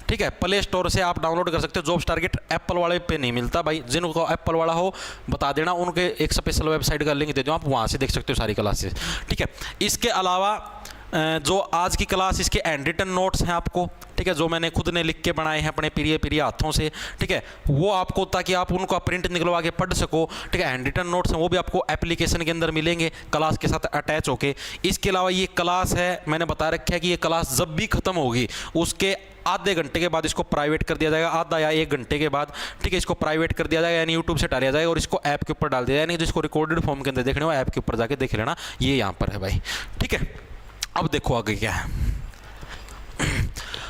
[SPEAKER 1] ठीक है, प्ले स्टोर से आप डाउनलोड कर सकते हो। जॉब्स टारगेट एप्पल वाले पे नहीं मिलता भाई, जिनको एप्पल वाला हो बता देना, उनके एक स्पेशल वेबसाइट का लिंक दे दो, आप वहाँ से देख सकते हो सारी क्लासेस, ठीक है। इसके अलावा जो आज की क्लास, इसके हैंड रिटन नोट्स हैं आपको, ठीक है, जो मैंने खुद ने लिख के बनाए हैं अपने प्रिय हाथों से, ठीक है, वो आपको, ताकि आप उनको प्रिंट निकलवा के पढ़ सको, ठीक है। हैंड रिटन नोट्स हैं वो भी आपको एप्लीकेशन के अंदर मिलेंगे क्लास के साथ अटैच होके। इसके अलावा ये क्लास है, मैंने बता रखा है कि ये क्लास जब भी खत्म होगी उसके आधे घंटे के बाद इसको प्राइवेट कर दिया जाएगा, आधा या 1 घंटे के बाद, ठीक है, इसको प्राइवेट कर दिया जाएगा, यानी यूट्यूब से डाला जाएगा और इसको ऐप के ऊपर डाल दिया जाएगा, यानी जिसको रिकॉर्डेड फॉर्म के अंदर देखने हो ऐप के ऊपर जाके देख लेना, ये यहाँ पर है भाई, ठीक है। अब देखो आगे क्या है,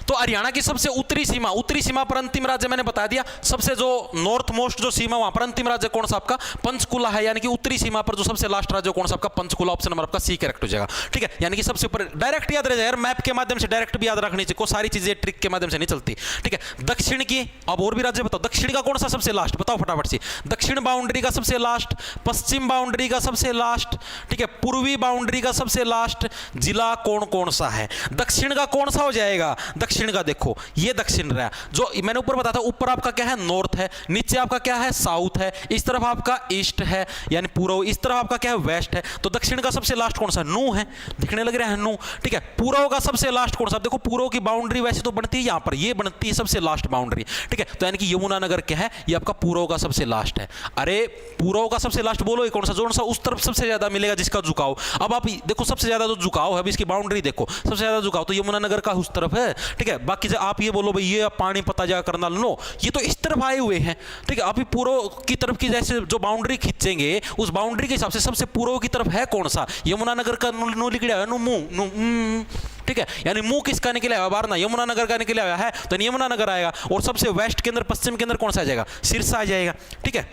[SPEAKER 1] तो हरियाणा की सबसे उत्तरी सीमा पर अंतिम राज्य मैंने बता दिया, सबसे जो नॉर्थ मोस्ट जो सीमा वहां पर अंतिम राज्य कौन सा आपका? पंचकुला है, यानी कि उत्तरी सीमा पर जो सबसे लास्ट राज्य कौन सा आपका? पंचकुला। ऑप्शन नंबर आपका सी करेक्ट हो जाएगा, ठीक है, यानी कि सबसे ऊपर। डायरेक्ट याद रह जाएगा, मैप के माध्यम से डायरेक्ट भी याद रखनी चाहिए, सारी चीजें ट्रिक के माध्यम से नहीं चलती, ठीक है। दक्षिण की, अब और भी राज्य बताओ, दक्षिण का कौन सा सबसे लास्ट, बताओ फटाफट से। दक्षिण बाउंड्री का सबसे लास्ट, पश्चिम बाउंड्री का सबसे लास्ट, ठीक है, पूर्वी बाउंड्री का सबसे लास्ट जिला कौन कौन सा है? दक्षिण का कौन सा हो जाएगा? दक्षिण का देखो ये दक्षिण रहा, जो मैंने ऊपर बताया था, ऊपर आपका क्या है? नॉर्थ है, नीचे आपका क्या है? साउथ है, इस तरफ आपका ईस्ट है यानी पूर्व, इस तरफ आपका क्या है? वेस्ट है। तो दक्षिण का सबसे लास्ट कौन सा? नू है, दिखने लग रहा है नू, ठीक है। पूर्व का सबसे लास्ट कौन सा? देखो पूर्व की बाउंड्री वैसे तो बनती है यहां पर, ये बनती है सबसे लास्ट बाउंड्री, ठीक है, तो यानी कि यमुनानगर क्या है? ये आपका पूर्व का सबसे लास्ट है। अरे पूर्व का सबसे लास्ट बोलो, कौन सा? जो सा उस तरफ सबसे ज्यादा मिलेगा जिसका झुकाव। अब आप देखो सबसे ज्यादा जो झुकाव है, अब इसकी बाउंड्री देखो, सबसे ज्यादा झुकाव तो यमुनानगर का उस तरफ है, ठीक है। बाकी जब आप ये बोलो भाई ये पानी पता जा करना लो, ये तो इस तरफ आए हुए हैं, ठीक है। आप पूर्व की तरफ की जैसे जो बाउंड्री खींचेंगे उस बाउंड्री के हिसाब से सबसे पूर्व की तरफ है कौन सा? यमुनानगर का नो लिखा है, नो मुंह, ठीक है, यानी मुंह किसका निकला है? बारना यमुनानगर का निकला है, तो यमुनानगर आएगा। और सबसे वेस्ट के अंदर, पश्चिम के अंदर कौन सा आ जाएगा? सिरसा आ जाएगा, ठीक है।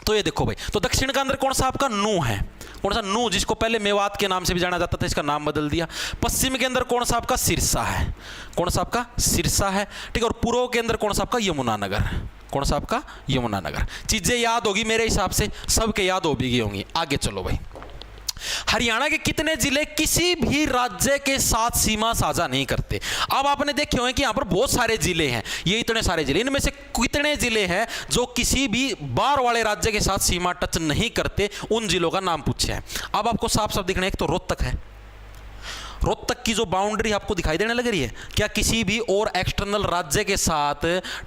[SPEAKER 1] तो ये देखो भाई, तो दक्षिण का अंदर कौन सा आपका नू है, कौन सा नू, जिसको पहले मेवात के नाम से भी जाना जाता था, इसका नाम बदल दिया। पश्चिम के अंदर कौन सा आपका सिरसा है, कौन सा आपका सिरसा है, ठीक है। और पूर्व के अंदर कौन सा आपका यमुनानगर, कौन सा आपका यमुनानगर। चीजें याद होगी मेरे हिसाब से, सबके याद हो भी गई होंगी। आगे चलो भाई, हरियाणा के कितने जिले किसी भी राज्य के साथ सीमा साझा नहीं करते। अब आपने देखे होंगे कि यहां पर बहुत सारे जिले हैं, ये इतने सारे जिले, इनमें से कितने जिले हैं जो किसी भी बाहर वाले राज्य के साथ सीमा टच नहीं करते, उन जिलों का नाम पूछे हैं। अब आपको साफ साफ दिखना है, एक तो रोहतक है, रोहतक की जो बाउंड्री आपको दिखाई देने लग रही है, क्या किसी भी और एक्सटर्नल राज्य के साथ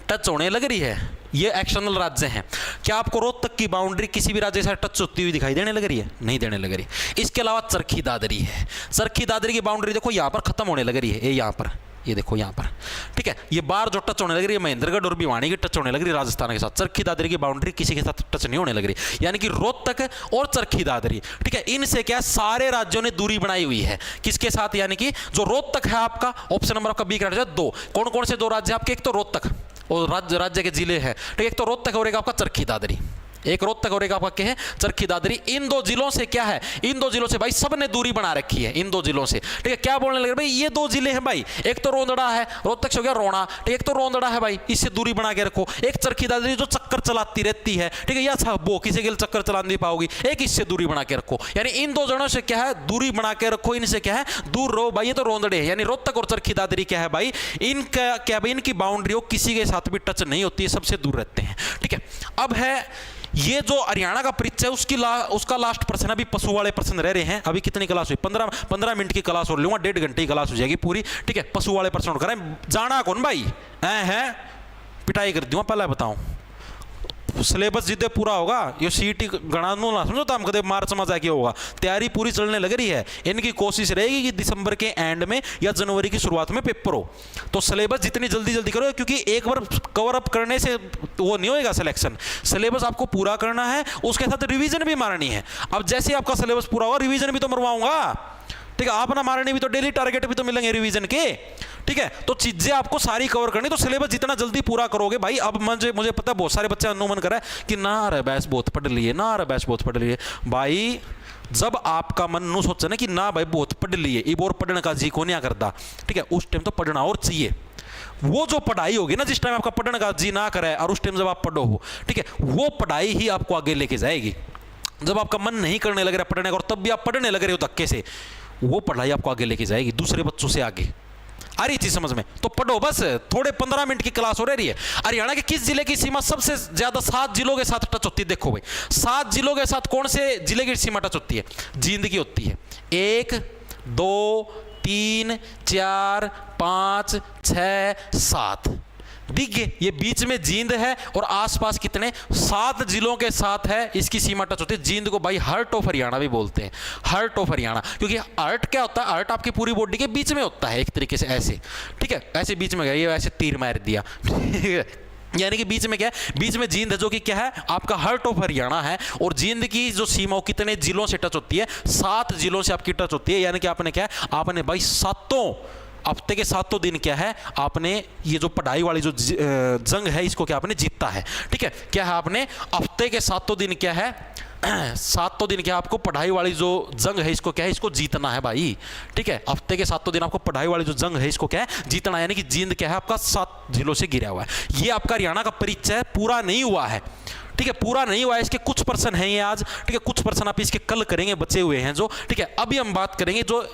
[SPEAKER 1] टच होने लग रही है, ये एक्सटर्नल राज्य हैं। क्या आपको रोहतक की बाउंड्री किसी भी राज्य के साथ टच होती हुई दिखाई देने लग रही है, नहीं देने लग रही। इसके अलावा चरखी दादरी है, चरखी दादरी की बाउंड्री देखो यहां पर खत्म होने लग रही है, ये यहां पर, ये देखो यहां पर, ठीक है। ये बार जो टच होने लग रही है महेंद्रगढ़ और भिवानी की टच होने लग रही है राजस्थान के साथ, चरखी दादरी की बाउंड्री किसी के साथ टच नहीं होने लग रही, यानी कि रोहतक और चरखी दादरी, ठीक है, इनसे क्या सारे राज्यों ने दूरी बनाई हुई है, किसके साथ, यानी कि जो रोहतक है आपका, ऑप्शन नंबर आपका बी करेक्ट है। दो कौन कौन से दो राज्य आपके, एक तो रोहतक और राज्य के जिले हैं, ठीक है, एक तो रोहतक और एक आपका चरखी दादरी, एक रोहतक और एक आपका क्या है, चरखी दादरी। इन दो जिलों से क्या है, इन दो जिलों से भाई सबने दूरी बना रखी है, इन दो जिलों से, ठीक है। क्या बोलने लगे भाई, ये दो जिले हैं भाई, एक तो रोंदड़ा है, रोहतक से हो गया रोना, ठीक है, एक तो रोंदड़ा है भाई, इससे दूरी बना के रखो। एक चरखी दादरी जो चक्कर चलाती रहती है, ठीक है, या वो किसी के लिए चक्कर चला नहीं पाओगी, एक इससे दूरी बना के रखो, यानी इन दो जनों से क्या है, दूरी बना के रखो, इनसे क्या है, दूर रहो भाई। ये तो रोंदड़े है, यानी रोहतक और चरखी दादरी क्या है भाई, इनका क्या भाई, इनकी बाउंड्री हो किसी के साथ भी टच नहीं होती है, सबसे दूर रहते हैं, ठीक है। अब है ये जो हरियाणा का परिचय, उसका लास्ट प्रश्न, अभी पशु वाले प्रश्न रह रहे हैं। अभी कितनी क्लास हुई, 15 मिनट की क्लास और लूंगा, 1.5 घंटे की क्लास हो जाएगी पूरी, ठीक है। पशु वाले प्रश्न करें, जाना कौन भाई है, पिटाई कर दूंगा, पहले बताऊं सिलेबस जितने पूरा होगा, ये सीटी गणा ना समझो तो हम कदे मार्च में जाके होगा, तैयारी पूरी चलने लग रही है। इनकी कोशिश रहेगी कि दिसंबर के एंड में या जनवरी की शुरुआत में पेपर हो, तो सिलेबस जितनी जल्दी करो, क्योंकि एक बार कवर अप करने से वो नहीं होएगा सिलेक्शन, सिलेबस आपको पूरा करना है, उसके साथ रिवीजन भी मारनी है। अब जैसे आपका सिलेबस पूरा होगा, रिवीजन भी तो मरवाऊंगा, ठीक है, आप ना मारने भी तो डेली टारगेट भी तो मिलेंगे रिवीजन के, ठीक है। तो चीजें आपको सारी कवर करनी, तो सिलेबस जितना जल्दी पूरा करोगे भाई। अब मुझे पता है बहुत सारे बच्चे अनुमान कर रहे हैं कि ना रे बैस बहुत पढ़ लिए, ना रे बैस बहुत पढ़ लिए। भाई जब आपका मन नु सोचे ना कि ना भाई बहुत पढ़ लिए, इब और पढ़ने का जी को नहीं करता, ठीक है, उस टाइम तो पढ़ना और चाहिए। वो जो पढ़ाई होगी ना, जिस टाइम आपका पढ़ने का जी ना करे और उस टाइम जब आप पढ़ो हो, ठीक है, वो पढ़ाई ही आपको आगे लेके जाएगी। जब आपका मन नहीं करने लग रहा पढ़ने का और तब भी आप पढ़ने लग रहे हो धक्के से, वो पढ़ाई आपको आगे लेके जाएगी दूसरे बच्चों से आगे। आ रही चीज समझ में, तो पढ़ो बस, थोड़े 15 मिनट की क्लास हो रही है। हरियाणा के किस जिले की सीमा सबसे ज्यादा 7 जिलों के साथ टच होती है, देखो भाई 7 जिलों के साथ कौन से जिले की सीमा टच होती है, जींद की होती है। 1 2 3 4 5 6 7 दिख गए, ये बीच में जींद है और आसपास कितने 7 जिलों के साथ है, इसकी सीमा टच होती है। जींद को भाई हार्ट ऑफ हरियाणा भी बोलते हैं, हार्ट ऑफ हरियाणा, क्योंकि हार्ट क्या होता है, हार्ट आपकी पूरी बॉडी के बीच में होता है एक तरीके से, ऐसे, ठीक है, ऐसे बीच में गया, ये ऐसे तीर मार दिया यानी कि बीच में क्या है, बीच में जींद है जो कि क्या है आपका हार्ट ऑफ हरियाणा है। और जींद की जो सीमा कितने जिलों से टच होती है, 7 जिलों से आपकी टच होती है। यानी कि आपने क्या है, आपने भाई हफ्ते के 7 दिन क्या है, आपने ये जो पढ़ाई वाली जो जंग है इसको क्या आपने जीता है, ठीक है। क्या है, आपने हफ्ते के 7 दिन क्या है 7 दिन क्या आपको पढ़ाई वाली जो जंग है इसको क्या है, इसको जीतना है भाई, ठीक है। हफ्ते के 7 दिन आपको पढ़ाई वाली जो जंग है इसको क्या है जीतना है, यानी कि जींद क्या है आपका 7 जिलों से घिरा हुआ है। ये आपका हरियाणा का परिचय पूरा नहीं हुआ है, ठीक है, पूरा नहीं हुआ है। इसके कुछ पर्सन हैं ये आज, ठीक है, कुछ पर्सन आप इसके कल करेंगे, बचे हुए हैं जो, ठीक है। अभी हम बात करेंगे जो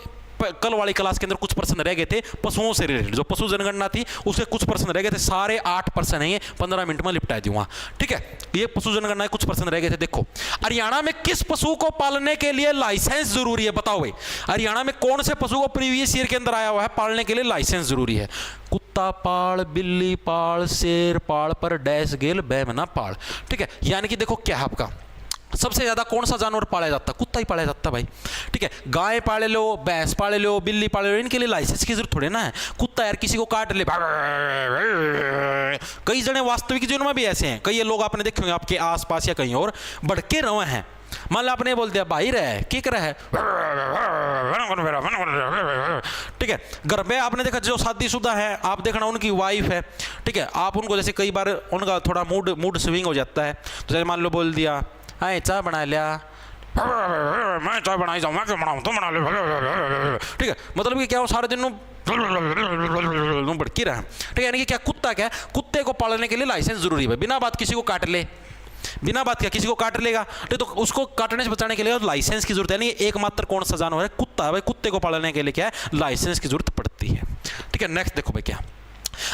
[SPEAKER 1] कल वाली क्लास के अंदर कुछ पर्सन रह गए थे पशुओं से रिलेटेड, जो पशु जनगणना थी उसके कुछ पर्सन रह गए थे, सारे 8 पर्सन हैं ये, 15 मिनट में निपटा दूंगा, ठीक है। ये पशु जनगणना कुछ पर्सन रह गए थे। देखो हरियाणा में किस पशु को पालने के लिए लाइसेंस जरूरी है, बताओ भाई हरियाणा में कौन से पशु को प्रीवियस ईयर के अंदर आया हुआ है पालने के लिए लाइसेंस जरूरी है। कुत्ता पाल, बिल्ली पाल, शेर पाल, पर डैश गेल बैमना पाल, ठीक है। यानी कि देखो क्या है आपका सबसे ज्यादा कौन सा जानवर पाला जाता है, कुत्ता ही पाला जाता है भाई, ठीक है। गाय पाले लो, भैंस पाले लो, बिल्ली पाले लो, इनके लिए लाइसेंस की जरूरत थोड़ी ना है। कुत्ता यार किसी को काट ले, कई जने वास्तविक जीवन में भी ऐसे हैं, कई लोग आपने देखे होंगे आपके आसपास या कहीं और भड़के रहे हैं, मान लो आपने बोल दिया भाई रहे की कर है, ठीक है। घर में आपने देखा जो शादीशुदा है, आप देखना उनकी वाइफ है, ठीक है, आप उनको जैसे कई बार उनका थोड़ा मूड स्विंग हो जाता है, तो जैसे मान लो बोल दिया आए चाय बना लिया, मैं चाय बनाई जाऊँ, मैं क्यों बनाऊँ, तुम बना ले, ठीक है। मतलब कि क्या हो सारे दिन भड़की रहा है, ठीक है। यानी कि क्या कुत्ता, क्या कुत्ते को पालने के लिए लाइसेंस जरूरी है, बिना बात किसी को काट ले, बिना बात क्या किसी को काट लेगा, तो उसको काटने से बचाने के लिए लाइसेंस की जरूरत है। नहीं एकमात्र कौन सा जानवर है, कुत्ता है भाई, कुत्ते को पालने के लिए क्या है लाइसेंस की जरूरत पड़ती है, ठीक है। नेक्स्ट देखो भाई क्या,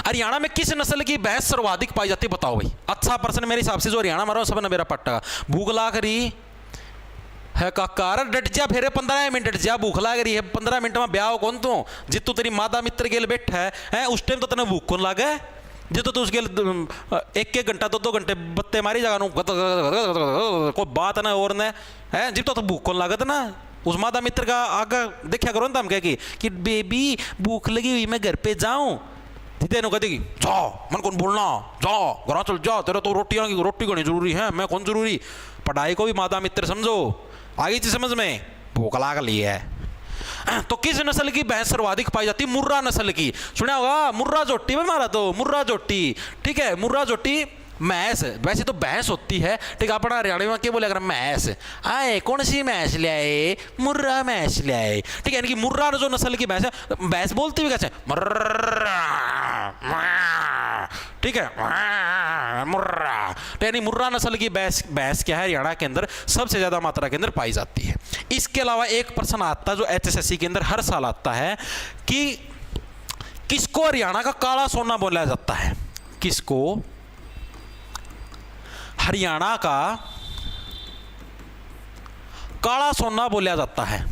[SPEAKER 1] हरियाणा में किस नस्ल की भैंस सर्वाधिक पाई जाती है, बताओ भाई। अच्छा प्रश्न मेरे हिसाब से, जो हरियाणा मारो सब ने मेरा पट्टा भूख लाग रही है काकार डट जा, फिर 15 मिनट डट जा, भूख लाग रही है 15 मिनट में ब्याह कौन तू, जितू तेरी माता मित्र गेल बैठा है उस टाइम तो तेने भूख कौन लागे, जितो तो उसके 1-1 घंटा 2-2 घंटे बत्ते मारी जगह कोई बात ना और ने है, जितो तो भूख कौन लागत ना, उस माता मित्र का आगे देखा करो ना, हम कह कि बेबी भूख लगी हुई मैं घर पे जाऊं, तेनों कहती जाओ मन कौन बोलना, जाओ घर चल जाओ, तेरे तो रोटी करनी जरूरी है, मैं कौन जरूरी, पढ़ाई को भी माता मित्र समझो, आगे चीज समझ में, भूख लाग ली है। तो किस नस्ल की भैंस सर्वाधिक पाई जाती है, मुर्रा नस्ल की, सुना होगा मुर्रा जोटी में मारा, तो मुर्रा जोटी, ठीक है। मुर्रा जोटी भैंस, वैसे तो भैंस होती है, ठीक है, अपना हरियाणा में क्या बोले अगर भैंस आए, कौन सी भैंस ले आए, मुर्रा भैंस ले आए, ठीक है। यानी कि मुर्रा जो नस्ल की भैंस है, भैंस बोलती भी कैसे मुर्रा, ठीक है, मुर्रा, तो यानी मुर्रा नस्ल की भैंस क्या है हरियाणा के अंदर सबसे ज्यादा मात्रा के अंदर पाई जाती है। इसके अलावा एक प्रश्न आता है जो HSSC के अंदर हर साल आता है कि किसको हरियाणा का काला सोना बोला जाता है, किसको हरियाणा का काला सोना बोला जाता है,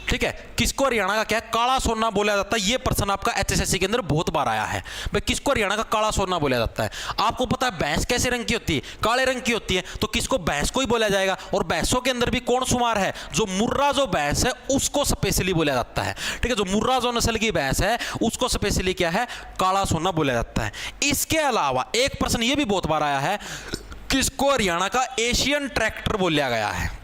[SPEAKER 1] ठीक है। किसको हरियाणा का क्या है काला सोना बोला जाता है, ये प्रश्न आपका HSSC के अंदर बहुत बार आया है भाई, किसको हरियाणा का काला सोना बोला जाता है। आपको पता है भैंस कैसे रंग की होती है, काले रंग की होती है, तो किसको भैंस को ही बोला जाएगा। और भैंसों के अंदर भी कौन शुमार है, जो मुर्रा जो भैंस है उसको स्पेशली बोला जाता है, ठीक है। जो मुर्रा जो नस्ल की भैंस है उसको स्पेशली क्या है काला सोना बोला जाता है। इसके अलावा एक प्रश्न ये भी बहुत बार आया है, किसको हरियाणा का एशियन ट्रैक्टर बोला गया है।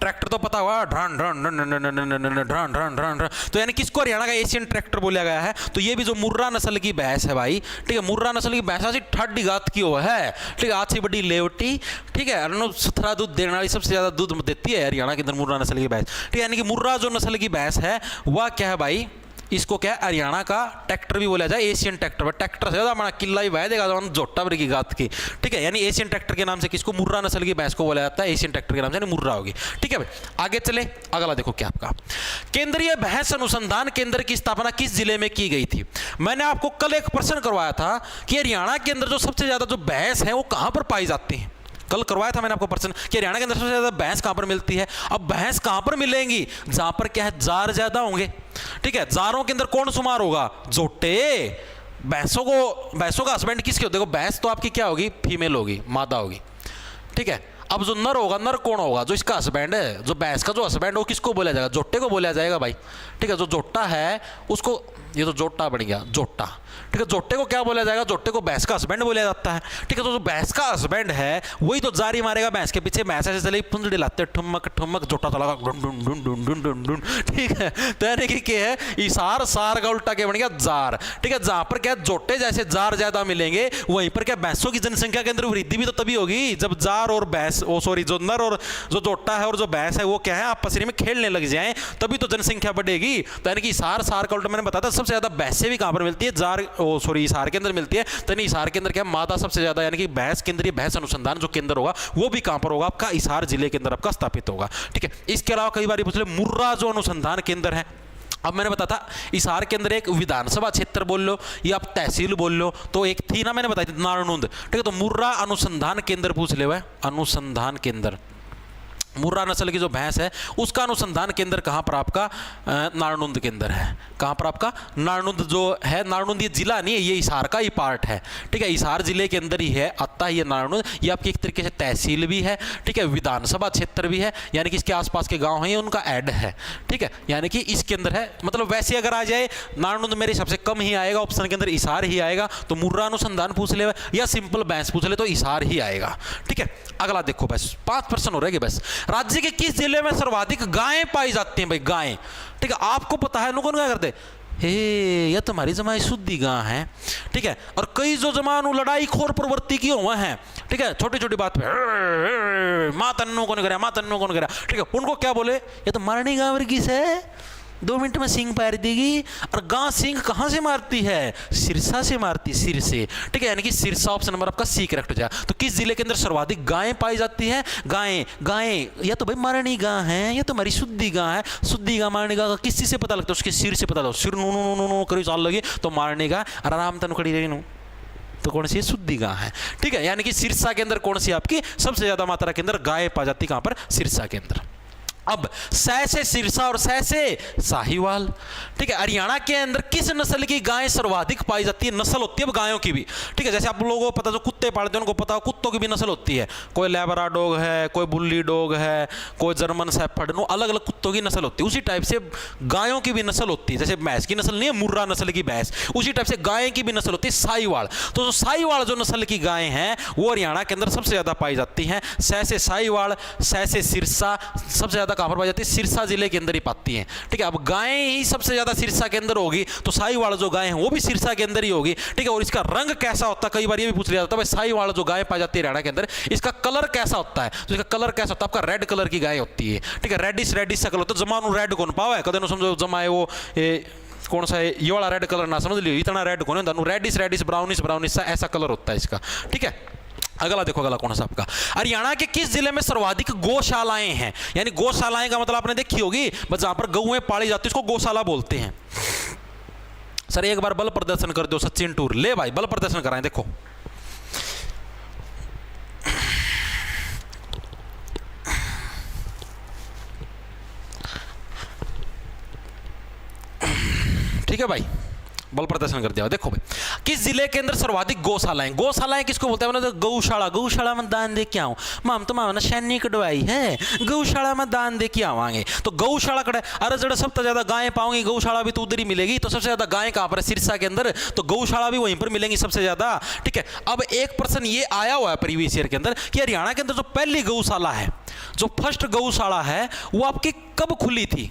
[SPEAKER 1] ट्रैक्टर तो पता हुआ ढन ढन ढन ढन, तो यानी किसको हरियाणा का एशियन ट्रैक्टर बोला गया है। तो ये भी जो मुर्रा नस्ल की भैंस है भाई, ठीक है, मुर्रा नस्ल की भैंस ऐसी ठड्डी गात की हो है, ठीक है, अच्छी बड़ी लेवटी, ठीक है, सुथरा दूध देने वाली सबसे ज्यादा दूध देती है हरियाणा के अंदर मुर्रा नस्ल की भैंस, ठीक है। यानी कि मुर्रा जो नस्ल की भैंस है वह क्या है भाई, इसको क्या है हरियाणा का ट्रैक्टर भी बोला जाए, एशियन ट्रैक्टर, ट्रैक्टर से ज्यादा हमारा किला ही बह देगा जोटा भर की गात की, ठीक है। यानी एशियन ट्रैक्टर के नाम से किसको मुर्रा नस्ल की भैंस को बोला जाता है, एशियन ट्रैक्टर के नाम से यानी मुर्रा होगी, ठीक है भाई। आगे चले, अगला देखो क्या आपका केंद्रीय भैंस अनुसंधान केंद्र की स्थापना किस जिले में की गई थी। मैंने आपको कल एक प्रश्न करवाया था कि हरियाणा के अंदर जो सबसे ज्यादा जो भैंस है वो कहां पर पाई जाती है, कल करवाया था मैंने आपको प्रश्न कि हरियाणा के अंदर सबसे ज्यादा भैंस कहां पर मिलती है। अब भैंस कहां पर मिलेंगी, जहां पर क्या है जार ज्यादा होंगे, ठीक है। जारों के अंदर कौन शुमार होगा, जोटे। भैंसों का हस्बैंड किसके होते, देखो भैंस तो आपकी क्या होगी फीमेल होगी, मादा होगी, ठीक है। अब जो नर होगा, नर कौन होगा, जो इसका हस्बैंड है, जो भैंस का जो हस्बैंड है वो किसको बोला जाएगा, जोटे को बोला जाएगा भाई, ठीक है। जो जोटा है उसको, ये तो जोटा बन गया जोटा, ठीक है। जोटे को क्या बोला जाएगा, जोटे को भैंस का हस्बैंड बोला जाता है, ठीक है। तो जो भैंस का हस्बैंड है वही तो जारी मारेगा भैंस के पीछे, भैंस ऐसे चलेगी पुंजड़ी लाते ठुमक ठुमक, जोटा चला ढूंढ ढूंढ ढूंढ ढूंढ ढूंढ ढूंढ ढूंढ, ठीक है। तो यानी कि क्या है इसार सार का उल्टा क्या बन गया जार, ठीक है। जहां पर क्या जोटे जैसे जार ज्यादा मिलेंगे वहीं पर क्या भैंसों की जनसंख्या के अंदर वृद्धि भी तो तभी होगी जब जार और भैंस, ओ सॉरी, जो नर और जो जोटा है और जो भैंस है वो क्या है आपस में खेलने लग जाए, तभी तो जनसंख्या बढ़ेगी। तो यानी कि इसार सार का उल्टा मैंने बताया था, सबसे ज्यादा भैंसें भी कहां पर मिलती है, जार, ओ सॉरी, इसार के अंदर मिलती है। तो यानी इसार के अंदर क्या मादा सबसे ज्यादा, यानी कि भैंस केंद्रीय भैंस अनुसंधान जो केंद्र होगा वो भी कहां पर होगा, आपका इसार जिले के अंदर आपका स्थापित होगा, ठीक है। इसके अलावा कई बार पूछ ले मुर्रा जो अनुसंधान केंद्र है, अब मैंने बताया था इसार के अंदर एक विधानसभा क्षेत्र बोल लो या आप तहसील बोल लो, तो एक थी ना मैंने बताई थी नारनुंद, ठीक है। तो मुर्रा अनुसंधान केंद्र पूछ ले, अनुसंधान केंद्र मुर्रा नस्ल की जो भैंस है उसका अनुसंधान केंद्र कहाँ पर आपका नारनुंद के अंदर है। कहाँ पर आपका नारनुंद जो है, नारनुंद ये जिला नहीं है, ये हिसार का ही पार्ट है, ठीक है, हिसार जिले के अंदर ही है आता है ये नारनुंद। ये आपकी एक तरीके से तहसील भी है, ठीक है, विधानसभा क्षेत्र भी है, यानी कि इसके आसपास के गांव हैं ये उनका ऐड है, ठीक है, यानी कि इसके अंदर है। मतलब वैसे अगर आ जाए नारनुंद मेरे हिसाब से कम ही आएगा, ऑप्शन के अंदर हिसार ही आएगा, तो मुर्रा अनुसंधान पूछ ले या सिंपल भैंस पूछ ले तो हिसार ही आएगा, ठीक है। अगला देखो बस 5% हो रहेगी बस। राज्य के किस जिले में सर्वाधिक गायें पाई जाती हैं भाई, गायें, ठीक है, आपको पता है कौन क्या करते, हे यह तुम्हारी जमाई शुद्धि गां है, ठीक है, और कई जो जमानु लड़ाई खोर प्रवृत्ति की हुए हैं, ठीक है, छोटी छोटी बात पे माँ तन्नो कौन करे, माँ तन्नो कौन करे, ठीक है, उनको क्या बोले, ये तो मारनी गांव वर्गी से 2 मिनट में सिंग पार देगी। और गां सिंग कहां से मारती है, सिरसा से मारती, सिर से, ठीक है, यानी कि सिरसा ऑप्शन नंबर आपका सी करेक्ट हो जाएगा। तो किस जिले के अंदर सर्वाधिक गायें पाई जाती हैं, गायें, गायें या तो भाई मारणी गां है या तो हमारी शुद्धि गां है। शुद्धि गां मारणी गां का किस चीज से पता लगता है, उसके सिर से पता लगता है, सिर नो नो नो नो करी चाल लगी तो मारणी गां आराम तन खड़ी रहेगी, तो कौन सी शुद्धि गां है, ठीक है, यानी कि सिरसा के अंदर कौन सी आपकी सबसे ज्यादा मात्रा के अंदर गायें पाई जाती, कहां पर, सिरसा के अंदर। अब सह से सिरसा और सह से साहिवाल, ठीक है, हरियाणा के अंदर किस नस्ल की गायें सर्वाधिक पाई जाती है, नस्ल होती है अब गायों की भी, ठीक है, जैसे आप लोगों को पता जो कुत्ते पालते हैं उनको पता हो कुत्तों की भी नस्ल होती है, कोई लेबरा डॉग है, कोई बुल्ली डॉग है, कोई जर्मन शेफर्ड, अलग अलग कुत्तों की नस्ल होती है। उसी टाइप से गायों की भी नस्ल होती है, जैसे भैंस की नस्ल नहीं है मुर्रा नस्ल की भैंस, उसी टाइप से गाय की भी नस्ल होती है साहिवाल। तो जो साहिवाल जो नस्ल की गायें हैं वो हरियाणा के अंदर सबसे ज्यादा पाई जाती हैं। सह से साहिवाल, सह से सिरसा, सबसे ज्यादा कहां पर पाई जाती है, सिरसा जिले के अंदर ही पाती हैं, ठीक है। अब गायें ही सबसे ज्यादा सिरसा के अंदर होगी तो साहिवाल जो गाय हैं वो भी सिरसा के अंदर ही होगी, ठीक है। और इसका रंग कैसा होता है, कई बार ये भी पूछ लिया जाता है भाई साहिवाल जो गाय पाई जाती है हरियाणा के अंदर इसका कलर कैसा होता है, तो इसका कलर कैसा होता है, आपका रेड कलर की गाय होती है, ठीक है, रेडिश रेडिश सा कलर होता है। जमानु रेड कौन पावा है, कदे नो समझो जमाए वो कौन सा है ये वाला रेड कलर ना समझ लियो, इतना रेड कौन है, रेडिश रेडिश ब्राउनिश ब्राउनिश सा ऐसा कलर होता है इसका, ठीक है। अगला देखो, अगला कौन सा आपका, हरियाणा के किस जिले में सर्वाधिक गौशालाएं हैं, यानी गौशालाएं का मतलब आपने देखी होगी बस जहां पर गौएं पाली जाती है उसको गौशाला बोलते हैं। सर एक बार बल प्रदर्शन कर दो सचिन टूर, ले भाई बल प्रदर्शन कराएं, देखो ठीक है भाई, बल प्रदर्शन कर दिया। देखो भाई किस जिले के अंदर सर्वाधिक गौशालाएं, गौशालाएं किसको बोलते हैं, गौशाला, गौशाला में दान दे के आऊं माम तो मामा सैन्य कटवाई है, गौशाला में दान दे के आवांगे, तो गौशाला कड़े, अरे जड़ा सबसे ज्यादा गायें पाऊंगी गौशाला भी तो उधर ही मिलेगी, तो सबसे ज्यादा गायें कहां पर है, सिरसा के अंदर, तो गौशाला भी वहीं पर मिलेंगी सबसे ज्यादा, ठीक है। अब एक प्रश्न ये आया हुआ है प्रीवियस ईयर के अंदर कि हरियाणा के अंदर जो पहली गौशाला है, जो फर्स्ट गौशाला है वो आपकी कब खुली थी,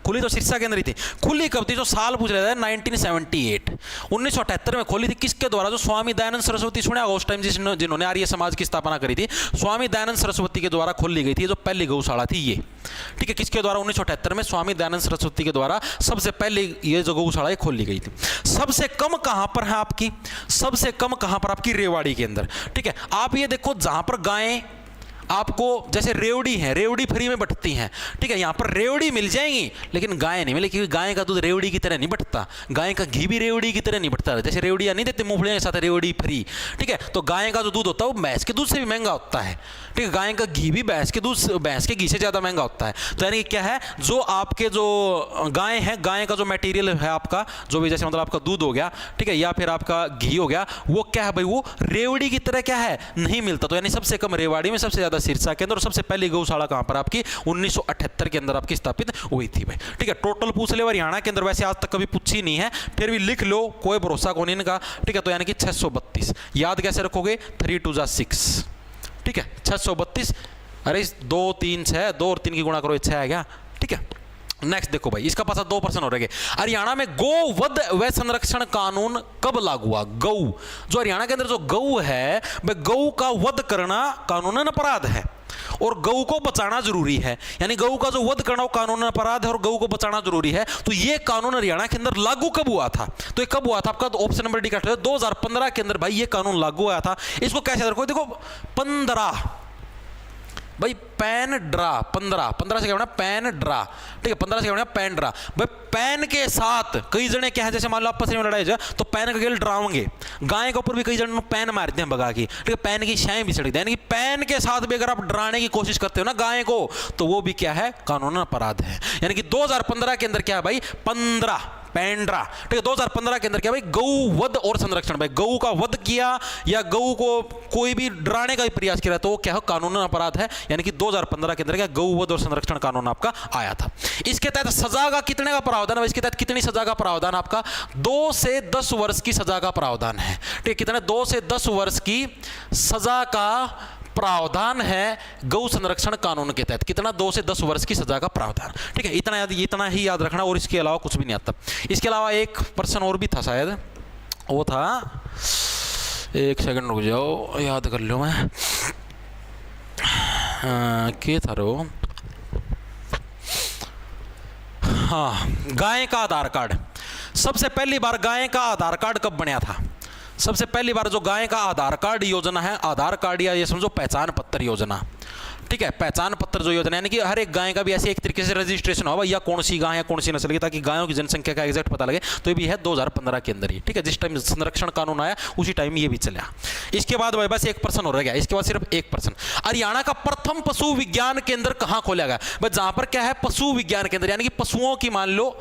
[SPEAKER 1] खुली तो सिरसा के अंदर ही थी, खुली कब थी, जो साल पूछ रहा था 1978, 1978 में खोली थी, किसके द्वारा, जो स्वामी दयानंद सरस्वती, सुना उस टाइम जिन्होंने आर्य समाज की स्थापना करी थी, स्वामी दयानंद सरस्वती के द्वारा खोली गई थी जो पहली गौशाला थी ये, ठीक है, किसके द्वारा, 1978 में स्वामी दयानंद सरस्वती के द्वारा सबसे पहले ये जो गौशाला खोली गई थी। सबसे कम कहां पर है आपकी, सबसे कम कहां पर आपकी, रेवाड़ी के अंदर, ठीक है। आप ये देखो जहां पर गायें आपको जैसे रेवड़ी है, रेवड़ी फ्री में बटती हैं, ठीक है, यहाँ पर रेवड़ी मिल जाएंगी लेकिन गाय नहीं मिलेगी, क्योंकि गाय का दूध रेवड़ी की तरह नहीं बटता, गाय का घी भी रेवड़ी की तरह नहीं बटता, जैसे रेवड़ियाँ नहीं देते मूंगफलियों के साथ रेवड़ी फ्री, ठीक है, तो गाय का जो दूध होता है वो भैंस के दूध से भी महंगा होता है, ठीक है, गाय का घी भी भैंस के दूध, भैंस के घी से ज़्यादा महंगा होता है। तो यानी क्या है, जो आपके जो गाय है, गाय का जो मटेरियल है आपका जो भी, जैसे मतलब आपका दूध हो गया, ठीक है, या फिर आपका घी हो गया, वो क्या है भाई, वो रेवड़ी की तरह क्या है, नहीं मिलता। तो यानी सबसे कम रेवाड़ी में, सबसे ज़्यादा सिरसा के अंदर, और सबसे पहली गौशाला कहां पर आपकी 1978 के अंदर आपकी स्थापित हुई थी भाई, ठीक है। टोटल पूछ ले हरियाणा के अंदर, वैसे आज तक कभी पूछी नहीं है, फिर भी लिख लो, कोई भरोसा कौन इनका, ठीक है। तो यानी कि 632 याद कैसे रखोगे, 3 2 6, ठीक है, 632, अरे 2 3 6, 2 और 3 की गुणा करो 6 है क्या, ठीक है। नेक्स्ट देखो भाई, इसका पास 2% हो रहे। हरियाणा में गौवध व संरक्षण कानून कब लागू हुआ, गौ, जो हरियाणा के अंदर जो गौ है वह गौ का वध करना कानूनन अपराध है और गौ को बचाना जरूरी है, यानी गौ का जो वध करना कानूनन अपराध है और गौ को बचाना जरूरी है। तो ये कानून हरियाणा के अंदर लागू कब हुआ था, तो ये कब हुआ था आपका, ऑप्शन नंबर डी का 2015 के अंदर भाई ये कानून लागू हुआ था। इसको कैसे रखो, देखो 15 भाई पैन ड्रा 15 से क्या होना पैन ड्रा, ठीक है 15 से क्या होना पैन ड्रा। भाई पैन के साथ कई जने क्या है, जैसे मान लो आपस में लड़ाई जाए तो पैन का खेल ड्राओगे, गाय के ऊपर भी कई जने पैन मारते हैं भगा की, ठीक है पैन की शाएं भी सड़ती है, यानी कि पैन के साथ भी अगर आप डराने की कोशिश करते हो ना गाय को तो वो भी क्या है कानूनन अपराध है। यानी कि 2015 के अंदर क्या है भाई 15 पैंड्रा, ठीक है 2015 के अंदर क्या भाई गौ वध और संरक्षण, भाई गौ का वध किया या गौ को कोई भी डराने का प्रयास किया तो वो क्या है कानूनन अपराध है। यानी कि 2015 के अंदर क्या गौ वध और संरक्षण कानून आपका आया था। इसके तहत सजा का कितने का प्रावधान है, इसके तहत कितनी सजा का प्रावधान आपका 2 से 10 वर्ष की सजा का प्रावधान है, ठीक है कितने 2 से 10 वर्ष की सजा का प्रावधान है गौ संरक्षण कानून के तहत, कितना 2 से 10 वर्ष की सजा का प्रावधान, ठीक है इतना ही याद रखना और इसके अलावा कुछ भी नहीं आता। इसके अलावा एक पर्सन और भी था शायद, वो था एक सेकंड रुक जाओ याद कर लो मैं क्या था रो, हाँ गाय का आधार कार्ड। सबसे पहली बार गाय का आधार कार्ड कब बनया था, सबसे पहली बार जो गाय का आधार कार्ड योजना है, आधार कार्ड या ये समझो पहचान पत्र योजना, ठीक है पहचान पत्र जो योजना यानी कि हर एक गाय का भी ऐसे एक तरीके से रजिस्ट्रेशन होगा या कौन सी गाय है कौन सी नस्ल की, ताकि गायों की जनसंख्या का एग्जैक्ट पता लगे। तो ये भी है 2015 के अंदर ही, ठीक है जिस टाइम संरक्षण कानून आया उसी टाइम ये भी चला। इसके बाद भाई बस एक पर्सन हो रह गया, इसके बाद सिर्फ एक पर्सन। हरियाणा का प्रथम पशु विज्ञान केंद्र कहाँ खोला गया, बस जहां पर क्या है पशु विज्ञान केंद्र, यानी कि पशुओं की मान लो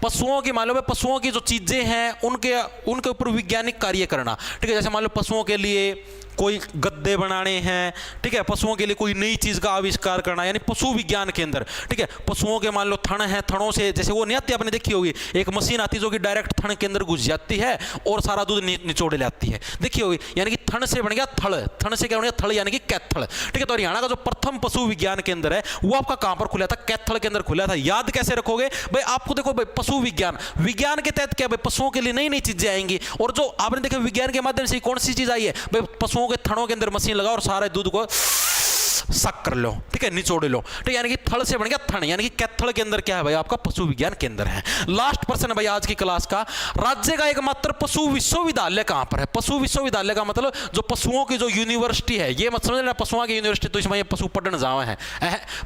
[SPEAKER 1] पशुओं की जो चीजें हैं उनके ऊपर वैज्ञानिक कार्य करना, ठीक है जैसे मान लो पशुओं के लिए कोई गद्दे बनाने हैं, ठीक है पशुओं के लिए कोई नई चीज का आविष्कार करना, यानी पशु विज्ञान केंद्र, ठीक है पशुओं के मान लो थन है, थनों से जैसे वो नहीं आती आपने देखी होगी एक मशीन आती जो कि डायरेक्ट थन के अंदर घुस जाती है और सारा दूध निचोड़ लाती है, देखी होगी, यानी कि थन से बन गया थड़, थन से क्या बन गया थड़ यानी कि कैथल, ठीक है। तो हरियाणा का जो प्रथम पशु विज्ञान केंद्र है वो आपका कहां पर खुला था, कैथल के अंदर खुला था। याद कैसे रखोगे भाई, आपको देखो भाई पशु विज्ञान के तहत क्या भाई पशुओं के लिए नई नई चीजें आएंगी, और जो आपने देखा विज्ञान के माध्यम से कौन सी चीज आई है भाई पशुओं के थनों के अंदर मशीन लगाओ और सारे दूध को सक कर लो, ठीक है निचोड़ लो, ठीक है यानी कि थड़ से बन गया थन, यानी कि कैथल के अंदर क्या है भाई आपका पशु विज्ञान केंद्र है। लास्ट पर्सन है भाई आज की क्लास का, राज्य का एकमात्र पशु विश्वविद्यालय कहां पर है। पशु विश्वविद्यालय का मतलब जो पशुओं की जो यूनिवर्सिटी है, ये मत समझ लेना पशुओं की यूनिवर्सिटी तो इसमें पशु पढ़ने जावा है,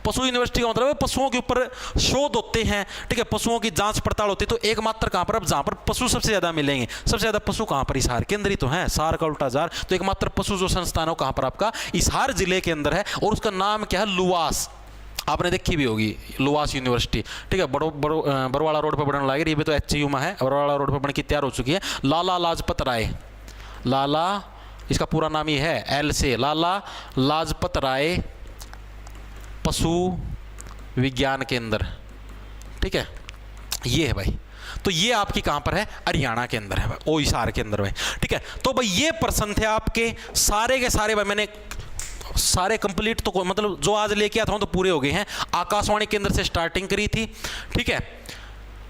[SPEAKER 1] पशु यूनिवर्सिटी का मतलब पशुओं के ऊपर शोध होते हैं, ठीक है पशुओं की जांच पड़ताल होती है। तो एकमात्र कहां पर जहां पर पशु सबसे ज्यादा मिलेंगे, सबसे ज्यादा पशु कहां पर हिसार के अंदर ही तो है, सार का उल्टा जार, तो एकमात्र पशु जो संस्थान है कहां पर आपका हिसार जिले के अंदर है और उसका नाम क्या है लुवास, आपने देखी भी होगी लुवास यूनिवर्सिटी, ठीक है बरवाड़ा रोड पर बनने लगी, ये भी तो HU में है, बरवाड़ा रोड पर बन के तैयार हो चुकी है। लाला लाजपत राय, लाला इसका पूरा नाम ही है L से लाला लाजपत राय पशु विज्ञान केंद्र, ठीक है ये है भाई। तो ये आपकी कहां पर है हरियाणा के अंदर है, ओ हिसार के अंदर है, ठीक है। तो भाई ये प्रश्न थे आपके सारे के सारे, भाई मैंने सारे कंप्लीट तो मतलब जो आज लेके आता हूं तो पूरे हो गए हैं। आकाशवाणी केंद्र से स्टार्टिंग करी थी, ठीक है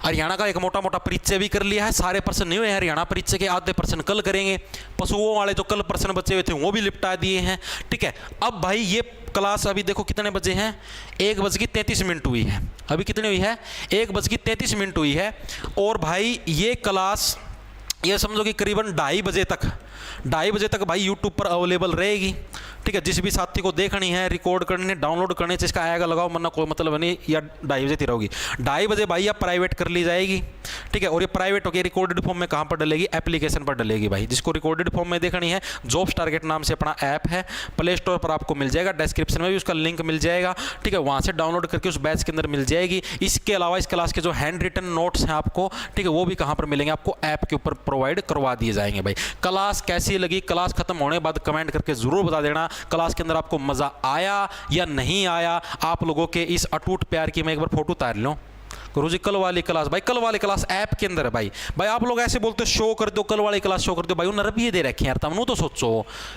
[SPEAKER 1] हरियाणा का एक मोटा मोटा परिचय भी कर लिया है, सारे प्रश्न नहीं हुए हैं हरियाणा परिचय के, आधे प्रश्न कल करेंगे, पशुओं वाले जो कल प्रश्न बचे हुए थे वो भी निपटा दिए हैं, ठीक है। अब भाई ये क्लास अभी देखो कितने बजे हैं, 1:33 हुई है, अभी कितनी हुई है 1:33 हुई है, और भाई ये क्लास ये समझो कि करीबन 2:30 बजे तक भाई यूट्यूब पर अवेलेबल रहेगी, ठीक है। जिस भी साथी को देखनी है रिकॉर्ड करनी डाउनलोड करने से इसका आएगा लगाओ, वरना कोई मतलब नहीं, या 2:30 बजे रहोगी, 2:30 बजे भाई या प्राइवेट कर ली जाएगी, ठीक है। और ये प्राइवेट होकर रिकॉर्डेड फॉर्म में कहाँ पर डलेगी, एप्लीकेशन पर डलेगी भाई। जिसको रिकॉर्डेड फॉर्म में देखनी है जॉब्स टारगेट नाम से अपना ऐप है, प्ले स्टोर पर आपको मिल जाएगा, डिस्क्रिप्शन में भी उसका लिंक मिल जाएगा, ठीक है वहाँ से डाउनलोड करके उस बैच के अंदर मिल जाएगी। इसके अलावा इस क्लास के जो हैंड रिटन नोट्स हैं आपको, ठीक है वो भी कहाँ पर मिलेंगे आपको, ऐप के ऊपर प्रोवाइड करवा दिए जाएंगे भाई। क्लास कैसी लगी, क्लास खत्म होने के बाद कमेंट करके जरूर बता देना क्लास के अंदर आपको मजा आया या नहीं आया। आप लोगों के इस अटूट प्यार की मैं एक बार फोटो उतार लूं। गुरुजी कल वाली क्लास, भाई कल वाली क्लास ऐप के अंदर है भाई आप लोग ऐसे बोलते हो शो कर दो, कल वाली क्लास शो कर दो, भाई उन्हें रबिये दे रखे यार, तुम तो सोचो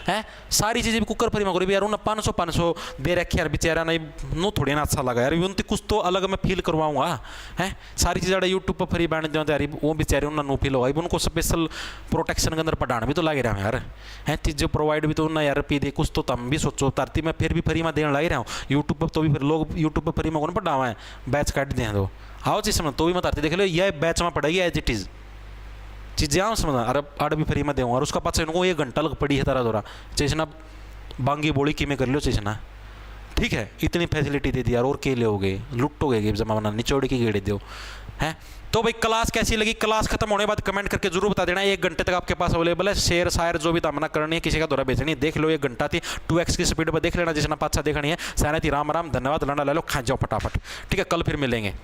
[SPEAKER 1] है सारी चीजें भी कुकर फ्री में करो यार, उन्हें 500 दे रखे यार बेचारा, नहीं नो थोड़ी ना अच्छा लगा यार, उनती कुछ तो अलग मैं फील करवाऊंगा है, सारी चीज़ें यूट्यूब पर फ्री बन दो यार, वो बेचारे उन्हें नो फील होगा, उनको स्पेशल प्रोटेक्शन के अंदर पढ़ाना भी तो लगे रहा हूँ यार, है चीज़ें प्रोवाइड भी तो उन्हें यार पी दे, कुछ तो तुम भी सोचो, धरती में फिर भी फ्री में देने लगे रहा हूँ यूट्यूब पर, तो भी फिर लोग यूट्यूब पर फ्री में कौन पढ़ावा है, बैच काट दें दो आओ चीज समझ, तो भी मत आती देख लो यह बैच में पड़ेगी एज इट इज चीज़ें आओ समझ, अरे आड़ भी फ्री में दूँ, और उसका पास इनको 1 घंटा लग पड़ी है तारा दोरा चेसना बांगी बोली कि में कर लो चेसना ठीक है, इतनी फैसिलिटी दे दी यार, और के लोगे, लुटोगे गेम जमाना, निचोड़ के गेड़े दो हैं। तो भाई क्लास कैसी लगी, क्लास खत्म होने के बाद कमेंट करके जरूर बता देना। 1 घंटे तक आपके पास अवेलेबल है, शेयर शायर जो भी तमन्ना करनी है, किसी का दौरा बेचनी है, देख लो 1 घंटा थी, 2x की स्पीड पर देख लेना, जिसने 5 देखनी है। सहना थी, राम राम, धन्यवाद, लंडा ले लो, खा जाओ फटाफट। ठीक है, कल फिर मिलेंगे।